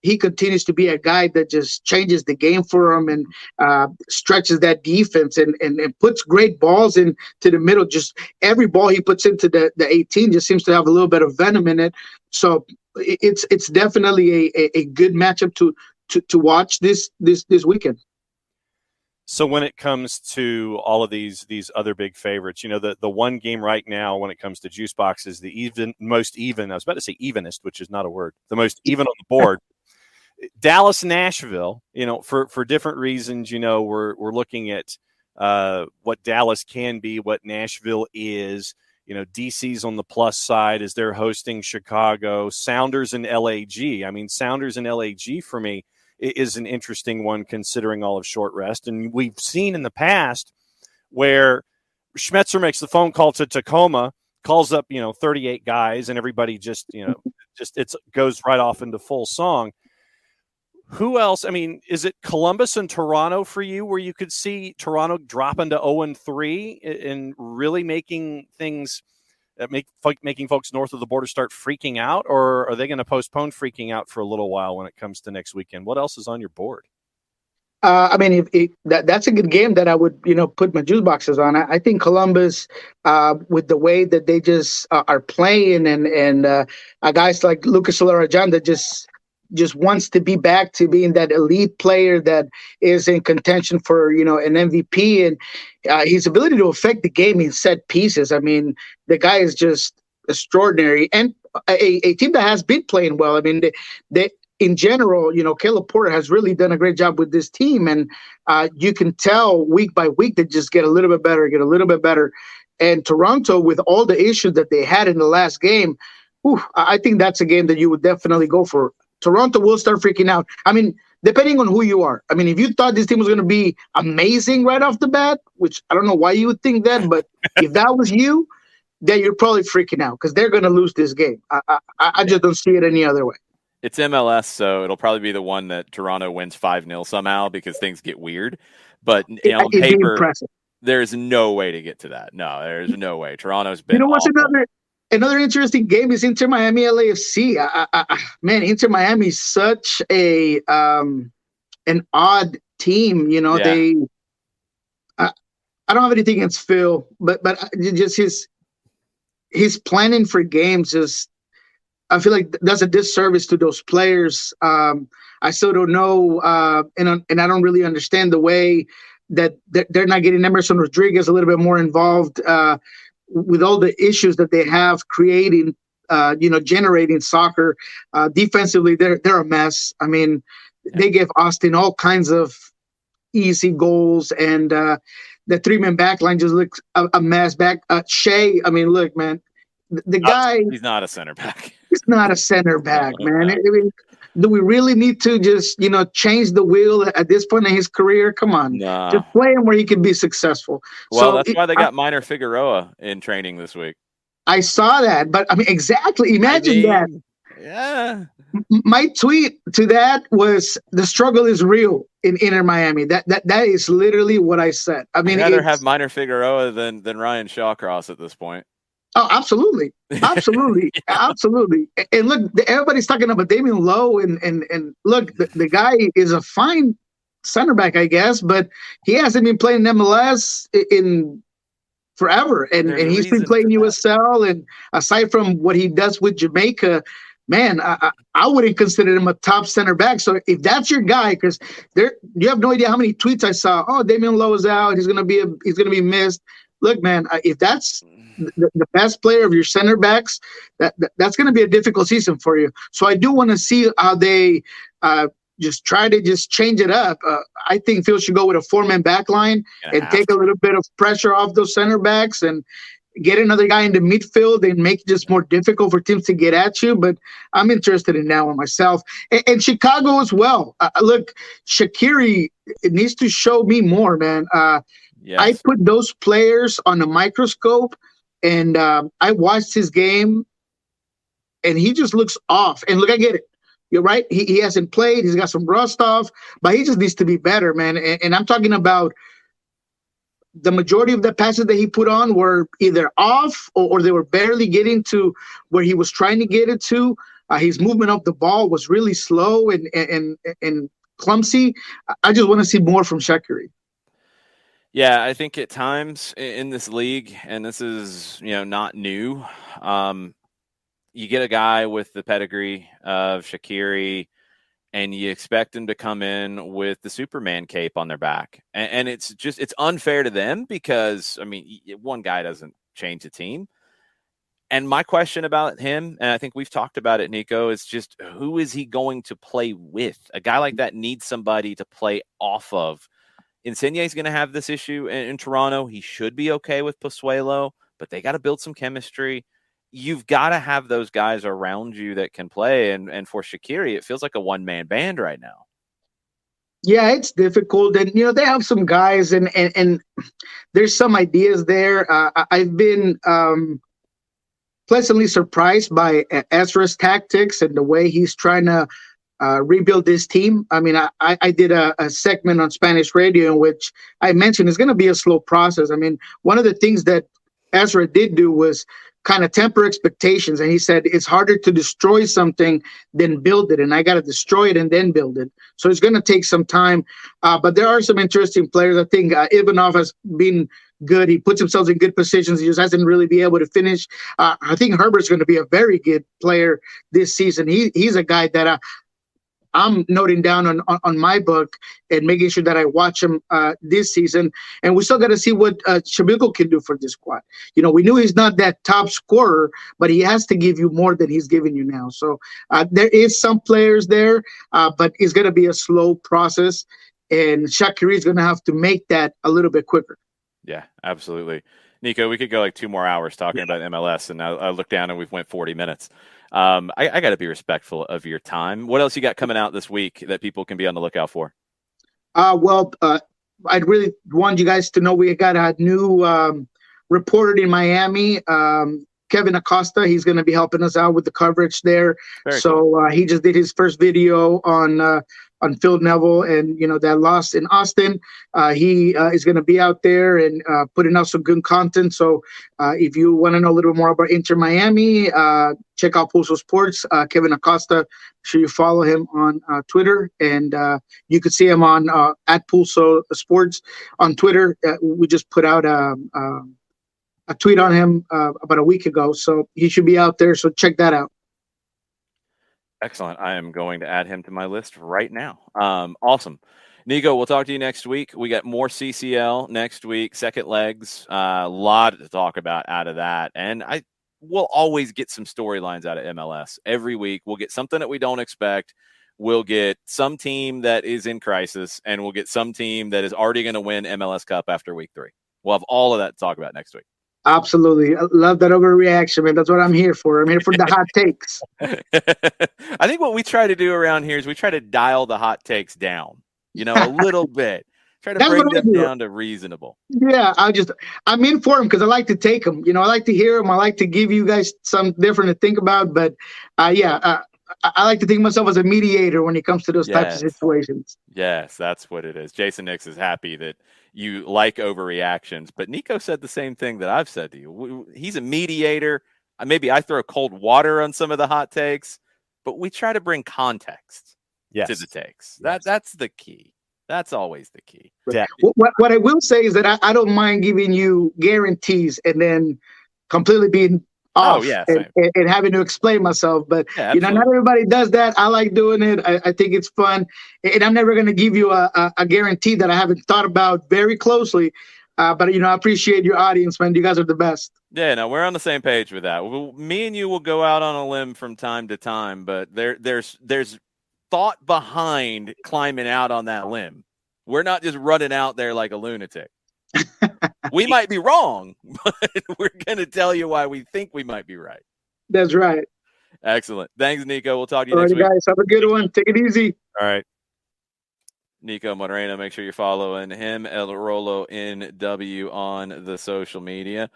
he continues to be a guy that just changes the game for him and stretches that defense and puts great balls into the middle. Just every ball he puts into the 18 just seems to have a little bit of venom in it. So it's definitely a good matchup to watch this weekend. So when it comes to all of these other big favorites, the one game right now when it comes to juice box is the most even. I was about to say evenest, which is not a word. The most even on the board. Dallas, Nashville, for different reasons, we're looking at what Dallas can be, what Nashville is. DC's on the plus side as they're hosting Chicago. Sounders and LAG. I mean, Sounders and LAG for me is an interesting one considering all of short rest. And we've seen in the past where Schmetzer makes the phone call to Tacoma, calls up, 38 guys, and everybody just it goes right off into full song. Who else? I mean, is it Columbus and Toronto for you, where you could see Toronto dropping to 0-3 and really making things making folks north of the border start freaking out, or are they going to postpone freaking out for a little while when it comes to next weekend? What else is on your board? I mean, that's a good game that I would, put my juice boxes on. I think Columbus, with the way that they just are playing, and guys like Lucas Solarajan that just wants to be back to being that elite player that is in contention for, an MVP, and his ability to affect the game in set pieces. I mean, the guy is just extraordinary, and a team that has been playing well. I mean, they in general, Caleb Porter has really done a great job with this team, and you can tell week by week they just get a little bit better. And Toronto, with all the issues that they had in the last game, I think that's a game that you would definitely go for. Toronto will start freaking out. I mean, depending on who you are. I mean, if you thought this team was going to be amazing right off the bat, which I don't know why you would think that, but if that was you, then you're probably freaking out because they're going to lose this game. I just don't see it any other way. It's MLS, so it'll probably be the one that Toronto wins 5-0 somehow because things get weird. But on paper, there's no way to get to that. No, there's no way. Toronto's been what's another interesting game is Inter Miami LAFC. Man, Inter Miami is such a an odd team. They. I don't have anything against Phil, but just his planning for games just. I feel like that's a disservice to those players. I still don't know, and I don't really understand the way that they're not getting Emerson Rodriguez a little bit more involved with all the issues that they have creating, generating soccer. Defensively, they're a mess. I mean, they give Austin all kinds of easy goals, and the 3-man back line just looks a mess. Shea, I mean, look, man. The guy, he's not a center back. He's not a center back, man. I mean, do we really need to just, change the wheel at this point in his career? Come on. Nah. Just play him where he can be successful. Well, that's why they got Minor Figueroa in training this week. I saw that, but I mean, exactly. Imagine that. Yeah. My tweet to that was the struggle is real in Inter Miami. That is literally what I said. I mean, I'd rather have Minor Figueroa than Ryan Shawcross at this point. Oh, absolutely. Absolutely. Absolutely. And look, everybody's talking about Damian Lowe, and look, the guy is a fine center back, I guess, but he hasn't been playing MLS in forever. And he's been playing USL. And aside from what he does with Jamaica, man, I wouldn't consider him a top center back. So if that's your guy, because you have no idea how many tweets I saw. Oh, Damian Lowe is out. He's gonna be missed. Look, man, if that's the best player of your center backs, that's going to be a difficult season for you. So I do want to see how they just try to just change it up. I think Phil should go with a 4-man back line and take a little bit of pressure off those center backs and get another guy in the midfield and make it just more difficult for teams to get at you. But I'm interested in that one myself. And Chicago as well. Look, Shaqiri, it needs to show me more, man. Yes. I put those players on a microscope, and I watched his game, and he just looks off. And look, I get it. You're right. He hasn't played. He's got some rust off, but he just needs to be better, man. And I'm talking about the majority of the passes that he put on were either off or they were barely getting to where he was trying to get it to. His movement of the ball was really slow and clumsy. I just want to see more from Shaqiri. Yeah, I think at times in this league, and this is, not new, you get a guy with the pedigree of Shaqiri, and you expect him to come in with the Superman cape on their back. And it's unfair to them because, I mean, one guy doesn't change the team. And my question about him, and I think we've talked about it, Nico, is just who is he going to play with? A guy like that needs somebody to play off of. Insigne is going to have this issue in Toronto. He should be okay with Pozuelo, but they got to build some chemistry. You've got to have those guys around you that can play. And for Shaqiri, it feels like a one-man band right now. Yeah, it's difficult, and they have some guys, and there's some ideas there. I've been pleasantly surprised by Ezra's tactics and the way he's trying to rebuild this team. I mean, I did a segment on Spanish radio in which I mentioned it's going to be a slow process. I mean, one of the things that Ezra did do was kind of temper expectations. And he said, it's harder to destroy something than build it. And I got to destroy it and then build it. So it's going to take some time. But there are some interesting players. I think Ivanov has been good. He puts himself in good positions. He just hasn't really been able to finish. I think Herbert's going to be a very good player this season. He's a guy that I'm noting down on my book and making sure that I watch him this season. And we still got to see what Shabilko can do for this squad. We knew he's not that top scorer, but he has to give you more than he's giving you now. So there is some players there, but it's going to be a slow process. And Shaqiri is going to have to make that a little bit quicker. Yeah, absolutely. Niko, we could go like 2 more hours talking about MLS, and I look down and we've went 40 minutes. I got to be respectful of your time. What else you got coming out this week that people can be on the lookout for? I'd really want you guys to know we got a new reporter in Miami, Kevin Acosta. He's going to be helping us out with the coverage there. Very cool. He just did his first video on Phil Neville and that loss in Austin. He is going to be out there and putting out some good content. So if you want to know a little bit more about Inter Miami, check out Pulso Sports. Kevin Acosta, make sure you follow him on Twitter, and you could see him on at Pulso Sports on Twitter. We just put out a tweet on him about a week ago, so he should be out there. So check that out. Excellent. I am going to add him to my list right now. Awesome. Niko, we'll talk to you next week. We got more CCL next week, second legs. A lot to talk about out of that. And we'll always get some storylines out of MLS. Every week, we'll get something that we don't expect. We'll get some team that is in crisis, and we'll get some team that is already going to win MLS Cup after week 3. We'll have all of that to talk about next week. Absolutely. I love that overreaction, man. That's what I'm here for. I'm here for the hot takes. I think what we try to do around here is we try to dial the hot takes down, a little bit. Try to bring them down to reasonable. Yeah, I'm in for them because I like to take them. I like to hear them. I like to give you guys something different to think about. But, I like to think of myself as a mediator when it comes to those types of situations. Yes, that's what it is. Jason Nix is happy that you like overreactions, but Niko said the same thing that I've said to you. He's a mediator. Maybe I throw cold water on some of the hot takes, but we try to bring context to the takes. That's the key. That's always the key. Yeah. What I will say is that I don't mind giving you guarantees and then completely being off and having to explain myself. But, not everybody does that. I like doing it. I think it's fun. And I'm never going to give you a guarantee that I haven't thought about very closely. But, I appreciate your audience, man. You guys are the best. Yeah, no, we're on the same page with that. Me and you will go out on a limb from time to time, but there's thought behind climbing out on that limb. We're not just running out there like a lunatic. We might be wrong, but we're going to tell you why we think we might be right. That's right. Excellent. Thanks, Niko. We'll talk to you next week. Guys, have a good one. Take it easy. All right. Niko Moreno, make sure you're following him, El Rolo NW, on the social media.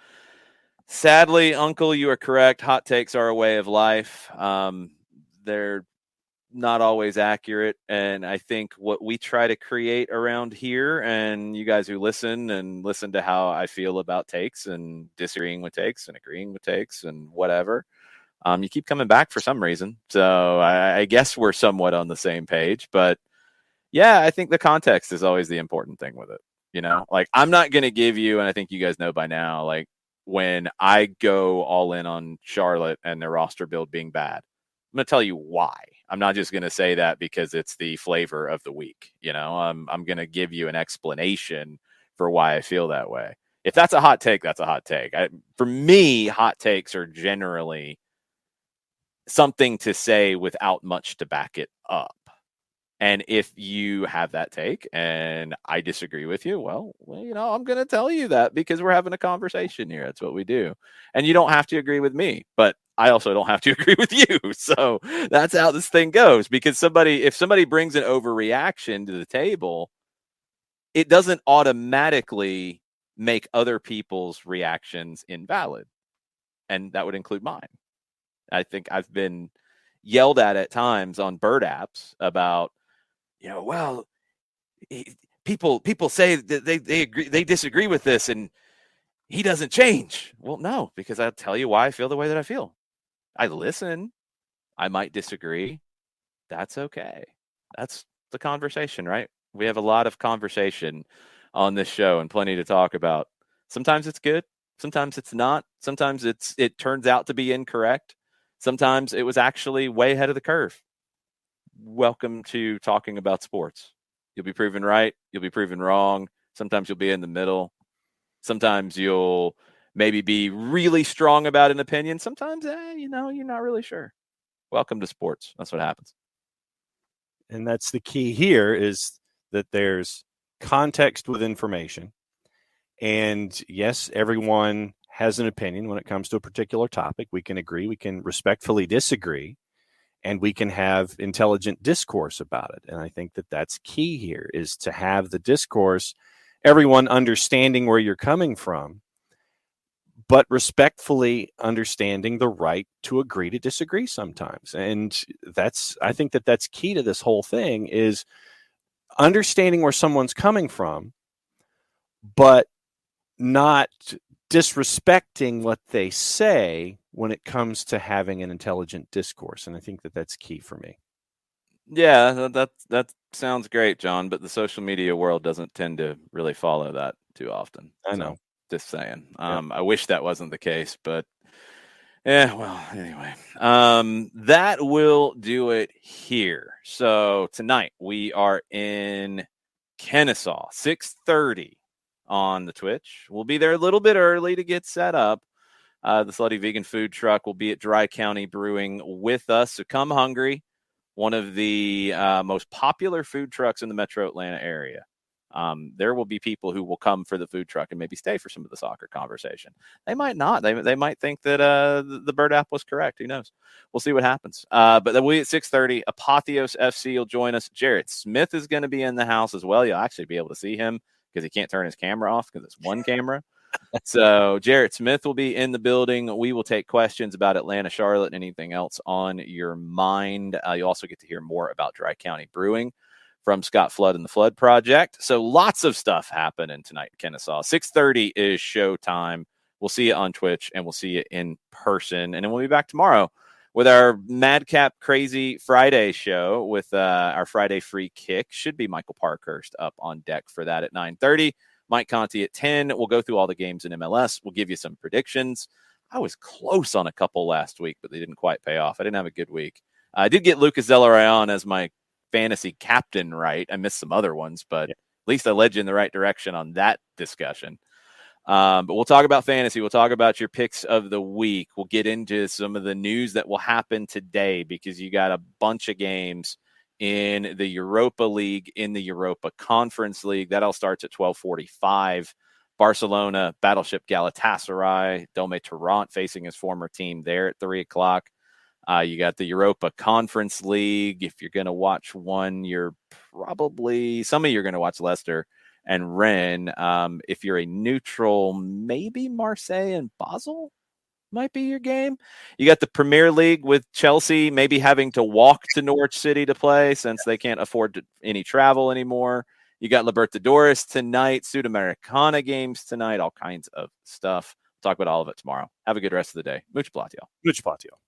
Sadly, Uncle, you are correct. Hot takes are a way of life. They're not always accurate, and I think what we try to create around here, and you guys who listen to how I feel about takes and disagreeing with takes and agreeing with takes and whatever, you keep coming back for some reason. So I guess we're somewhat on the same page, but yeah, I think the context is always the important thing with it. Like, I'm not going to give you, and I think you guys know by now, like, when I go all in on Charlotte and their roster build being bad, I'm going to tell you why. I'm not just going to say that because it's the flavor of the week. I'm going to give you an explanation for why I feel that way. If that's a hot take, that's a hot take. For me, hot takes are generally something to say without much to back it up. And if you have that take and I disagree with you, well, I'm going to tell you that because we're having a conversation here. That's what we do. And you don't have to agree with me, but I also don't have to agree with you. So that's how this thing goes. Because if somebody brings an overreaction to the table, it doesn't automatically make other people's reactions invalid. And that would include mine. I think I've been yelled at times on bird apps about, well, people say that they disagree with this and he doesn't change. Well, no, because I'll tell you why I feel the way that I feel. I listen. I might disagree. That's okay. That's the conversation, right? We have a lot of conversation on this show and plenty to talk about. Sometimes it's good. Sometimes it's not. Sometimes it turns out to be incorrect. Sometimes it was actually way ahead of the curve. Welcome to talking about sports. You'll be proven right. You'll be proven wrong. Sometimes you'll be in the middle. Sometimes you'll maybe be really strong about an opinion. Sometimes, you're not really sure. Welcome to sports. That's what happens. And that's the key here, is that there's context with information. And yes, everyone has an opinion when it comes to a particular topic. We can agree, we can respectfully disagree, and we can have intelligent discourse about it. And I think that that's key here, is to have the discourse, everyone understanding where you're coming from, but respectfully understanding the right to agree to disagree sometimes. And I think that that's key to this whole thing, is understanding where someone's coming from, but not disrespecting what they say when it comes to having an intelligent discourse. And I think that that's key for me. Yeah, that sounds great, John, but the social media world doesn't tend to really follow that too often. I know. Just saying. Yeah. I wish that wasn't the case, but well, anyway. That will do it here. So tonight we are in Kennesaw, 6:30 on the Twitch. We'll be there a little bit early to get set up. The Slutty Vegan Food Truck will be at Dry County Brewing with us, so come hungry. One of the most popular food trucks in the metro Atlanta area. There will be people who will come for the food truck and maybe stay for some of the soccer conversation. They might not. They might think that the bird app was correct. Who knows? We'll see what happens. But then we at 6:30, Apotheos FC will join us. Jarrett Smith is going to be in the house as well. You'll actually be able to see him because he can't turn his camera off because it's one camera. So Jarrett Smith will be in the building. We will take questions about Atlanta, Charlotte, and anything else on your mind. You also get to hear more about Dry County Brewing from Scott Flood and the Flood Project. So lots of stuff happening tonight in Kennesaw. 6:30 is showtime. We'll see you on Twitch, and we'll see you in person. And then we'll be back tomorrow with our Madcap Crazy Friday show with our Friday free kick. Should be Michael Parkhurst up on deck for that at 9:30. Mike Conti at 10. We'll go through all the games in MLS. We'll give you some predictions. I was close on a couple last week, but they didn't quite pay off. I didn't have a good week. I did get Lucas Zelarayan as my fantasy captain right. I missed some other ones, but at least I led you in the right direction on that discussion. But we'll talk about fantasy. We'll talk about your picks of the week. We'll get into some of the news that will happen today because you got a bunch of games in the Europa League, in the Europa Conference League. That all starts at 12:45. Barcelona, Battleship Galatasaray, Dome Tarrant facing his former team there at 3 o'clock. You got the Europa Conference League. If you're going to watch one, some of you are going to watch Leicester and Rennes. If you're a neutral, maybe Marseille and Basel might be your game. You got the Premier League with Chelsea maybe having to walk to Norwich City to play since they can't afford any travel anymore. You got Libertadores tonight, Sudamericana games tonight, all kinds of stuff. We'll talk about all of it tomorrow. Have a good rest of the day. Much platio. Much platio.